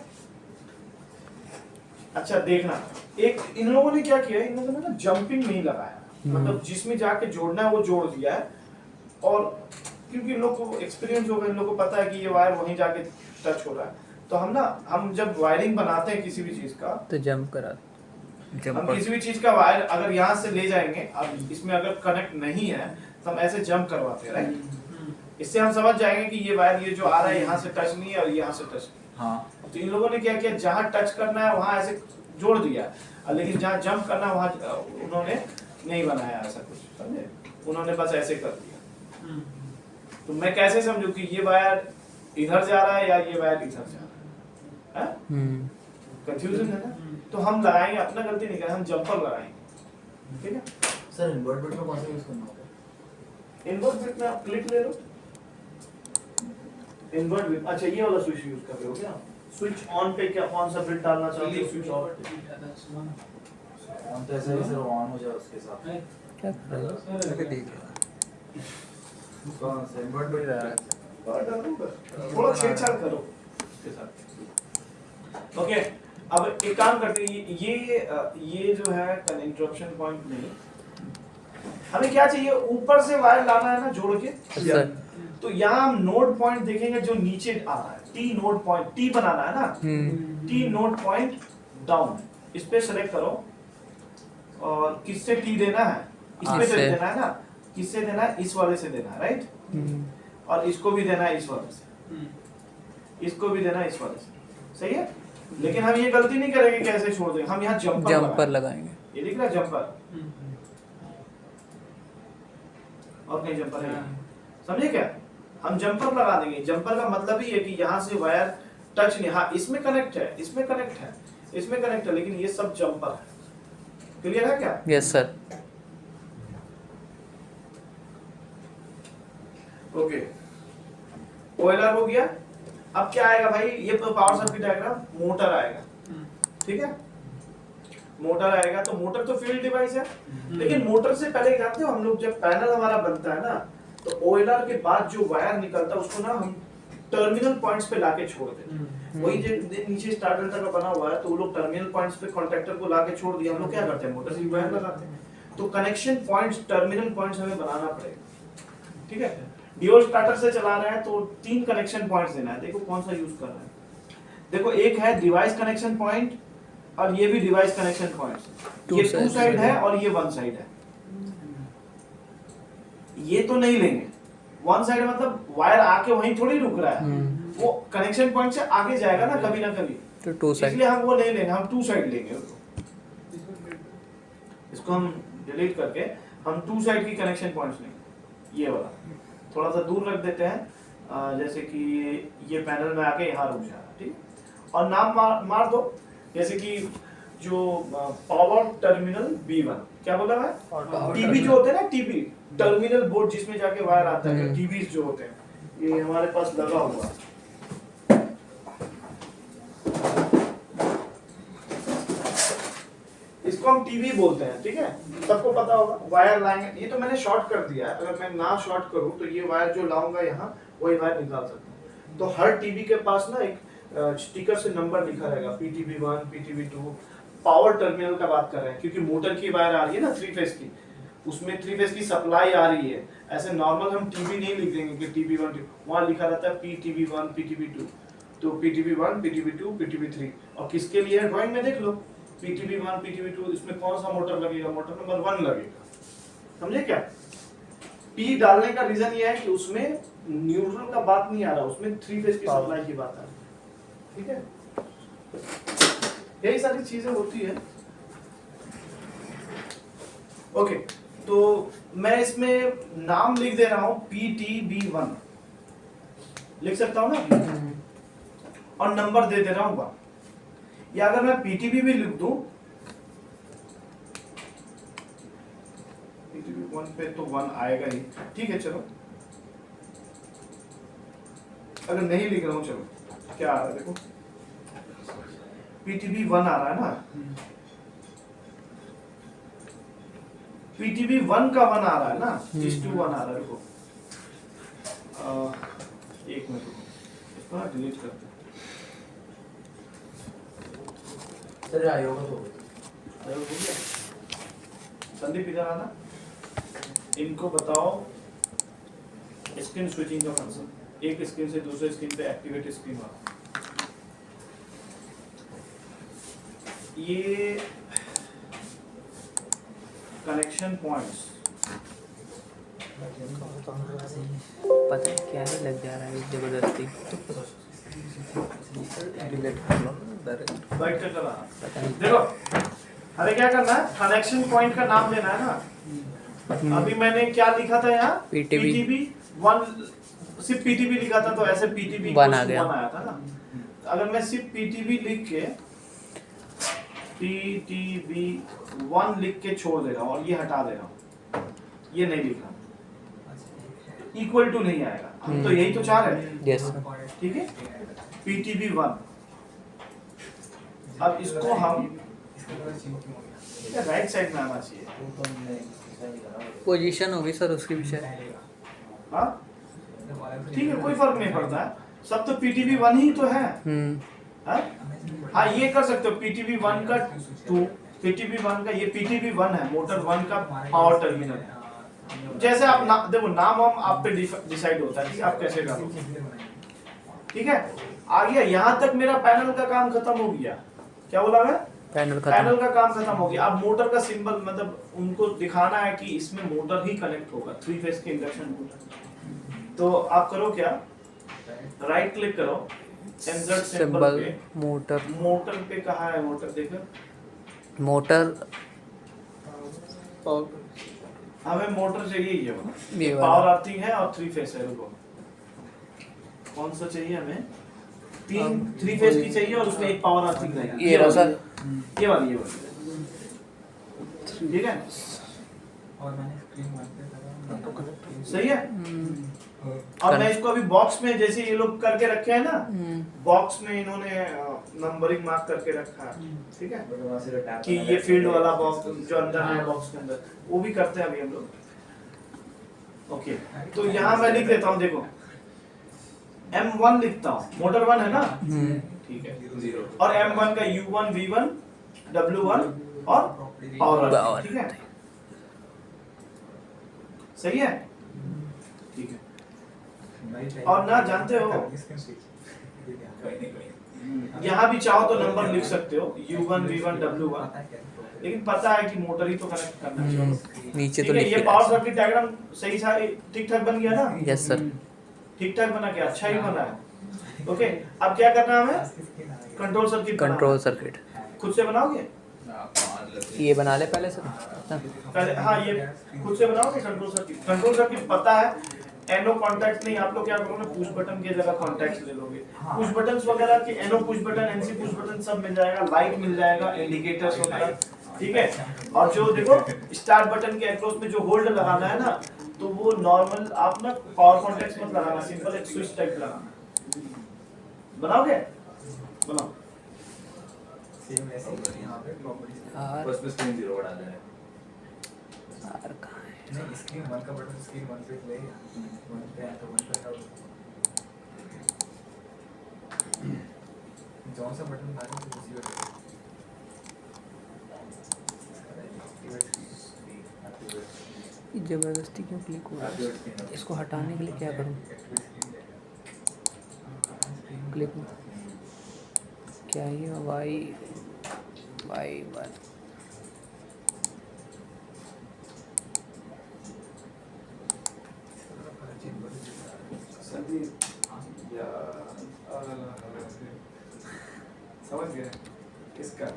[SPEAKER 1] अच्छा देखना, एक इन लोगों ने क्या किया, इन लोगों ने ना जंपिंग नहीं लगाया, मतलब जिसमें जाके जोड़ना है वो जोड़ दिया है। और क्योंकि इन लोग को एक्सपीरियंस होगा, इन लोग को पता है कि ये वायर वहीं जाके टच हो रहा है, तो हम जब वायरिंग बनाते हैं किसी भी चीज का,
[SPEAKER 3] तो जंप करा,
[SPEAKER 1] हम किसी भी चीज का वायर अगर यहाँ से ले जाएंगे, अब इसमें अगर कनेक्ट नहीं है तो हम ऐसे जंप करवाते हैं, राइट। इससे हम समझ जाएंगे कि ये वायर, ये जो आ रहा है यहाँ से टच नहीं है और यहाँ से टच नहीं है।
[SPEAKER 5] हाँ।
[SPEAKER 1] तो इन लोगों ने क्या किया, जहाँ टच करना है वहाँ ऐसे जोड़ दिया, लेकिन जहाँ जंप करना है वहाँ उन्होंने नहीं बनाया ऐसा कुछ, समझे। उन्होंने बस ऐसे कर दिया। तो मैं कैसे समझूं कि ये वायर इधर जा रहा है या ये वायर इधर जा रहा है? कंफ्यूजन है ना। तो हम लगाएंगे, अपना गलती नहीं करें, हम जंपर लगाएंगे, ठीक है।
[SPEAKER 5] सर इन्वर्ट बिट में कौन सा यूज करना होता है?
[SPEAKER 1] इन्वर्ट बिट में आप क्लिक ले लो, इन्वर्ट बिट। अच्छा ये वाला स्विच यूज कर रहे हो क्या? स्विच ऑन पे क्या कौन सा बिट डालना चाहते हो, स्विच ऑफ?
[SPEAKER 5] ऑन तो ऐसा ही सर ऑन हो जाए उसके साथ।
[SPEAKER 3] क्या कर रहे हो?
[SPEAKER 5] कौन सा इन्वर्ट बिट रहा है?
[SPEAKER 1] थोड़ा छेड़छाड़ करो उसके साथ। ओके, अब एक काम करते हैं, ये जो है इंटरप्शन पॉइंट नहीं, हमें क्या चाहिए, ऊपर से वायर लाना है ना जोड़ के।
[SPEAKER 3] सर
[SPEAKER 1] तो यहाँ हम नोड पॉइंट देखेंगे जो नीचे आ रहा है, T नोड पॉइंट, T बनाना है ना, T नोड पॉइंट डाउन, इस पे सेलेक्ट करो और किससे T देना है, इस पे देना है ना, किससे देना है, इस वाले से देना है, राइट। और इसको भी देना है इस वाले से, इसको भी देना है इस वाले से, सही है। लेकिन हम ये गलती नहीं करेंगे कि ऐसे छोड़ देंगे, हम यहाँ जंपर
[SPEAKER 3] लगाएंगे।
[SPEAKER 1] ये दिख रहा है जंपर, और कहीं जंपर है, समझे क्या। हम जंपर लगा देंगे, जंपर का मतलब ही है कि यहाँ से वायर टच नहीं, हाँ इसमें कनेक्ट है, इसमें कनेक्ट है, इसमें कनेक्ट है, लेकिन ये सब जंपर है। क्लियर है क्या?
[SPEAKER 3] Yes sir.
[SPEAKER 1] ओके, OLR हो गया। अब क्या आएगा भाई, ये तो पावर सर्किट डायग्राम, मोटर आएगा। ठीक है, मोटर आएगा तो मोटर तो फील्ड डिवाइस है, लेकिन मोटर से पहले जानते हो हम लोग जब पैनल हमारा बनता है ना तो ओएलआर के बाद जो वायर निकलता है उसको ना हम टर्मिनल पॉइंट्स पे लाके छोड़ देते हैं। वही जो नीचे स्टार्टर तक का बना हुआ है तो वो लोग टर्मिनल पॉइंट्स पे कॉन्ट्रैक्टर को लाके छोड़ दिया, हम लोग क्या करते हैं मोटर से वायर लगाते हैं। तो कनेक्शन पॉइंट्स टर्मिनल पॉइंट्स हमें बनाना पड़ेगा, ठीक है। ड्यूल स्टार्टर से चला रहा है तो 3 कनेक्शन पॉइंट्स देना है, देखो कौन सा यूज कर रहा है। देखो एक है डिवाइस कनेक्शन पॉइंट और ये भी डिवाइस कनेक्शन पॉइंट्स, ये 2 साइड है और ये 1 साइड है। ये तो नहीं लेंगे, 1 साइड मतलब वायर आके वहीं थोड़ी रुक रहा है, वो कनेक्शन पॉइंट से आगे जाएगा ना कभी ना कभी,
[SPEAKER 2] तो 2 साइड,
[SPEAKER 1] इसलिए हम वो नहीं लेंगे, हम 2 साइड लेंगे उसको। इसको हम डिलीट करके हम 2 साइड की कनेक्शन पॉइंट्स लेंगे। ये वाला थोड़ा सा दूर रख देते हैं, जैसे कि ये पैनल में आके यहाँ रुक जाएगा, ठीक है। और नाम मार दो, जैसे कि जो पावर टर्मिनल B1, क्या बोला है, टीबी जो होते हैं ना, टीबी टर्मिनल बोर्ड जिसमें जाके वायर आता है, टीबी जो होते हैं, ये हमारे पास लगा हुआ है। इसको हम टीवी बोलते हैं, ठीक है, सबको पता होगा। वायर लाएंगे, ये तो मैंने शॉर्ट कर दिया है, अगर मैं ना शॉर्ट करूं तो ये वायर जो लाऊंगा यहाँ वही वायर निकाल सकता हूँ। तो हर टीवी के पास ना एक स्टिकर से नंबर लिखा रहेगा, PTB1, PTB2। पावर टर्मिनल का बात कर रहे हैं क्योंकि मोटर की वायर आ रही है ना 3 फेज की, उसमें 3 फेज की सप्लाई आ रही है। ऐसे नॉर्मल हम टीवी नहीं लिख देंगे कि TB1, वहाँ लिखा रहता है PTB1, PTB2, तो PTB1, PTB2, PTB3। और किसके लिए ड्राइंग में देख लो, PTB1, PTB2, इसमें कौन सा मोटर लगेगा, मोटर नंबर 1 लगेगा, समझे क्या। P डालने का रीजन ये है कि उसमें न्यूट्रल का बात नहीं आ रहा, उसमें 3 फेज की सप्लाई की बात आ रही है, ठीक है। यही सारी चीजें होती है। ओके, तो मैं इसमें नाम लिख दे रहा हूं PTB1 लिख सकता हूं ना, और नंबर दे दे रहा हूं 1। या अगर मैं PTB भी लिख दूं, PTB1 पे तो 1 आएगा ही, ठीक है। चलो अगर नहीं लिख रहा हूं, चलो क्या आ रहा है देखो, PTB1 आ रहा है ना, PTB1 का 1 आ रहा है ना, जिस 2 1 आ रहा है। देखो एक मिनट रुको, इसको ना डिलीट करते हैं।
[SPEAKER 5] सर आयोग तो
[SPEAKER 1] हो गया। संदीप इधर आना, इनको बताओ स्क्रीन स्विचिंग का फंक्शन, एक स्क्रीन से दूसरे स्क्रीन पे एक्टिवेट स्क्रीन वाला। ये कनेक्शन पॉइंट्स
[SPEAKER 3] पता है क्या ही लग जा रहा है जबरदस्ती,
[SPEAKER 2] डिलीट कर लो डायरेक्ट।
[SPEAKER 1] बैठ कर चला।
[SPEAKER 3] पता नहीं।
[SPEAKER 1] देखो हमें क्या करना है, कनेक्शन पॉइंट का नाम लेना है ना। अभी मैंने क्या लिखा था यहाँ, PTB1, सिर्फ PTB लिखा था तो ऐसे PTB
[SPEAKER 3] 1 आ गया।
[SPEAKER 1] 1 आया था ना। अगर मैं सिर्फ PTB लिख के PTB1 लिख के छोड़ दे रहा हूँ और ये हटा दे रहा हूँ, ये नहीं लिख रहा, इक्वल टू नहीं आएगा, हम तो यही तो चाह रहे हैं,
[SPEAKER 3] यस,
[SPEAKER 1] ठीक है। PTB1, अब इसको हम राइट साइड में आना चाहिए,
[SPEAKER 3] पोजीशन होगी सर उसकी भी शायद।
[SPEAKER 1] हाँ ठीक है, कोई फर्क नहीं पड़ता है, सब तो PTB1 ही तो है। हाँ? हाँ ये कर सकते हो, PTB1 का 2, PTB1 का, ये PTB1 है, मोटर 1 का पावर टर्मिनल। जैसे आप देखो नाम हम आप पे डिसाइड होता है कि आप कैसे करोगे, ठीक है। आ गया, यहाँ तक मेरा पैनल का काम खत्म हो गया। क्या बोला मैं, पैनल का काम खत्म हो गया। अब मोटर का सिंबल, मतलब उनको दिखाना है कि इसमें मोटर ही कनेक्ट होगा, 3 फेज के इंडक्शन मोटर। तो आप करो क्या, राइट क्लिक करो, इंसर्ट सिंबल पे, मोटर पे कहाँ है, मोटर देखो,
[SPEAKER 3] मोटर
[SPEAKER 1] हमें मोटर चाहिए
[SPEAKER 3] ये
[SPEAKER 1] वाला, पावर अर्थिंग है और 3 फेज है। रुको कौन सा चाहिए हमें, 3 फेज की चाहिए और उसमें एक पावर अर्थिंग रहेगी,
[SPEAKER 3] ये वाला,
[SPEAKER 1] ये वाली ठीक है,
[SPEAKER 5] और मैंने स्क्रीन मार
[SPEAKER 1] सही है। और मैं इसको अभी बॉक्स में, जैसे ये लोग करके रखे हैं ना, बॉक्स में इन्होंने नंबरिंग मार्क करके रखा है, ठीक है,
[SPEAKER 5] वहाँ से जो टैब
[SPEAKER 1] कि ये फील्ड वाला बॉक्स जो अंदर है बॉक्स के अंदर, वो भी करते हैं अभी हम लोग। ओके, तो यहाँ मैं लिख देता हूँ, देखो M1 लिखता हूँ, मोटर 1 है ना, ठीक है,
[SPEAKER 5] 0
[SPEAKER 1] और M1 का U1 V1 W1 और पावर, ठीक है, सही है, ठीक है। और ना जानते हो, यहाँ भी चाहो तो नंबर लिख सकते हो U1 V1 W1, लेकिन पता है कि मोटर ही तो कनेक्ट करना चाहिए।
[SPEAKER 3] नीचे तो
[SPEAKER 1] ठीक है,
[SPEAKER 3] लिख
[SPEAKER 1] ये पावर सर्किट डायग्राम सही ठीक ठाक बन गया ना?
[SPEAKER 3] Yes sir.
[SPEAKER 1] ठीक ठाक बना क्या? अच्छा ही बना है। ओके, अब क्या करना है हमें? Control circuit.
[SPEAKER 3] कंट्रोल सर्किट
[SPEAKER 1] खुद से बनाओगे?
[SPEAKER 3] ये बना ले पहले सर।
[SPEAKER 1] पहले हाँ, ये खुद से बनाओगे कंट्रोल सर्किट। कंट्रोल सर्किट पता है, एनो कॉन्टैक्ट नहीं, आप लोग क्या करोगे, पुश बटन की जगह कॉन्टैक्ट्स ले लोगे। पुश बटन्स वगैरह की NO push button, NC push button सब मिल जाएगा, लाइट मिल जाएगा, इंडिकेटर्स वगैरह, ठीक है। और जो देखो स्टार्ट बटन के अक्रॉस में जो होल्ड लगाना है ना, तो वो नॉर्मल आप ना पावर कॉन्टैक्ट्स मत लगाना, सिंपल एक स्विच टाइप लगाना। बनाओगे? बनाओ।
[SPEAKER 5] सेम ऐसे ही यहाँ पे प्रॉपर्टीज
[SPEAKER 3] यार
[SPEAKER 5] बस में स्क्रीन 0 बढ़ा देना है।
[SPEAKER 3] यार कहाँ है?
[SPEAKER 5] नहीं, स्क्रीन 1 का बटन स्क्रीन 1 पे ले 1 पे है तो 1 पे है। जौन सा बटन था तो उसी पे
[SPEAKER 3] ये जबरदस्ती क्यों क्लिक हो रहा है? इसको हटाने के लिए क्या करूँ? क्लिक क्या ये Y1
[SPEAKER 1] समझ गए किसका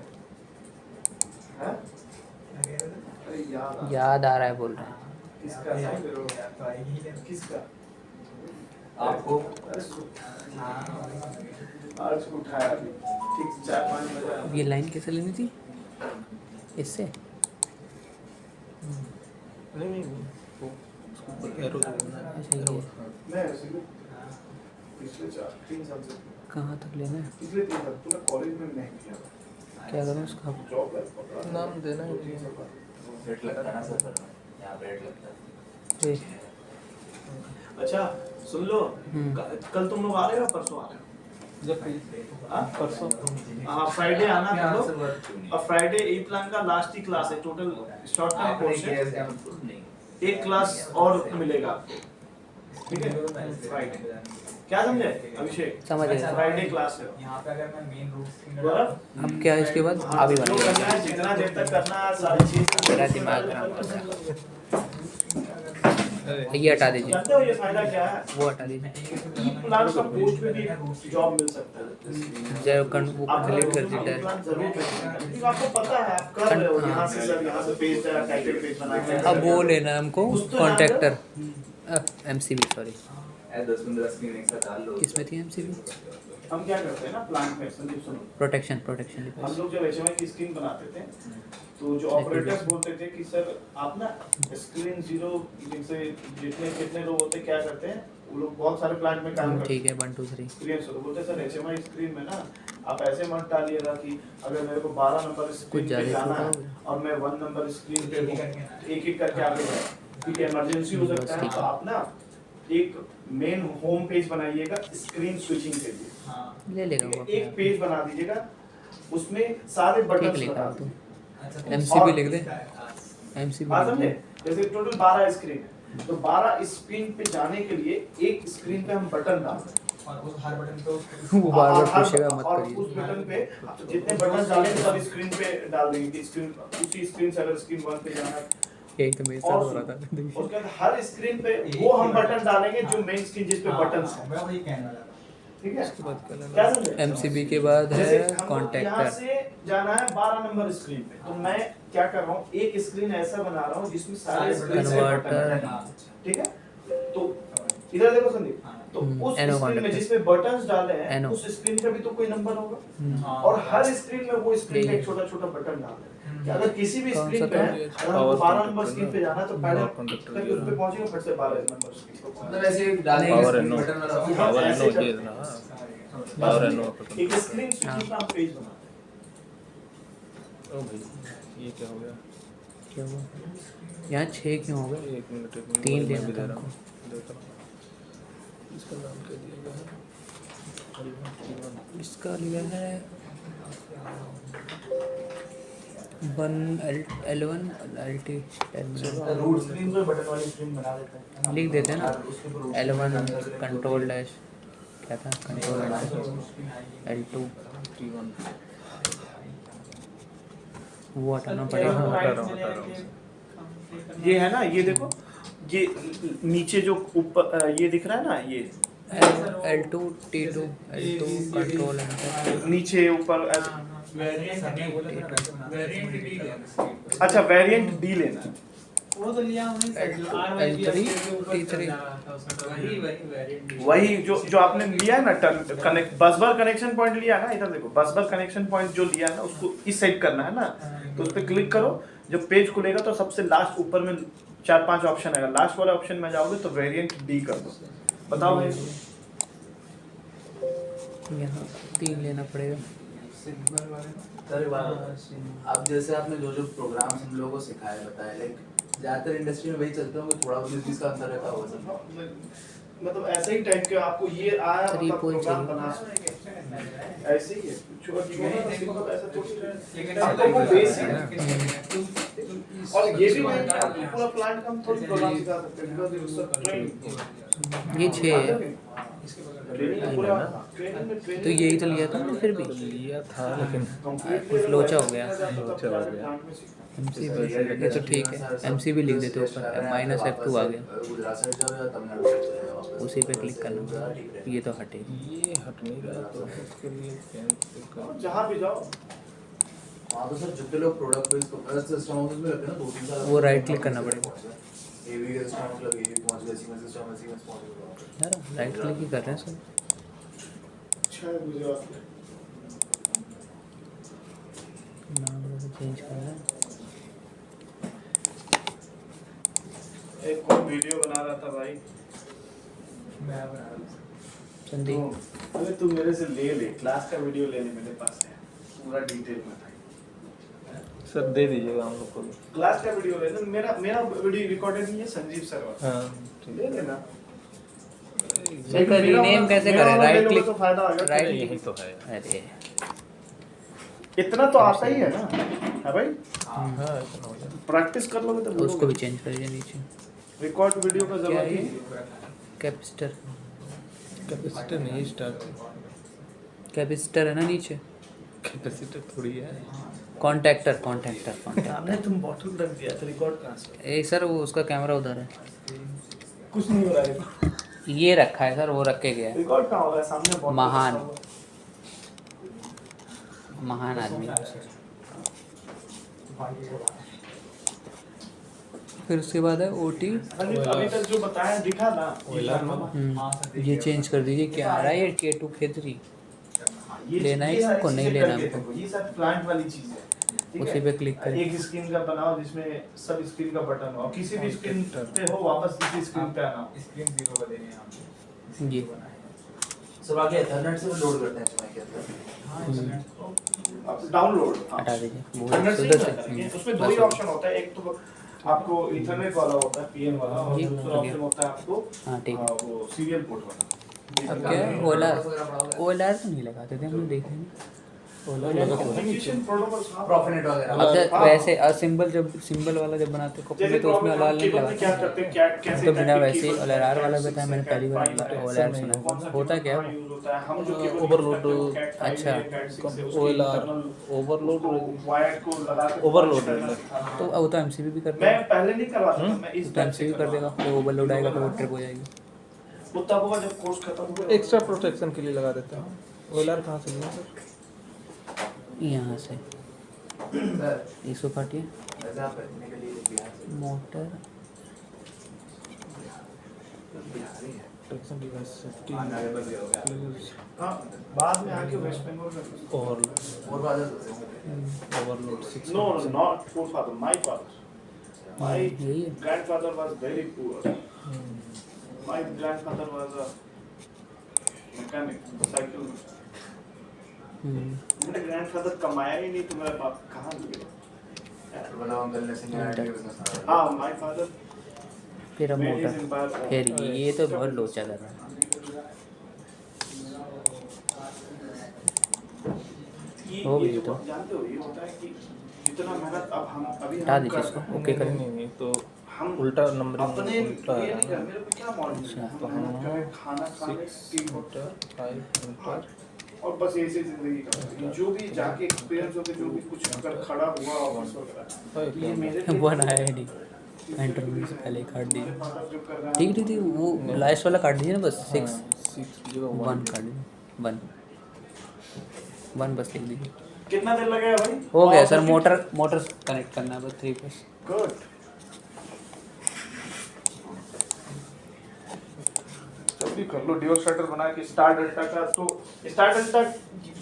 [SPEAKER 1] है? अरे
[SPEAKER 3] याद आ रहा है बोल रहे हैं।
[SPEAKER 1] किसका? किसका?
[SPEAKER 5] आपको
[SPEAKER 1] आज उठाया अभी, ठीक 4-5 बजे।
[SPEAKER 3] अब ये लाइन कैसे लेनी थी? इससे
[SPEAKER 2] नहीं नहीं वो एरो
[SPEAKER 3] अच्छा ये
[SPEAKER 1] मैं ऐसे पिछले 3 साल से
[SPEAKER 3] कहाँ तक लेना है?
[SPEAKER 1] पिछले 3 साल पूरा कॉलेज में नहीं किया,
[SPEAKER 3] क्या करूँ उसका?
[SPEAKER 1] जॉब लाइफ पकड़ा,
[SPEAKER 2] नाम देना है।
[SPEAKER 1] 3 साल बाद।
[SPEAKER 5] रेट लगता है ना सर, यहाँ पे रेट लगता है।
[SPEAKER 3] ठीक।
[SPEAKER 1] अच्छा सुन लो,
[SPEAKER 3] हम्म।
[SPEAKER 1] कल तुम लोग आ रहे हो परसों आ रहे हो?
[SPEAKER 2] जब
[SPEAKER 1] हाँ?
[SPEAKER 2] परसों
[SPEAKER 1] हाँ फ्राइडे आना तुम लोग, और फ्राइडे ई प्लान का लास्ट ही क्लास है, टोटल शॉर्ट टर्म कोर्स है, एक क्लास और मिलेगा आपको, ठीक है फ्राइडे। क्या समझे अभिषेक?
[SPEAKER 3] समझ गया।
[SPEAKER 1] फ्राइडे क्लास है।
[SPEAKER 5] यहाँ पे अगर मैं मेन रूट
[SPEAKER 1] बोला?
[SPEAKER 3] अब क्या है इसके बाद?
[SPEAKER 1] हाँ,
[SPEAKER 3] अभी
[SPEAKER 1] जो
[SPEAKER 3] बना
[SPEAKER 1] करना है जितना देर तक करना है, सारी चीज
[SPEAKER 3] मेरा दिमाग खराब कर दिया। ये हटा दीजिए,
[SPEAKER 1] जानते हो ये फायदा क्या है?
[SPEAKER 3] वो हटा दीजिए।
[SPEAKER 1] ई प्लान का पोस्ट में भी जॉब मिल सकता है।
[SPEAKER 3] जब वो
[SPEAKER 1] आप
[SPEAKER 3] डिलीट कर
[SPEAKER 1] ई
[SPEAKER 3] दीजिए।
[SPEAKER 1] प्लान जरूर करें, क्योंकि आपको पता है आप कर रहे हो, यहाँ से सर यहाँ से पेज टाइटल पेज बनाना है।
[SPEAKER 3] अब वो लेना है हमको कॉन्ट्रैक्टर, MCB सॉरी।
[SPEAKER 5] 10-15 स्क्रीन एक साथ डाल लो।
[SPEAKER 3] किसमें थी MCB?
[SPEAKER 1] हम क्या करते हैं ना प्लान में, संदीप सुनो,
[SPEAKER 3] प्रोटेक्शन
[SPEAKER 1] हम लोग जब HMI की स्क्रीन बनाते थे तो जो ऑपरेटर्स बोलते थे कि सर आप ना स्क्रीन 0 जैसे जितने कितने लोग होते क्या करते हैं, वो लोग बहुत सारे प्लांट में काम करते
[SPEAKER 3] ठीक है 1 2 3
[SPEAKER 1] एक्सपीरियंस हो, बोलते सर HMI स्क्रीन में ना आप ऐसे मत डालिएगा कि अगर मेरे को 12 नंबर स्क्रीन पे जाना है और मैं 1 नंबर स्क्रीन पे एक एक करके आगे बढ़ा, क्योंकि इमरजेंसी हो सकता है, तो आप ना एक मेन होम पेज बनाइएगा स्क्रीन स्विचिंग के लिए,
[SPEAKER 3] ले लेगा वो
[SPEAKER 1] एक पेज बना दीजिएगा, उसमें सारे
[SPEAKER 3] ठीक
[SPEAKER 1] बटन
[SPEAKER 3] लिखा
[SPEAKER 1] बता
[SPEAKER 3] हो तो
[SPEAKER 1] दीजिए।
[SPEAKER 3] MCB लिख दे। MCB
[SPEAKER 1] बात
[SPEAKER 3] लिख
[SPEAKER 1] समझे?
[SPEAKER 3] दे।
[SPEAKER 1] जैसे टोटल 12 स्क्रीन है, तो 12 स्क्रीन पे जाने के लिए एक स्क्रीन पे हम बटन डालते हैं,
[SPEAKER 5] और उस हर बटन पे
[SPEAKER 3] वो बार बार
[SPEAKER 1] और
[SPEAKER 3] पूछेगा मत
[SPEAKER 1] और
[SPEAKER 3] करिए।
[SPEAKER 1] उस बटन पे जितने बटन डालेंगे सब स्क्रीन पे डाल देंगे कि स्क्रीन उसी स्क्रीन से अगर स्क्रीन 1 पे जाना है,
[SPEAKER 3] यही तो मेरे साथ हो रहा था।
[SPEAKER 1] उसके बाद हर स्क्रीन पे वो हम बटन डालेंगे जो मेन स्क्रीन जिस पे बटन्स हैं,
[SPEAKER 5] मैं वही कहने वाला था।
[SPEAKER 1] ठीक है?
[SPEAKER 3] उसके बाद
[SPEAKER 1] क्या समझे?
[SPEAKER 3] MCB के बाद
[SPEAKER 1] जैसे
[SPEAKER 3] है
[SPEAKER 1] हमको यहाँ
[SPEAKER 3] कॉन्ट्रैक्टर।
[SPEAKER 1] से जाना है 12 नंबर स्क्रीन पे, तो मैं क्या कर रहा हूँ, एक स्क्रीन ऐसा बना रहा हूँ जिसमें सारे स्क्रीन से
[SPEAKER 3] कन्वर्टर।
[SPEAKER 1] बटन हैं, ठीक है? तो इधर देखो संदीप, तो उस
[SPEAKER 3] एनो
[SPEAKER 1] स्क्रीन में
[SPEAKER 3] कॉन्टैक्टर।
[SPEAKER 1] जिसमें बटन्स डाले हैं
[SPEAKER 3] एनो।
[SPEAKER 1] उस स्क्रीन का भी तो कोई नंबर होगा,
[SPEAKER 5] हाँ।
[SPEAKER 1] और हर स्क्रीन में वो स्क्रीन पे
[SPEAKER 3] यही।
[SPEAKER 1] एक छोटा छोटा बटन डाल दें कि अगर किसी भी
[SPEAKER 3] कौन
[SPEAKER 1] स्क्रीन
[SPEAKER 3] सा
[SPEAKER 1] पे
[SPEAKER 3] था?
[SPEAKER 1] है, अगर हमको 12 नंबर स्क्रीन पे जाना है तो पहले करके उस पे पहुंचेगा, फिर से 12 नंबर स्क्रीन पे पहुंचेगा।
[SPEAKER 5] मतलब ऐसे डालने
[SPEAKER 2] Power
[SPEAKER 5] के
[SPEAKER 2] and no.
[SPEAKER 5] बटन वाला
[SPEAKER 1] हाँ,
[SPEAKER 2] पावर
[SPEAKER 1] ऐसे
[SPEAKER 2] नो
[SPEAKER 1] करते
[SPEAKER 2] ये
[SPEAKER 1] हैं।
[SPEAKER 2] ना पावर एंड ऑफ
[SPEAKER 1] एक स्क्रीन स्विचिंग का हम पेज बनाते हैं।
[SPEAKER 2] ओ भाई ये क्या हो गया?
[SPEAKER 3] क्या हुआ यहाँ 6 क्यों हो गए?
[SPEAKER 2] एक मिनट
[SPEAKER 3] 3
[SPEAKER 2] मैं
[SPEAKER 3] लेना
[SPEAKER 2] भी
[SPEAKER 3] था
[SPEAKER 2] दे रहा
[SPEAKER 3] हमको।
[SPEAKER 2] हूँ, देख रहा हूँ। इसका नाम क्या दिया गया है?
[SPEAKER 3] इसका लिया है 1L1 LT 10
[SPEAKER 5] रूट स्क्रीन पे बटन वाली स्क्रीन बना देते हैं,
[SPEAKER 3] लिख देते हैं ना
[SPEAKER 5] और उसके ऊपर root
[SPEAKER 3] L1
[SPEAKER 5] screen
[SPEAKER 3] control dash क्या था कंट्रोल डैश L2
[SPEAKER 2] T1
[SPEAKER 3] वो हटाना
[SPEAKER 1] हाँ,
[SPEAKER 3] पड़ेगा।
[SPEAKER 2] हटा रहा हूँ।
[SPEAKER 1] ये है ना, ये देखो, ये नीचे जो ऊपर ये दिख रहा है ना, ये
[SPEAKER 3] L2 T2 L2 control enter
[SPEAKER 1] नीचे ऊपर अच्छा वेरिएंट डी लेना है।
[SPEAKER 6] वो तो लिया हमने
[SPEAKER 3] L3 T3
[SPEAKER 1] वही जो आपने लिया है ना, कनेक्ट बसबर कनेक्शन पॉइंट लिया है ना, इधर देखो बसबर कनेक्शन पॉइंट जो लिया है ना उसको इस साइड करना है ना, तो उस पर क्लिक करो। जब पेज खुलेगा तो सबसे लास्ट ऊपर में 4-5 ऑप्शन आएगा, लास्ट वाले ऑप्शन में जाओगे तो वेरिएंट डी कर दो। बताओ भाई,
[SPEAKER 3] यहाँ 3 लेना पड़ेगा।
[SPEAKER 5] सर अब जैसे आपने जो जो प्रोग्राम्स हम लोगों को सिखाए बताए, लाइक ज्यादातर इंडस्ट्री में वही चलते होंगे, थोड़ा बहुत इस चीज का अंतर रहता होगा सर।
[SPEAKER 1] मतलब ऐसे ही टाइप के आपको ये आया मतलब
[SPEAKER 3] 3 point
[SPEAKER 1] प्रोग्राम
[SPEAKER 3] चाहिए।
[SPEAKER 1] बना ऐसे ही है, छोटा ऐसा थोड़ी आपको वो बेसिक और ये भी नहीं आपको पूरा प्लांट का हम थोड़ी प्रोग्राम सिखा सकते हैं, बिकॉज़ इट्स अ ट्रेनिंग।
[SPEAKER 3] ये 6 है
[SPEAKER 1] ट्रेनिंग पूरा ट्रेनिंग में ट्रेनिंग
[SPEAKER 3] तो यही तो लिया था ना फिर भी
[SPEAKER 2] लिया था लेकिन
[SPEAKER 3] कुछ लोचा हो गया।
[SPEAKER 2] लोचा हो गया।
[SPEAKER 3] MC ये तो ठीक है, MC भी लिख देते हो ऊपर -F2 आ गया,
[SPEAKER 5] गुजरात साइड जाओ या तमिलनाडु साइड चले जाओ वापस,
[SPEAKER 3] उसी पे क्लिक करना। ये तो हटे
[SPEAKER 2] ये हट नहीं रहा तो उसके लिए क्या
[SPEAKER 1] जहाँ भी जाओ
[SPEAKER 5] वहाँ तो सर जितने लोग प्रोडक्ट बेस्ड सिस्टम हाउसेस में रहते हैं ना 2-3 साल
[SPEAKER 3] वो right click करना पड़ेगा।
[SPEAKER 5] एवी के सिस्टम मतलब एवी पहुंच गया, सीमेंस सिस्टम सीमेंस पहुंच गया।
[SPEAKER 3] यार राइट क्लिक ही कर रहे हैं सब।
[SPEAKER 1] अच्छा है गुजरात में।
[SPEAKER 3] नाम वैसे चेंज करना है।
[SPEAKER 1] एक और वीडियो बना रहा था भाई,
[SPEAKER 6] मैं बना रहा हूँ।
[SPEAKER 3] संदीप
[SPEAKER 1] अरे तू मेरे से ले क्लास का वीडियो ले ले, मेरे पास है पूरा डिटेल में था।
[SPEAKER 2] सर दे दीजिएगा हम लोग को भी।
[SPEAKER 1] क्लास का वीडियो ले ले, मेरा वीडियो रिकॉर्डेड नहीं है, संजीव सर वाला
[SPEAKER 2] हाँ ठीक
[SPEAKER 1] ले लेना।
[SPEAKER 3] सर का रीनेम कैसे करें? राइट क्लिक
[SPEAKER 1] तो फायदा होगा।
[SPEAKER 3] राइट
[SPEAKER 2] है,
[SPEAKER 3] क्लिक
[SPEAKER 2] यही तो है।
[SPEAKER 3] अरे
[SPEAKER 1] इतना तो आता ही है ना, है भाई,
[SPEAKER 2] हाँ इतना हो जाए।
[SPEAKER 1] प्रैक्टिस कर लोगे तो
[SPEAKER 3] उसको भी चेंज कर दीजिए नीचे।
[SPEAKER 1] रिकॉर्ड वीडियो का
[SPEAKER 3] क्या
[SPEAKER 1] जरूरत
[SPEAKER 3] है?
[SPEAKER 1] नहीं।
[SPEAKER 3] कैपेसिटर
[SPEAKER 2] कैपेसिटर नहीं स्टार्ट
[SPEAKER 3] कैपेसिटर है ना नीचे।
[SPEAKER 2] कैपेसिटर थोड़ी है।
[SPEAKER 3] कॉन्टैक्टर
[SPEAKER 1] हमने तुम बॉटल रख दिया था, रिकॉर्ड कहाँ से?
[SPEAKER 3] ए सर वो उसका कैमरा उधर है,
[SPEAKER 1] कुछ नहीं हो रहा है,
[SPEAKER 3] ये रखा है सर, वो रख के गया है।
[SPEAKER 1] रिकॉर्ड कहाँ हो रहा है? सामने bottle
[SPEAKER 3] महान।
[SPEAKER 1] रखा हुआ है।
[SPEAKER 3] महान आदमी। फिर उसके बाद है OT।
[SPEAKER 1] अभी तक जो बताया दिखा ना,
[SPEAKER 3] ये चेंज कर दीजिए, क्या आ रहा है ये K2 K3 लेना है
[SPEAKER 1] सारी
[SPEAKER 3] हमको, नहीं
[SPEAKER 1] चीजें
[SPEAKER 3] लेना
[SPEAKER 1] करके
[SPEAKER 3] हमको।
[SPEAKER 1] देखो, ये सब प्लांट वाली चीज है, ठीक
[SPEAKER 3] उसी
[SPEAKER 1] है?
[SPEAKER 3] पे क्लिक करें।
[SPEAKER 1] एक स्क्रीन का बनाओ जिसमें सब स्क्रीन का बटन हो, किसी भी स्क्रीन पे हो वापस इसी स्क्रीन पे आना हो।
[SPEAKER 5] स्क्रीन 0 का देंगे हम।
[SPEAKER 3] ये
[SPEAKER 5] सब आगे एथरनेट से लोड करते हैं इसमें क्या
[SPEAKER 1] अब डाउनलोड
[SPEAKER 3] हटा दीजिए वो
[SPEAKER 1] इंटरनेट से
[SPEAKER 3] उधर
[SPEAKER 1] ही करना है।
[SPEAKER 3] से।
[SPEAKER 1] उसमें दो ही ऑप्शन होता है, एक तो आपको इंटरनेट वाला होता है पीएन वाला, और
[SPEAKER 3] जी,
[SPEAKER 1] दूसरा ऑप्शन होता है आपको
[SPEAKER 3] हाँ ठीक है।
[SPEAKER 1] वो सीरियल पोर्ट वाला।
[SPEAKER 3] अब क्या है OLR तो नहीं लगाते थे हमने, देखे नहीं।
[SPEAKER 1] कम्युनिकेशन प्रोटोकॉल
[SPEAKER 5] प्रॉफिनेट वगैरह
[SPEAKER 3] अब जब वैसे सिंबल सिंबल वाला जब बनाते कॉपी में तो उसमें OLR नहीं
[SPEAKER 1] केबल में क्या
[SPEAKER 3] लगाते।
[SPEAKER 1] करते हैं, क्या कैसे
[SPEAKER 3] तो बिना
[SPEAKER 1] type के
[SPEAKER 3] वैसे ही
[SPEAKER 1] केबल
[SPEAKER 3] OLR वाला
[SPEAKER 1] Cat6
[SPEAKER 3] बताया मैंने, पहली बार OLR सुना। होता क्या है?
[SPEAKER 1] यूज होता है, हम जो केबल
[SPEAKER 2] ओवरलोड,
[SPEAKER 1] यूज करते हैं, Cat5
[SPEAKER 3] अच्छा।
[SPEAKER 1] है, Cat6 है, उसके
[SPEAKER 2] OLR,
[SPEAKER 1] internal
[SPEAKER 2] ओवरलोड,
[SPEAKER 1] को वायर को लगा के
[SPEAKER 2] ओवरलोड
[SPEAKER 1] करना
[SPEAKER 2] है।
[SPEAKER 1] सिखा रहा
[SPEAKER 3] तो
[SPEAKER 1] हूं।
[SPEAKER 3] वो तो MCB भी करता
[SPEAKER 1] मैं
[SPEAKER 3] है,
[SPEAKER 1] पहले नहीं करवाता था, मैं इस
[SPEAKER 3] तो
[SPEAKER 1] टाइप से
[SPEAKER 3] MCB कर देगा, तो ओवरलोड आएगा तो वो ट्रिप हो जाएगी।
[SPEAKER 1] वो तब होगा जब कोर्स खत्म हो गया।
[SPEAKER 2] एक्स्ट्रा प्रोटेक्शन के लिए लगा देते हैं। OLR कहाँ से लिया सर?
[SPEAKER 3] यहाँ से
[SPEAKER 5] सर
[SPEAKER 3] इसको काटिए।
[SPEAKER 5] वैसे आप करने के लिए बिहार से
[SPEAKER 3] मोटर
[SPEAKER 5] बिहारी है।
[SPEAKER 2] प्रोटेक्शन डिवाइस सेफ्टी
[SPEAKER 5] आगे बस ये हो गया।
[SPEAKER 2] प्लीज
[SPEAKER 1] हाँ, बाद में आके वेस्ट बंगाल में
[SPEAKER 2] ओवरलोड
[SPEAKER 5] और बात है
[SPEAKER 2] overload 6
[SPEAKER 1] No, not poor father, my father. My
[SPEAKER 3] यही है।
[SPEAKER 1] grandfather was very poor. My grandfather was a mechanic cycle में।
[SPEAKER 3] हम्म,
[SPEAKER 1] मेरे ग्रैंडफादर कमाया ही नहीं तो मेरे बाप कहाँ लिए?
[SPEAKER 5] तो बताओ अंकल ने सिंगल आईटी का बिजनेस करा।
[SPEAKER 1] हाँ माय फादर
[SPEAKER 3] फिर अब मोटर, फिर ये तो बहुत लोचा कर रहा है। हो गई तो।
[SPEAKER 1] जानते हो ये होता है कि जितना मेहनत अब हम अभी
[SPEAKER 3] हटा
[SPEAKER 1] हम
[SPEAKER 3] दीजिए
[SPEAKER 1] कर
[SPEAKER 3] इसको,
[SPEAKER 1] रहे हैं,
[SPEAKER 3] ओके करें।
[SPEAKER 2] नहीं तो
[SPEAKER 1] हम
[SPEAKER 2] उल्टा नंबरिंग
[SPEAKER 1] अपने
[SPEAKER 2] उल्टा
[SPEAKER 1] ये
[SPEAKER 2] है
[SPEAKER 1] नहीं कर मेरे को क्या मॉडल है
[SPEAKER 2] तो
[SPEAKER 1] हम मेहनत करें
[SPEAKER 2] हम
[SPEAKER 1] खाना खाने
[SPEAKER 2] 6
[SPEAKER 1] की
[SPEAKER 2] मीटर 5 मीटर
[SPEAKER 1] और बस ऐसे जिंदगी का जो भी जाके एक्सपीरियंस होके जो भी कुछ कर खड़ा हुआ ऑफिस वगैरह ये मेरे लिए
[SPEAKER 3] वन आया ही नहीं, इंटरव्यू से पहले ही काट
[SPEAKER 1] मेरे
[SPEAKER 3] दीजिए।
[SPEAKER 1] फादर जो कर रहे हैं
[SPEAKER 3] ठीक ठीक ठीक, वो लास्ट वाला काट दीजिए ना बस, 6
[SPEAKER 2] 601
[SPEAKER 3] 1 काट दीजिए, 1 बस लिख दीजिए।
[SPEAKER 1] कितना देर लगेगा भाई?
[SPEAKER 3] हो गया सर, मोटर मोटर कनेक्ट करना है बस 3 बस।
[SPEAKER 1] गुड जल्दी कर लो ड्यूल स्टार्टर बना के स्टार डेल्टा का तो स्टार डेल्टा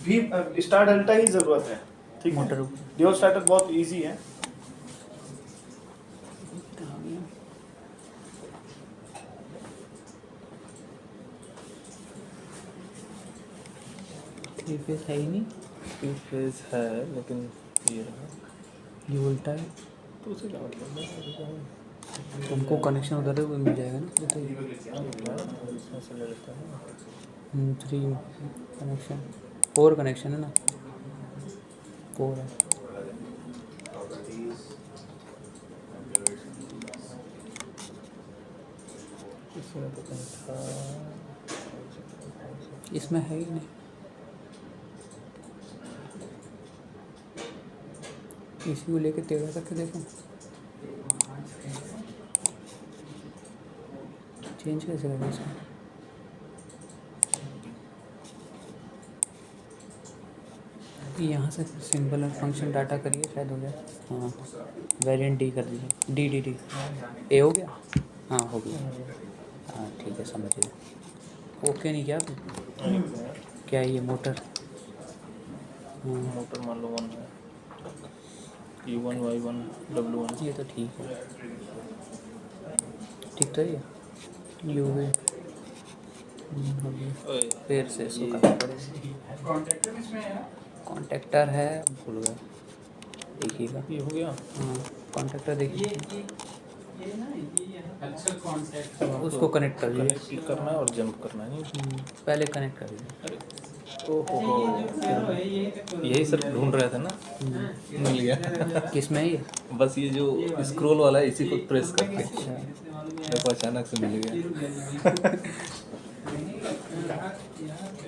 [SPEAKER 1] भी स्टार डेल्टा ही जरूरत है ठीक है
[SPEAKER 3] मोटर
[SPEAKER 1] ड्यूल स्टार्टर बहुत इजी है
[SPEAKER 3] थ्री फेस है ही नहीं,
[SPEAKER 2] 3 फेज है लेकिन ये रहा
[SPEAKER 3] ये उल्टा है।
[SPEAKER 2] तो उसे क्या मतलब है?
[SPEAKER 3] तुमको कनेक्शन उधर है वो मिल जाएगा ना, बताइए।
[SPEAKER 2] इसमें से ले लेते हैं
[SPEAKER 3] 3 कनेक्शन, 4 कनेक्शन है ना, 4 है।
[SPEAKER 2] इसमें तो कहीं था
[SPEAKER 3] इसमें है ही नहीं। इसी को लेके टेढ़ा करके देखो, चेंज कैसे करें इसको? यहाँ से सिंबल और फंक्शन डाटा करिए, शायद हो जाए। हाँ, वेरिएंट डी कर दीजिए, डी डी डी ए हो गया। हाँ हो गया, हाँ ठीक है समझ गए। ओके नहीं क्या आपने? क्या ये मोटर? हाँ
[SPEAKER 2] मोटर मान लो 1 है, U1 Y1 W1
[SPEAKER 3] ये तो ठीक है, ठीक तो है ये यू वी।
[SPEAKER 2] ओए
[SPEAKER 3] फिर से इसको करना पड़ेगा।
[SPEAKER 6] कॉन्ट्रैक्टर इसमें है ना?
[SPEAKER 3] कॉन्टेक्टर है, भूल गया एक ही का।
[SPEAKER 2] ये हो गया।
[SPEAKER 3] हाँ कॉन्टेक्टर देखिए,
[SPEAKER 6] ये ना ये अच्छा कॉन्सेप्ट
[SPEAKER 3] उसको कनेक्ट कर दीजिए।
[SPEAKER 2] क्लिक करना है और जंप करना है नहीं।
[SPEAKER 3] पहले कनेक्ट कर दीजिए।
[SPEAKER 2] ओहो
[SPEAKER 6] ये जो फेरो है ये तो
[SPEAKER 2] यही सर ढूंढ रहे थे ना, मिल गया।
[SPEAKER 3] किस में है ये?
[SPEAKER 2] बस ये जो स्क्रॉल वाला है इसी को प्रेस करके
[SPEAKER 3] अच्छा
[SPEAKER 2] मेरे को अचानक से मिल गया।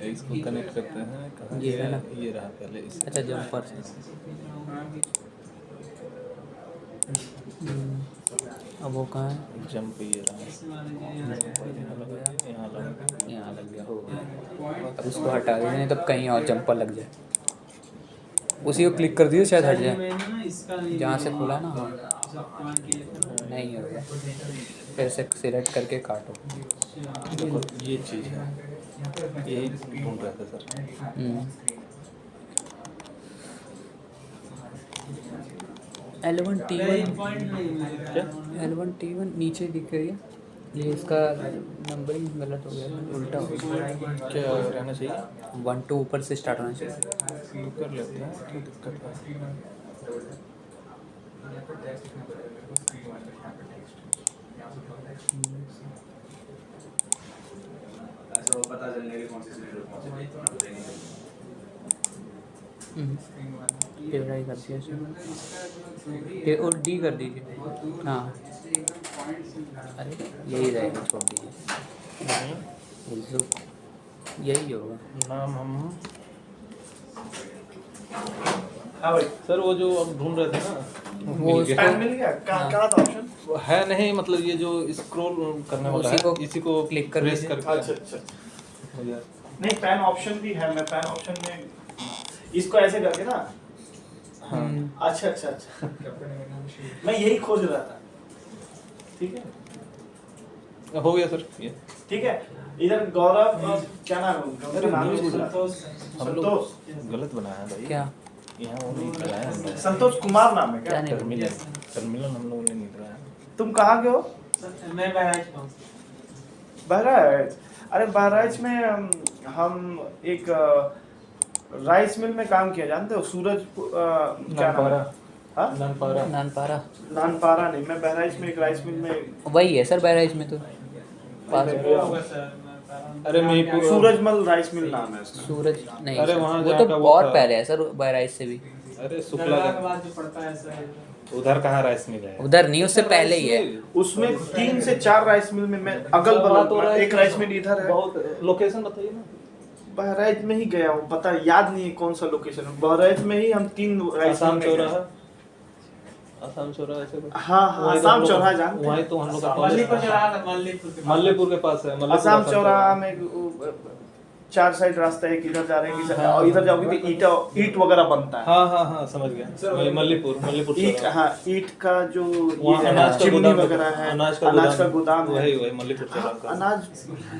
[SPEAKER 2] इसको कनेक्ट करते हैं कहाँ
[SPEAKER 3] ये है ना?
[SPEAKER 2] ये रहा पहले इस
[SPEAKER 3] अच्छा जंपर से। अब वो कहाँ है?
[SPEAKER 2] जंप ये रहा
[SPEAKER 3] यहाँ लग गया, हो गया। अब इसको हटा दीजिए, नहीं तब कहीं और जंपर लग जाए। उसी को क्लिक कर दीजिए, शायद हट जाए। जहाँ से खुला ना, हाँ नहीं होगा, फिर से सिलेक्ट करके काटो।
[SPEAKER 2] देखो ये चीज़ है, यही ढूंढ रहे थे सर।
[SPEAKER 3] L1T1 नीचे दिख रही है, ये इसका नंबरिंग गलत हो गया, उल्टा हो गया।
[SPEAKER 2] क्या रहना चाहिए?
[SPEAKER 3] 1 2 ऊपर से स्टार्ट होना चाहिए।
[SPEAKER 2] तो कर लेते हैं, क्या दिक्कत है?
[SPEAKER 5] ऐसा वो पता चलने की कौन सी स्लेटर कौन सी नहीं।
[SPEAKER 3] टेढ़ा ही कर दिया इसमें। और डी कर दीजिए। हाँ अरे यही रहेगा, छोड़ दीजिए। यही होगा
[SPEAKER 2] नाम हम
[SPEAKER 1] हाँ भाई
[SPEAKER 2] सर वो जो अब ढूंढ रहे थे ना
[SPEAKER 3] वो
[SPEAKER 2] मिल गया।
[SPEAKER 1] पैन मिल गया कहाँ था ऑप्शन?
[SPEAKER 2] वो है नहीं, मतलब ये जो स्क्रॉल करने वाला
[SPEAKER 3] उसी
[SPEAKER 2] है
[SPEAKER 3] को
[SPEAKER 2] इसी को
[SPEAKER 3] क्लिक कर
[SPEAKER 2] प्रेस
[SPEAKER 3] दीजिए।
[SPEAKER 2] करके
[SPEAKER 1] अच्छा अच्छा
[SPEAKER 2] हो जाए।
[SPEAKER 1] नहीं पैन ऑप्शन भी है, मैं पैन ऑप्शन में इसको ऐसे करके ना।
[SPEAKER 2] हाँ
[SPEAKER 1] अच्छा अच्छा अच्छा मैं यही खोज रहा था। ठीक है
[SPEAKER 2] हो गया सर ये।
[SPEAKER 1] ठीक है इधर गौरव क्या नाम है उनका? उनका नाम ही भूल रहा।
[SPEAKER 2] हम लोग
[SPEAKER 1] संतोष
[SPEAKER 2] गलत बनाया है भाई।
[SPEAKER 3] क्या?
[SPEAKER 2] यहाँ वो नहीं लगाया हमने।
[SPEAKER 1] संतोष कुमार नाम है
[SPEAKER 3] क्या
[SPEAKER 1] क्या?
[SPEAKER 3] नहीं?
[SPEAKER 2] टर्मिनल टर्मिनल हम लोगों ने नहीं लगाया।
[SPEAKER 1] तुम कहाँ के हो?
[SPEAKER 6] मैं बहराइच में हूँ।
[SPEAKER 1] बहराइच। अरे बहराइच में हम एक राइस मिल में काम किया, जानते हो सूरज क्या नाम है? हाँ?
[SPEAKER 2] नानपारा
[SPEAKER 3] नानपारा
[SPEAKER 1] नानपारा नहीं, मैं बहराइच में एक राइस मिल में
[SPEAKER 3] वही है सर बहराइच में तो पास
[SPEAKER 6] वो होगा सर
[SPEAKER 2] अरे मीरपुर
[SPEAKER 1] सूरजमल राइस मिल नाम है उसका।
[SPEAKER 3] सूरज नहीं
[SPEAKER 2] अरे
[SPEAKER 3] सर,
[SPEAKER 2] वहाँ
[SPEAKER 3] वो
[SPEAKER 2] जहाँ
[SPEAKER 3] तो
[SPEAKER 2] का वो
[SPEAKER 3] बहुत
[SPEAKER 2] था।
[SPEAKER 3] पहले है सर बहराइच से भी।
[SPEAKER 2] अरे शुक्ला
[SPEAKER 6] दरगाह के बाद जो पड़ता है सर
[SPEAKER 2] उधर कहाँ राइस मिल है
[SPEAKER 3] उधर नहीं उससे पहले ही है।
[SPEAKER 1] उसमें 3 से 4 राइस मिल में मैं अगल बगल, एक राइस मिल इधर है।
[SPEAKER 2] बहुत लोकेशन बताइए ना।
[SPEAKER 1] बहराइच में ही गया हूँ, पता याद नहीं है कौन सा लोकेशन है। बहराइच में ही हम 3 राइस मिल
[SPEAKER 2] आसाम
[SPEAKER 1] में गए।
[SPEAKER 2] चौराहा, आसाम चौराहा से
[SPEAKER 1] हाँ हाँ, आसाम चौराहा जानते
[SPEAKER 2] वहीं
[SPEAKER 1] हैं?
[SPEAKER 2] तो हम लोग का
[SPEAKER 6] मल्लीपुर
[SPEAKER 2] कॉलेज
[SPEAKER 6] चौराहा था, मल्लीपुर के पास।
[SPEAKER 2] मल्लीपुर के पास है। मल्लीपुर
[SPEAKER 1] आसाम चौराहा में 4 साइड रास्ता है, इधर जा रहे हैं कि और इधर जाओगे तो ईट वगैरह बनता है।
[SPEAKER 2] हाँ हाँ हाँ समझ गया। वही मल्लीपुर
[SPEAKER 1] ईट,
[SPEAKER 2] चौराहा।
[SPEAKER 1] हाँ ईट का जो ये
[SPEAKER 2] वहाँ
[SPEAKER 1] है,
[SPEAKER 2] अनाज का
[SPEAKER 1] चिमनी
[SPEAKER 2] गोदाम
[SPEAKER 1] वगैरह है,
[SPEAKER 2] अनाज का
[SPEAKER 1] गोदाम है।
[SPEAKER 2] वही मल्लीपुर चौराहा
[SPEAKER 1] हाँ,
[SPEAKER 2] का।
[SPEAKER 1] अनाज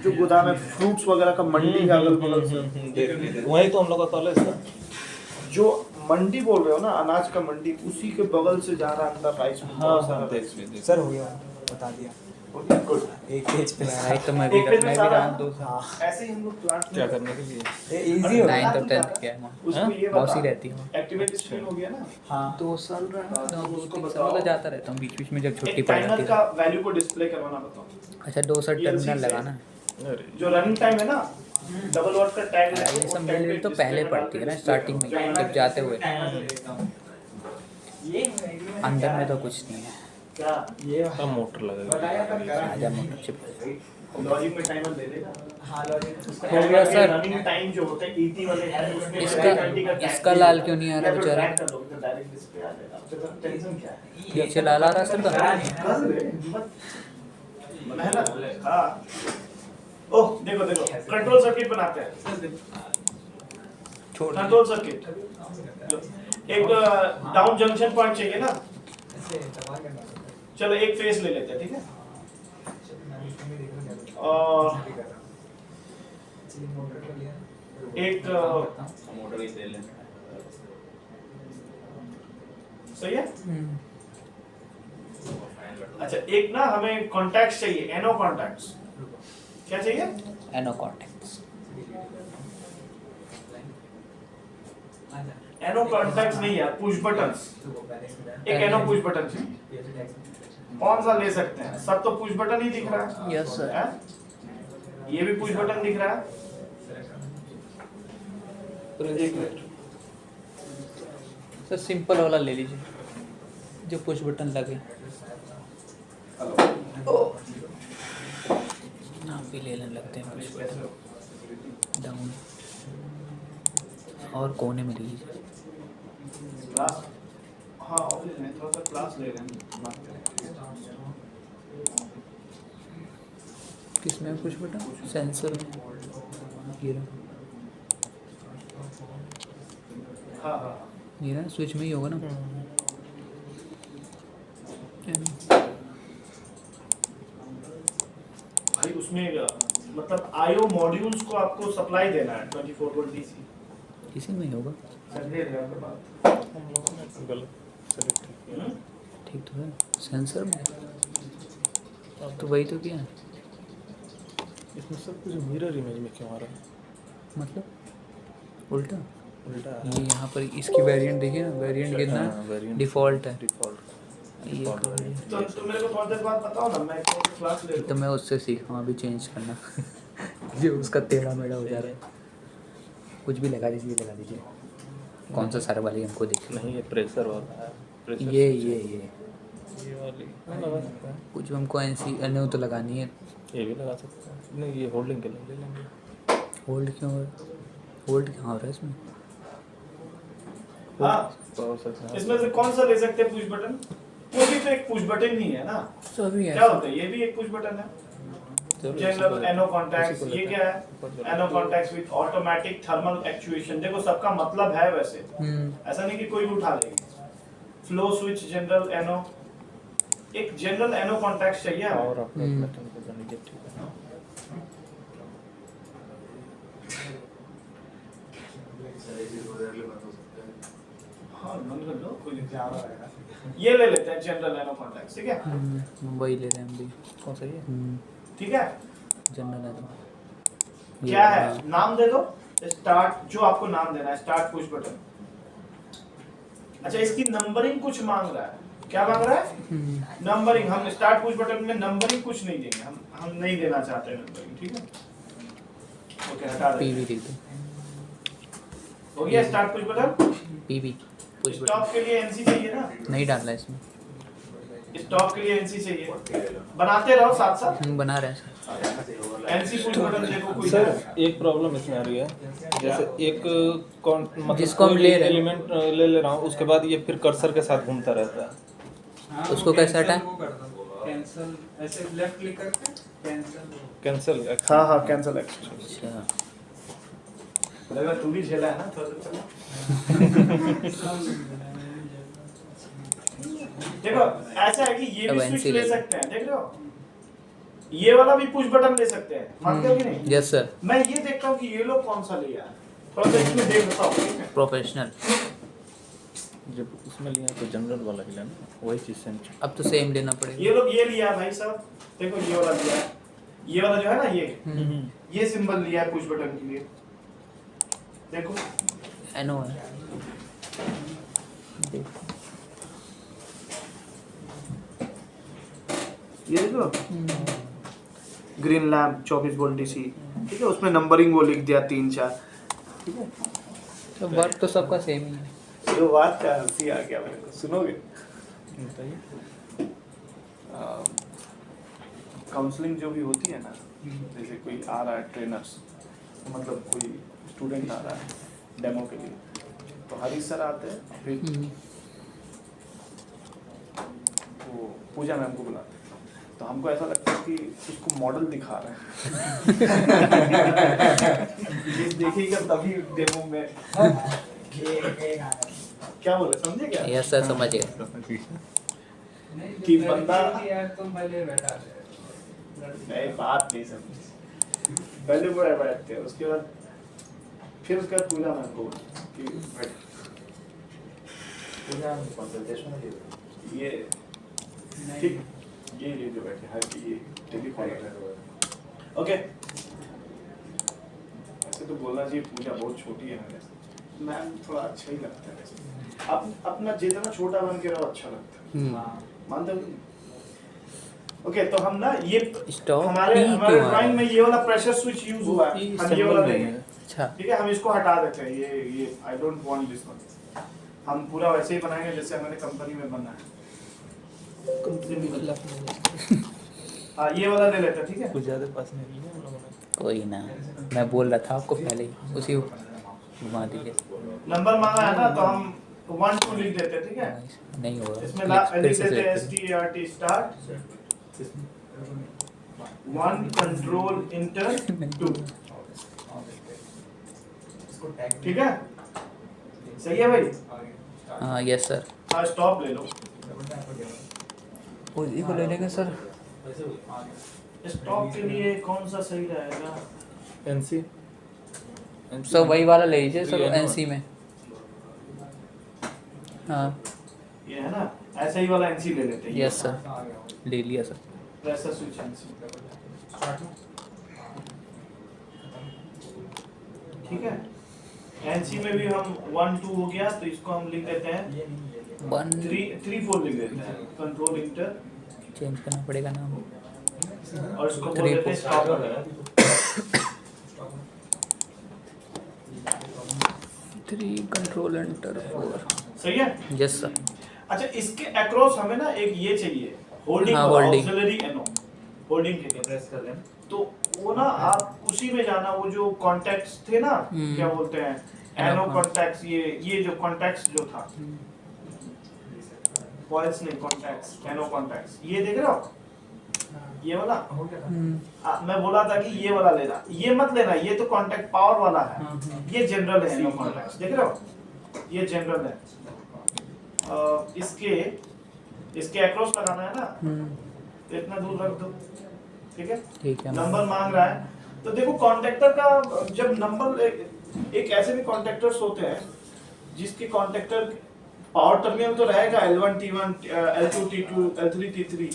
[SPEAKER 1] जो गोदाम है, फ्रूट्स वगैरह का मंडी है अगल बगल से।
[SPEAKER 2] देख वही तो हम लोग का कॉलेज था।
[SPEAKER 1] जो मंडी बोल रहे हो ना, अनाज का मंडी, उसी के बगल से जा रहा है अंदर राइस मिल।
[SPEAKER 2] हाँ हाँ देख
[SPEAKER 7] सर हो गया, बता दिया
[SPEAKER 1] गुड।
[SPEAKER 7] एक पेज पे
[SPEAKER 3] बहराइच तो मैं भी
[SPEAKER 1] एक पेज में
[SPEAKER 3] मैं भी
[SPEAKER 1] सारा-
[SPEAKER 3] रहा हूँ 2 साल।
[SPEAKER 7] हाँ
[SPEAKER 1] ऐसे ही हम लोग क्लास
[SPEAKER 2] क्या करने के लिए।
[SPEAKER 7] इजी हो गया
[SPEAKER 3] 9th और 10th किया है वहाँ।
[SPEAKER 1] उसको ये
[SPEAKER 3] मौसी
[SPEAKER 1] बता,
[SPEAKER 3] रहती है वहाँ।
[SPEAKER 1] एक्टिवेट स्क्रीन हो गया ना,
[SPEAKER 7] हाँ
[SPEAKER 3] 2 साल रहा तो
[SPEAKER 1] उसको
[SPEAKER 3] 2-3
[SPEAKER 1] बताओ।
[SPEAKER 3] साल तो जाता रहता हूँ बीच बीच में जब छुट्टी
[SPEAKER 1] एक
[SPEAKER 3] पड़
[SPEAKER 1] टाइमर
[SPEAKER 3] जाती
[SPEAKER 1] का
[SPEAKER 3] है।
[SPEAKER 1] वैल्यू को डिस्प्ले करवाना बताओ।
[SPEAKER 3] अच्छा 2 सर
[SPEAKER 1] ये
[SPEAKER 3] टर्मिनल
[SPEAKER 1] उसी से-
[SPEAKER 3] लगाना है।
[SPEAKER 2] अरे
[SPEAKER 1] जो रनिंग टाइम है ना, डबल वर्ड का टैग है,
[SPEAKER 3] ये सब मेरे तो पहले पड़ती है ना स्टार्टिंग में जब जाते हुए। अंदर में तो कुछ नहीं है।
[SPEAKER 1] क्या
[SPEAKER 7] ये
[SPEAKER 2] अब मोटर लगेगा।
[SPEAKER 3] आजा मोटर चिप
[SPEAKER 1] लॉजिक में टाइमर दे देगा।
[SPEAKER 7] हाँ लॉजिक
[SPEAKER 3] हो गया सर।
[SPEAKER 1] रनिंग टाइम जो होता है ईटी वाले हैं, उसमें
[SPEAKER 3] इसका लाल क्यों नहीं आ रहा बेचारा?
[SPEAKER 1] डायरेक्ट डिस्प्ले आ जाएगा। आपके टेंशन क्या है?
[SPEAKER 3] पीछे लाल आ रहा है सर का।
[SPEAKER 1] कर ले, मत मेहनत। हाँ ओह देखो देखो, कंट्रोल सर्किट बनाते हैं।
[SPEAKER 3] छोड़
[SPEAKER 1] कंट्रोल सर्किट, एक डाउन जंक्शन पॉइंट चाहिए ना। चलो एक फेस ले लेते हैं, ठीक है। और एक सही है। अच्छा एक ना हमें कॉन्टैक्ट्स चाहिए, एनो कॉन्टैक्ट्स। क्या चाहिए?
[SPEAKER 3] एनो कॉन्टैक्ट्स।
[SPEAKER 1] एनो कॉन्टैक्ट्स नहीं यार, पुश बटन्स। एक एनो पुश बटन चाहिए। कौन सा ले सकते हैं? सब तो पुश बटन ही दिख रहा है।
[SPEAKER 3] Yes sir.
[SPEAKER 1] हैं? ये भी पुश बटन दिख रहा है।
[SPEAKER 3] सर सिंपल वाला ले लीजिए जो पुश बटन लगे। नाम भी लेने लगते हैं पुश बटन। डाउन और कोने में ले लीजिए।
[SPEAKER 1] क्लास, हाँ ऑफिस में थोड़ा सा क्लास ले रहे हैं, बात करेंगे।
[SPEAKER 3] किसमें पुश बटन? सेंसर में। ये रहा।
[SPEAKER 1] हाँ हाँ
[SPEAKER 3] ये ना स्विच में ही होगा ना।
[SPEAKER 1] भाई उसमें मतलब आईओ मॉड्यूल्स को आपको सप्लाई देना है 24 वोल्ट डीसी।
[SPEAKER 3] इसी में ही होगा।
[SPEAKER 1] समझे थे आपके बात?
[SPEAKER 2] गलत सेलेक्ट।
[SPEAKER 3] ठीक तो है सेंसर में। तो वही तो किया है
[SPEAKER 2] इसमें सब कुछ मिरर इमेज में क्यों आ रहा है?
[SPEAKER 3] मतलब उल्टा।
[SPEAKER 2] उल्टा
[SPEAKER 3] ये यहाँ पर इसकी वेरिएंट देखिए ना, वेरिएंट कितना डिफ़ॉल्ट है।
[SPEAKER 2] डिफॉल्ट
[SPEAKER 3] ये
[SPEAKER 1] तो तुम मेरे को थोड़ी देर बाद बताओ ना, मैं कौन सी क्लास ले
[SPEAKER 3] तो
[SPEAKER 1] लूँ।
[SPEAKER 3] मैं उससे सीखा हूँ अभी चेंज करना। ये उसका टेढ़ा मेढ़ा हो जा रहा है। कुछ भी लगा दीजिए, लगा दीजिए। कौन सा सर वाली हमको देख
[SPEAKER 2] नहीं ये प्रेशर वाला है। प्रेशर ये वाली लगा सकते हैं।
[SPEAKER 3] कुछ हमको ऐसी अन्य तो लगानी है।
[SPEAKER 2] ये भी लगा सकते हैं। नहीं ये होल्डिंग के लिए ले लेंगे।
[SPEAKER 3] होल्ड क्यों हो रहा है? होल्ड कहाँ हो रहा है इसमें?
[SPEAKER 1] हाँ
[SPEAKER 2] पावर सेक्शन
[SPEAKER 1] इसमें से कौन सा ले सकते हैं पुश बटन? वो भी तो एक पुश बटन ही है ना।
[SPEAKER 3] सभी
[SPEAKER 1] क्या होता है? ये भी एक पुश बटन है। जनरल एनो कॉन्टैक्ट्स, ये क्या है? NO contacts with automatic thermal actuation. देखो सबका मतलब है वैसे, ऐसा नहीं कि कोई भी उठा लेगी। फ्लो स्विच जनरल एनो, एक जनरल एनो कॉन्टैक्ट चाहिए हमें।
[SPEAKER 2] और अपने पैटर्न को जान लीजिए। ठीक है
[SPEAKER 1] हाँ बंद कर दो, कोई दिक्कत आ रहा है। ये ले लेते हैं जनरल एनो कॉन्टैक्ट्स, ठीक है?
[SPEAKER 3] वही ले रहे हैं हम भी।
[SPEAKER 2] कौन सा ये?
[SPEAKER 1] ठीक है।
[SPEAKER 3] जनरल है तो
[SPEAKER 1] क्या है
[SPEAKER 3] हाँ।
[SPEAKER 1] नाम दे दो, स्टार्ट, जो आपको नाम देना है, स्टार्ट पुश बटन। अच्छा इसकी नंबरिंग कुछ मांग रहा है, क्या मांग रहा है? नंबरिंग। हम स्टार्ट पुश बटन में नंबरिंग कुछ नहीं देंगे, हम नहीं देना चाहते हैं नंबरिंग, ठीक है। ओके हटा दे।
[SPEAKER 3] पीवी लिख दो,
[SPEAKER 1] हो गया start push button.
[SPEAKER 3] PV push
[SPEAKER 1] stop
[SPEAKER 3] button
[SPEAKER 1] के लिए एनसी चाहिए ना,
[SPEAKER 3] नहीं डालना है इसमें।
[SPEAKER 1] स्टॉप के लिए एनसी चाहिए, बनाते रहो साथ साथ।
[SPEAKER 3] हम बना रहे हैं सर।
[SPEAKER 1] एनसी पुश बटन देखो कोई
[SPEAKER 2] सर
[SPEAKER 1] है?
[SPEAKER 2] एक प्रॉब्लम इसमें आ रही है, जैसे एक मतलब
[SPEAKER 3] जिसको हम
[SPEAKER 2] कोई
[SPEAKER 3] ले रहे हैं।
[SPEAKER 2] एलिमेंट ले रहा हूँ, उसके बाद ये फिर कर्सर के साथ घूमता रहता है।
[SPEAKER 6] हाँ,
[SPEAKER 3] उसको
[SPEAKER 6] वो
[SPEAKER 3] कैसे
[SPEAKER 6] cancel
[SPEAKER 3] हटाएं?
[SPEAKER 6] वो कर दो, कैंसिल ऐसे लेफ्ट क्लिक करके कैंसिल।
[SPEAKER 2] कैंसिल।
[SPEAKER 1] हाँ हाँ कैंसिल एक्शन।
[SPEAKER 3] अच्छा
[SPEAKER 1] लग रहा तू भी झेला है ना थोड़ा सा। देखो ऐसा है कि ये
[SPEAKER 3] अब
[SPEAKER 1] भी स्विच
[SPEAKER 3] NC
[SPEAKER 1] ले
[SPEAKER 3] ले
[SPEAKER 1] सकते हैं, देख रहे हो, ये वाला भी पुश बटन ले सकते हैं, मानते हो कि नहीं?
[SPEAKER 3] Yes sir.
[SPEAKER 1] मैं ये देखता हूँ कि ये लोग कौन सा लिया है, थोड़ा सा इसमें देख लेता हूँ, ठीक है?
[SPEAKER 3] प्रोफेशनल।
[SPEAKER 2] जब उसमें लिया तो जनरल वाला ही लेना, वही चीज़ सेम।
[SPEAKER 3] अब तो सेम लेना पड़ेगा।
[SPEAKER 1] ये लोग ये लिया है भाई साहब, देखो ये वाला लिया है, ये वाला जो है ना ये सिंबल लिया है पुश बटन के लिए, देखो
[SPEAKER 3] एनो है, देखो
[SPEAKER 1] ये देखो ग्रीन लैम्प 24 वोल्ट डीसी, ठीक है, उसमें नंबरिंग वो लिख दिया 3 4, ठीक है।
[SPEAKER 3] तो वर्क तो सबका सेम ही है।
[SPEAKER 1] ये बात का हंसी आ गया मेरे को, सुनोगे? काउंसलिंग जो भी होती है ना, जैसे कोई आ रहा है ट्रेनर्स, मतलब कोई स्टूडेंट आ रहा है डेमो के लिए, तो हरीश सर आते हैं, फिर वो पूजा मैम को बुलाते हैं, तो हमको ऐसा लगता है कि उसको मॉडल दिखा रहे हैं। ये देखिएगा तभी डेमो में क्या बोले, समझे क्या?
[SPEAKER 3] यस सर समझ गया।
[SPEAKER 1] कि बंदा
[SPEAKER 6] यार तुम पहले बैठा
[SPEAKER 1] नहीं, बात नहीं समझी, पहले वो बैठते हैं, उसके बाद फिर उसका पूजा मैम को कि बैठ,
[SPEAKER 5] पूजा कंसल्टेशन
[SPEAKER 1] ये ठीक, ये जो बैठे हर की ये टेलीकॉलर है, ओके। ऐसे तो बोलना चाहिए पूजा बहुत छोटी है मेरे से, मैम थोड़ा अच्छा ही लगता है वैसे, अपना जितना छोटा बन के रहो अच्छा लगता है, मानते हो? ओके तो हम ना ये
[SPEAKER 3] स्टॉप
[SPEAKER 1] हमारे
[SPEAKER 3] P
[SPEAKER 1] हमारे
[SPEAKER 3] क्यों आ रहा
[SPEAKER 1] ड्राइंग
[SPEAKER 3] है?
[SPEAKER 1] में ये वाला प्रेशर स्विच यूज हुआ है, हम ये वाला नहीं है,
[SPEAKER 3] अच्छा
[SPEAKER 1] ठीक है, हम इसको हटा देते हैं, ये I don't want this one, हम पूरा वैसे ही बनाएंगे जैसे हमारे कंपनी में बनना है। हाँ ये वाला ले लेते हैं, ठीक है।
[SPEAKER 2] कुछ ज़्यादा पास नहीं लिया हम लोगों ने।
[SPEAKER 3] कोई ना, मैं बोल रहा था आपको पहले ही, उसी को घुमा दीजिए।
[SPEAKER 1] नंबर मांगा है ना, तो हम 1 2 लिख देते हैं, ठीक है।
[SPEAKER 3] नहीं होगा,
[SPEAKER 1] इसमें
[SPEAKER 3] फिर
[SPEAKER 1] लिख
[SPEAKER 3] से
[SPEAKER 1] देते हैं
[SPEAKER 3] select करें।
[SPEAKER 1] START स्टार्ट 1 कंट्रोल इंटर 2, ठीक है, सही है भाई?
[SPEAKER 3] हाँ यस सर।
[SPEAKER 1] हाँ स्टॉप ले लो,
[SPEAKER 3] उसी को ले लेंगे सर।
[SPEAKER 1] स्टॉप के लिए कौन सा सही रहेगा?
[SPEAKER 2] एनसी
[SPEAKER 3] सर वही वाला ले लीजिए सर,
[SPEAKER 2] ये है ना?
[SPEAKER 3] एनसी में। हाँ
[SPEAKER 1] ये है ना, ऐसा ही वाला एनसी ले लेते हैं।
[SPEAKER 3] यस सर, ले लिया सर।
[SPEAKER 1] प्रेशर स्विच एनसी, ठीक है। एनसी में भी हम 1 2 हो गया, तो इसको हम लिख देते हैं
[SPEAKER 3] 1
[SPEAKER 1] 3 4 लिख देते हैं, कंट्रोल इंटर,
[SPEAKER 3] चेंज करना पड़ेगा नाम।
[SPEAKER 1] और इसको बोल
[SPEAKER 3] 3
[SPEAKER 1] देते हैं स्टॉप।
[SPEAKER 3] 3 control enter 4।
[SPEAKER 1] सही है।
[SPEAKER 3] Yes sir.
[SPEAKER 1] अच्छा इसके अक्रॉस हमें ना एक ये चाहिए, होल्डिंग
[SPEAKER 3] हाँ,
[SPEAKER 1] वाला,
[SPEAKER 3] holding।
[SPEAKER 1] ऑक्सिलरी एनो, होल्डिंग के लिए
[SPEAKER 5] प्रेस कर लेना।
[SPEAKER 1] तो वो ना आप उसी में जाना, वो जो कॉन्टैक्ट्स थे ना, क्या बोलते हैं, एनो कॉन्टैक्ट्स, ये जो कॉन्टैक्ट्स जो था, कॉइल्स नहीं कॉन्टैक्ट्स, एनो कॉन्टैक्ट्स, ये देख रहे हो, ये वाला मैं बोला था कि ये वाला लेना, ये मत लेना, ये तो कॉन्टैक्ट पावर वाला है, ये जनरल है, एनो कॉन्टैक्ट्स देख रहे हो, ये जनरल है। इसके अक्रॉस लगाना है ना, तो इतना दूर रख दो, ठीक है।
[SPEAKER 3] ठीक है।
[SPEAKER 1] नंबर मांग रहा है, तो देखो कॉन्टैक्टर का जब नंबर एक ऐसे भी कॉन्टैक्टर्स होते हैं जिसके कॉन्टैक्टर पावर टर्मिनल तो रहेगा L1 T1 L2 T2 L3 T3,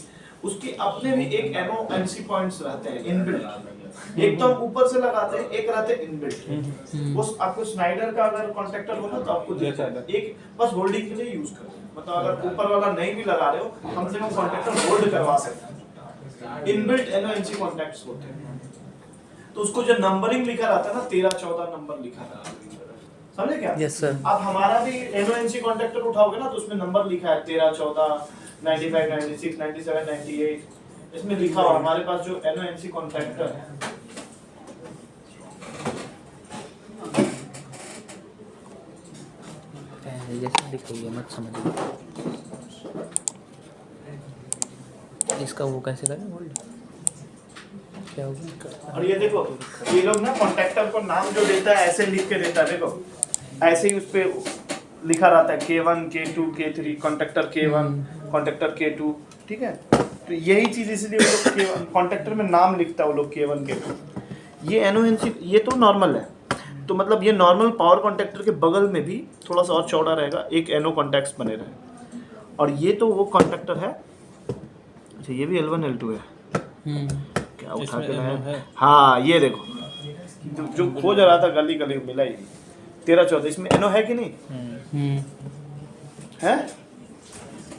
[SPEAKER 1] उसके अपने भी एक NO-NC पॉइंट्स रहते हैं इनबिल्ट। एक तो हम ऊपर से लगाते हैं, एक रहते हैं इनबिल्ट। उस आपको स्नाइडर का अगर कॉन्ट्रैक्टर हो ना तो आपको दिख जाएगा, एक बस होल्डिंग के लिए यूज करते हैं। मतलब अगर ऊपर वाला नहीं भी लगा रहे हो, हम से कॉन्ट्रैक्टर होल्ड करवा सकते हैं। इनबिल्ट NO-NC कॉन्टैक्ट्स होते हैं। तो उसको जो नंबरिंग लिखा रहता है ना, 13-14 नंबर लिखा रहता है, समझे क्या?
[SPEAKER 3] Yes sir.
[SPEAKER 1] आप हमारा भी NO-NC कॉन्ट्रैक्टर उठाओगे ना तो उसमें नंबर लिखा है 13, 14, 95, 96, 97, 98, इसमें लिखा हुआ हमारे पास जो NO-NC कॉन्ट्रैक्टर है।
[SPEAKER 3] जैसे दिख रही है मत समझिए। इसका वो कैसे करें होल्ड, क्या होगा?
[SPEAKER 1] और ये देखो, ये लोग ना कॉन्ट्रैक्टर को नाम जो देता है ऐसे लिख के देता है, देखो ऐसे ही उस पे लिखा रहता है K1, K2, K3, contractor K1, contractor K2, ठीक है? तो यही चीज इसलिए वो लोग K1 कॉन्ट्रैक्टर में नाम लिखता है वो लोग K1, K2। ये NO-NC ये तो नॉर्मल है, तो मतलब ये नॉर्मल पावर कॉन्ट्रैक्टर के बगल में भी थोड़ा सा और चौड़ा रहेगा, एक NO कॉन्टैक्ट्स बने रहे। और ये तो वो कॉन्ट्रैक्टर है। अच्छा ये भी L1 L2 है, क्या उठा के लाया है? हाँ ये देखो, जो खोज रहा था गली गली मिला ही 13-14, इसमें NO है कि नहीं? है,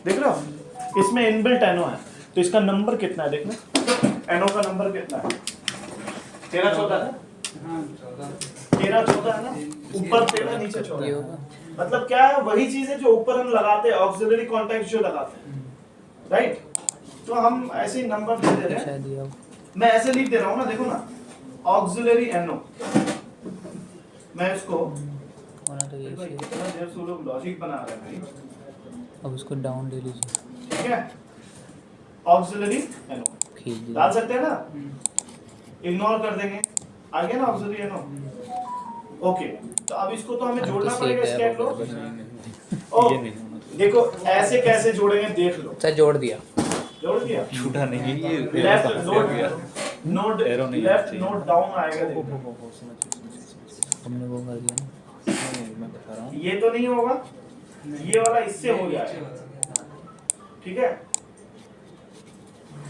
[SPEAKER 1] देख रहे हो? इसमें इनबिल्ट NO है, तो इसका नंबर कितना है देखना, NO का नंबर कितना है? 13-14 है, 13-14 है ना, ऊपर 13 नीचे 14। मतलब क्या है, वही चीज है जो ऊपर हम लगाते हैं, ऑक्सिलरी कॉन्टैक्ट जो लगाते हैं, राइट? तो हम ऐसे ही नंबर दे दे रहे हैं, मैं ऐसे लिख दे रहा हूँ ना, देखो ना, ऑक्सिलरी NO। मैं इसको
[SPEAKER 3] तो ये
[SPEAKER 1] कितना देर से लोग लॉजिक बना रहे हैं भाई,
[SPEAKER 3] अब उसको डाउन ले लीजिए,
[SPEAKER 1] ठीक है? ऑक्सिलरी NO
[SPEAKER 3] खींच दीजिए।
[SPEAKER 1] डाल सकते हैं ना, इग्नोर कर देंगे, आ गया ना ऑक्सिलरी NO। ओके, तो अब इसको तो हमें जोड़ना पड़ेगा, स्कैट लो। ओ देखो ऐसे कैसे जोड़ेंगे देख लो।
[SPEAKER 3] सर जोड़ दिया,
[SPEAKER 1] जोड़ दिया,
[SPEAKER 2] छूटा नहीं है ये,
[SPEAKER 1] लेफ्ट नोड
[SPEAKER 2] एरो नहीं
[SPEAKER 1] लेफ्ट
[SPEAKER 2] चाहिए।
[SPEAKER 1] नोड डाउन आएगा, देखो
[SPEAKER 3] हमने वो कर दिया ना।
[SPEAKER 2] मैं बता रहा हूँ।
[SPEAKER 1] ये तो नहीं होगा, ये वाला इससे हो जाएगा, ठीक है?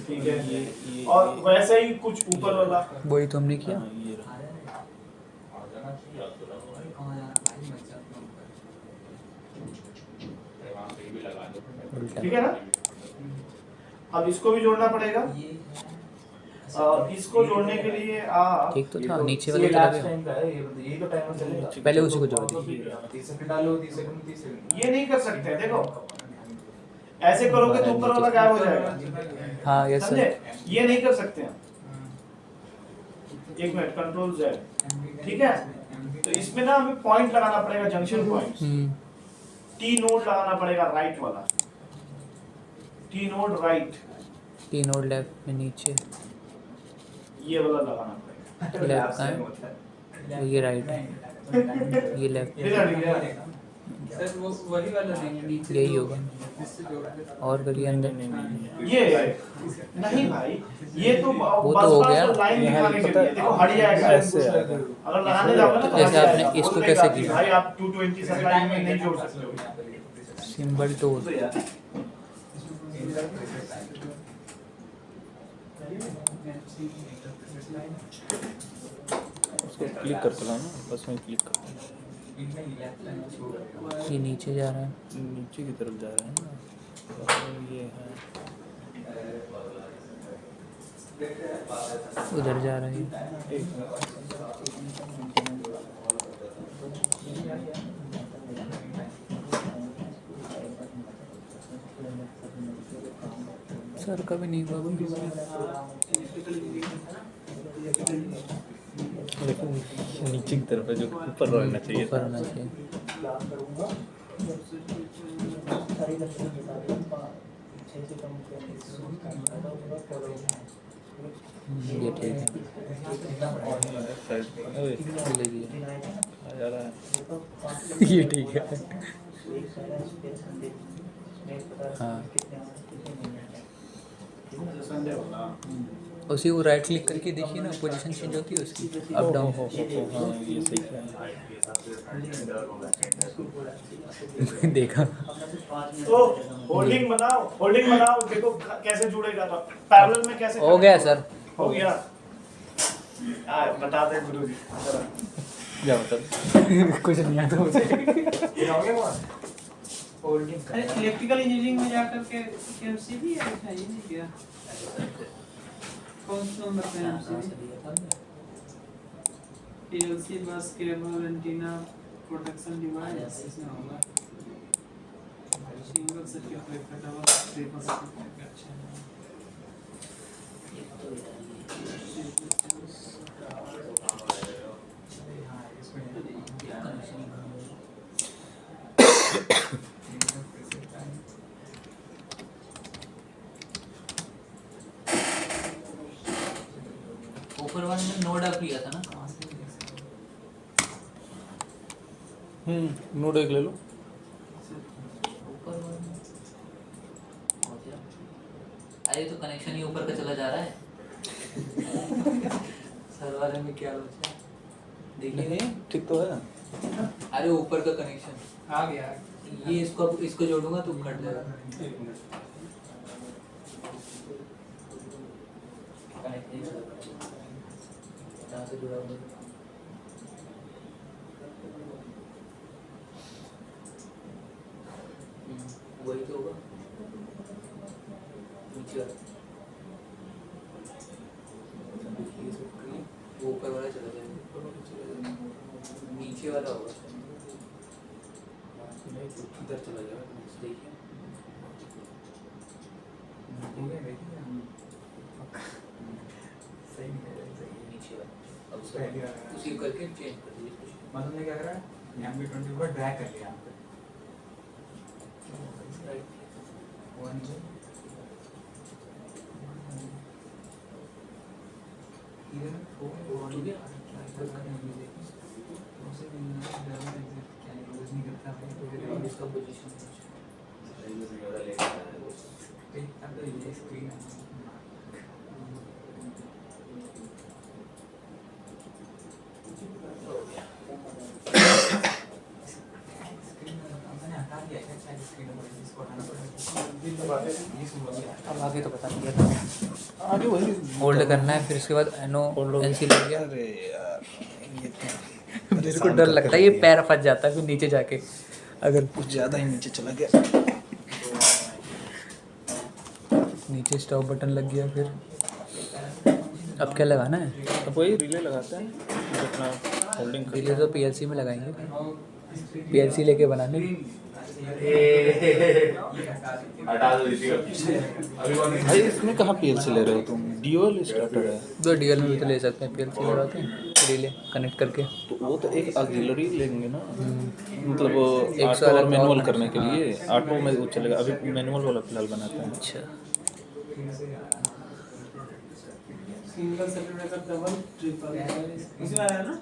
[SPEAKER 1] ठीक है,
[SPEAKER 2] ये
[SPEAKER 1] और वैसे ही कुछ ऊपर वाला,
[SPEAKER 3] वही तो हमने किया।
[SPEAKER 2] हाँ, ये रहा।
[SPEAKER 3] उल्टा
[SPEAKER 1] ठीक है ना? अब इसको भी जोड़ना पड़ेगा। इसको जोड़ने के लिए
[SPEAKER 3] ठीक तो था, नीचे वाले चला गया,
[SPEAKER 5] यही तो टाइमर चलेगा।
[SPEAKER 3] पहले उसी को जोड़ दिया।
[SPEAKER 5] 30 सेकंड डालो, 30 सेकंड, 30 सेकंड।
[SPEAKER 1] ये नहीं कर सकते, देखो ऐसे करोगे तो ऊपर वाला गायब हो जाएगा,
[SPEAKER 3] हाँ यस
[SPEAKER 1] समझे?
[SPEAKER 3] सर।
[SPEAKER 1] ये नहीं कर सकते हैं। एक मिनट, कंट्रोल Z, ठीक है? तो इसमें ना हमें पॉइंट लगाना पड़ेगा, जंक्शन पॉइंट। T नोड लगाना पड़ेगा, राइट वाला T node, right
[SPEAKER 3] T node left में नीचे,
[SPEAKER 1] ये वाला लगाना पड़ेगा।
[SPEAKER 3] लेफ्ट का है, ये राइट है, ये लेफ्ट,
[SPEAKER 6] सर वो वही वाला देंगे नीचे,
[SPEAKER 3] यही होगा।
[SPEAKER 6] इससे जोड़ा है।
[SPEAKER 3] और करिए अंदर।
[SPEAKER 1] ये नहीं भाई, ये तो
[SPEAKER 3] वो
[SPEAKER 1] बस
[SPEAKER 3] तो हो
[SPEAKER 1] बस
[SPEAKER 3] गया।
[SPEAKER 1] लाइन दिखाने के लिए, देखो हट जाएगा
[SPEAKER 2] ऐसे आएगा।
[SPEAKER 1] अगर लगाने जाओगे ना तो
[SPEAKER 3] जैसे
[SPEAKER 1] हट
[SPEAKER 3] आपने
[SPEAKER 1] जाएगा।
[SPEAKER 3] इसको
[SPEAKER 1] बोलेगा
[SPEAKER 3] कैसे
[SPEAKER 1] कि
[SPEAKER 3] किया?
[SPEAKER 1] भाई आप 220 सप्लाई में नहीं जोड़ सकते हो।
[SPEAKER 3] सिंबल टूल,
[SPEAKER 2] उसको क्लिक कर चला ना, बस में क्लिक कर,
[SPEAKER 3] ये नीचे जा रहा है,
[SPEAKER 2] नीचे की तरफ जा रहा है ना, और ये है
[SPEAKER 3] उधर जा रहा है। सर कभी नहीं हुआ,
[SPEAKER 2] देखो नीचे की तरफ है, जो ऊपर रहना चाहिए
[SPEAKER 3] ऊपर होना चाहिए। ये ठीक है, ले लीजिए।
[SPEAKER 2] आ जा रहा है।
[SPEAKER 3] ये ठीक है, हाँ
[SPEAKER 1] संडे होगा।
[SPEAKER 3] उसी को राइट क्लिक करके देखिए ना, पोजीशन चेंज होती है उसकी, अप डाउन।
[SPEAKER 2] हाँ ये सही है।
[SPEAKER 3] देखा
[SPEAKER 1] तो होल्डिंग बनाओ देखो कैसे जुड़ेगा, तो पैरेलल में कैसे
[SPEAKER 3] हो गया सर।
[SPEAKER 1] हो गया। बता दे गुरुजी जरा।
[SPEAKER 2] क्या मतलब?
[SPEAKER 3] कुछ नहीं आता मुझे।
[SPEAKER 6] अरे इलेक्ट्रिकल इंजीनियरिंग में जाकर के एमसीबी है क्या, ये नहीं किया? कौन सा नंबर पे एमसीबी? पीएलसी बस केबल एंटीना प्रोटेक्शन डिवाइस इसमें होगा। Single circuit breaker double triple circuit breaker. अच्छा
[SPEAKER 3] ऊपर वाले में नोड आप लिया था ना?
[SPEAKER 2] नोट एक ले लो।
[SPEAKER 3] ऊपर वाले में हो गया। अरे तो कनेक्शन ही ऊपर का चला जा रहा है। सर वाले में क्या बचा? देखिए
[SPEAKER 2] ठीक तो है।
[SPEAKER 3] अरे ऊपर का कनेक्शन
[SPEAKER 6] आ गया।
[SPEAKER 3] ये इसको जोड़ूंगा तो कट जाएगा। कनेक्ट नहीं कर रहा, जहाँ से जुड़ा हुआ है। वही तो होगा नीचे वाला। वो ऊपर वाला चला जाएगा, नीचे वाला होगा इधर चला जाएगा। देखिए
[SPEAKER 7] सही नहीं है, सही है।
[SPEAKER 3] नीचे वाला अब
[SPEAKER 7] पहली बार है।
[SPEAKER 3] उसी करके चेंज कर दीजिए।
[SPEAKER 7] मतलब ने क्या करा, यहाँ पे 20 को ड्रैग कर लिया यहाँ पे। वन को इधर फोर
[SPEAKER 3] ठीक है।
[SPEAKER 7] नहीं करता
[SPEAKER 3] अब इसका पोजीशन
[SPEAKER 7] अब ये स्क्रीन
[SPEAKER 3] अब आगे तो पता नहीं क्या
[SPEAKER 2] आगे वही
[SPEAKER 3] होल्ड करना है, फिर उसके बाद एनो एनसी लग गया।
[SPEAKER 2] अरे यार
[SPEAKER 3] मेरे को डर लगता है ये पैर फंस जाता है फिर नीचे जाके, अगर
[SPEAKER 2] कुछ ज़्यादा ही नीचे चला गया।
[SPEAKER 3] नीचे स्टॉप बटन लग गया। फिर अब क्या लगाना है?
[SPEAKER 2] अब वही रिले लगाते हैं अपना होल्डिंग कर।
[SPEAKER 3] रिले तो पीएलसी में लगाएंगे, पीएलसी लेके बनाने।
[SPEAKER 2] भाई इसमें कहाँ पीएलसी ले रहे हो तुम? ड्यूअल स्टार्टर है
[SPEAKER 3] दो डीएल में भी तो ले सकते हैं, पीएलसी लगाते हैं रिले कनेक्ट करके।
[SPEAKER 2] तो वो तो एक ऑक्सिलरी लेंगे ना, मतलब
[SPEAKER 3] एक
[SPEAKER 2] ऑटो
[SPEAKER 3] साल
[SPEAKER 2] और
[SPEAKER 3] और
[SPEAKER 2] मैनुअल
[SPEAKER 3] और
[SPEAKER 2] करने के लिए। ऑटो में वो चलेगा, अभी मैनुअल वाला फिलहाल बनाते हैं।
[SPEAKER 3] अच्छा
[SPEAKER 6] single circuit breaker double triple इसमें आया ना।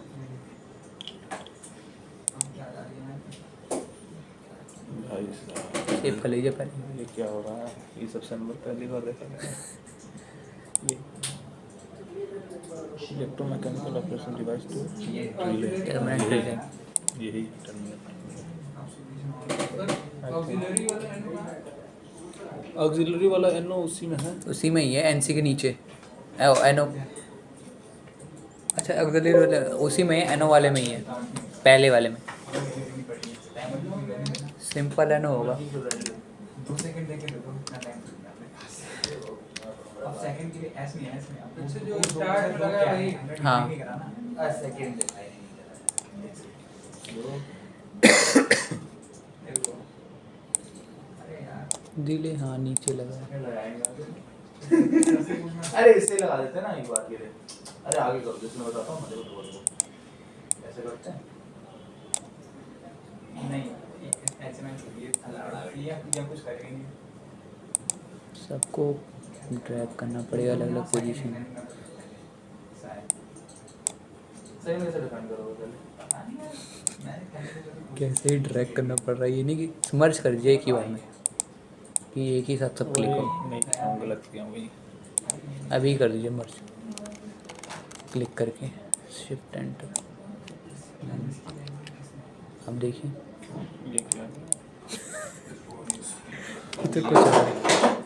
[SPEAKER 2] भाई साहब
[SPEAKER 3] सेव कर लीजिए पहले।
[SPEAKER 2] ये क्या हो रहा है? ये सब सिंबल पहली बार देखा मैंने। ये electromechanical operation device to
[SPEAKER 3] terminate
[SPEAKER 2] यही टर्मिनेट। ऑक्सिलरी वाला एनो उसी में है।
[SPEAKER 3] उसी में ही है, एनसी के नीचे एनो। अच्छा ऑक्सिलरी वाले उसी में है, एनो वाले में ही है, पहले वाले में। सिंपल एनो होगा।
[SPEAKER 7] 2 सेकंड देके देखो कितना टाइम अब सेकंड के लिए एस नहीं है, एस में अब
[SPEAKER 6] अच्छा, जो स्टार्ट लगा वही।
[SPEAKER 3] हाँ।
[SPEAKER 7] नहीं करा ना
[SPEAKER 5] सेकंड
[SPEAKER 7] अरे यार
[SPEAKER 3] दिले हाँ नीचे लगा।
[SPEAKER 5] अरे इससे लगा देते हैं ना एक बार के लिए। अरे आगे करो, जैसे मैं बताता हूँ मुझे तो बोलो कैसे करते हैं।
[SPEAKER 7] नहीं ऐसे में ये या कुछ करेंगे नहीं।
[SPEAKER 3] सबको ड्रैग करना पड़ेगा अलग अलग पोजीशन में।
[SPEAKER 5] सही में से डिफाइन करोगे पहले।
[SPEAKER 3] कैसे ही ड्रैग करना पड़ रहा है, ये नहीं कि मर्ज कर दीजिए एक ही बार में कि एक ही साथ सब क्लिक हो।
[SPEAKER 2] नहीं गलत किया वही।
[SPEAKER 3] अभी कर दीजिए मर्ज, क्लिक करके शिफ्ट एंटर। अब देखिए
[SPEAKER 2] ये क्या है?
[SPEAKER 3] तो कुछ और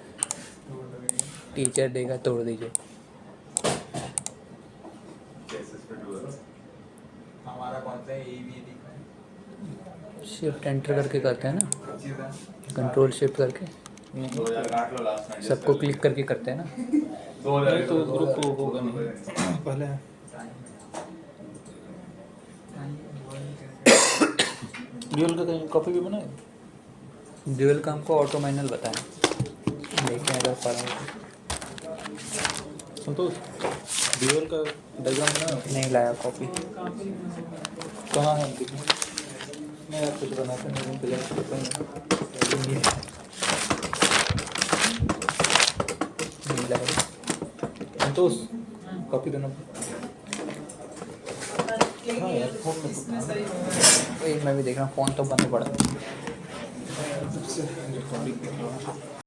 [SPEAKER 3] टीचर देगा, तोड़ दीजिए।
[SPEAKER 7] हमारा कौन सा है ए बी दिख रहा है
[SPEAKER 3] शिफ्ट एंटर करके करते हैं ना, कंट्रोल शिफ्ट करके सबको क्लिक करके करते हैं ना।
[SPEAKER 2] नहीं तो ग्रुप होगा नहीं पहले। ड्यूल का कहीं कॉपी भी बनाए?
[SPEAKER 3] ड्यूल का हमको ऑटो मैनुअल बताएं, देखें अगर पढ़ा हो।
[SPEAKER 2] संतोष ड्यूल का डायग्राम बनाया?
[SPEAKER 3] नहीं लाया कॉपी।
[SPEAKER 2] कहाँ है दिखने? मैं यार कुछ बनाते नहीं हूँ, प्रेजेंट करता हूँ।
[SPEAKER 3] नहीं लाया।
[SPEAKER 2] संतोष कॉपी देना। हाँ यार फोन में
[SPEAKER 6] इसमें सही होगा।
[SPEAKER 3] वही मैं भी देख रहा हूँ, फ़ोन तो बंद पड़ा है।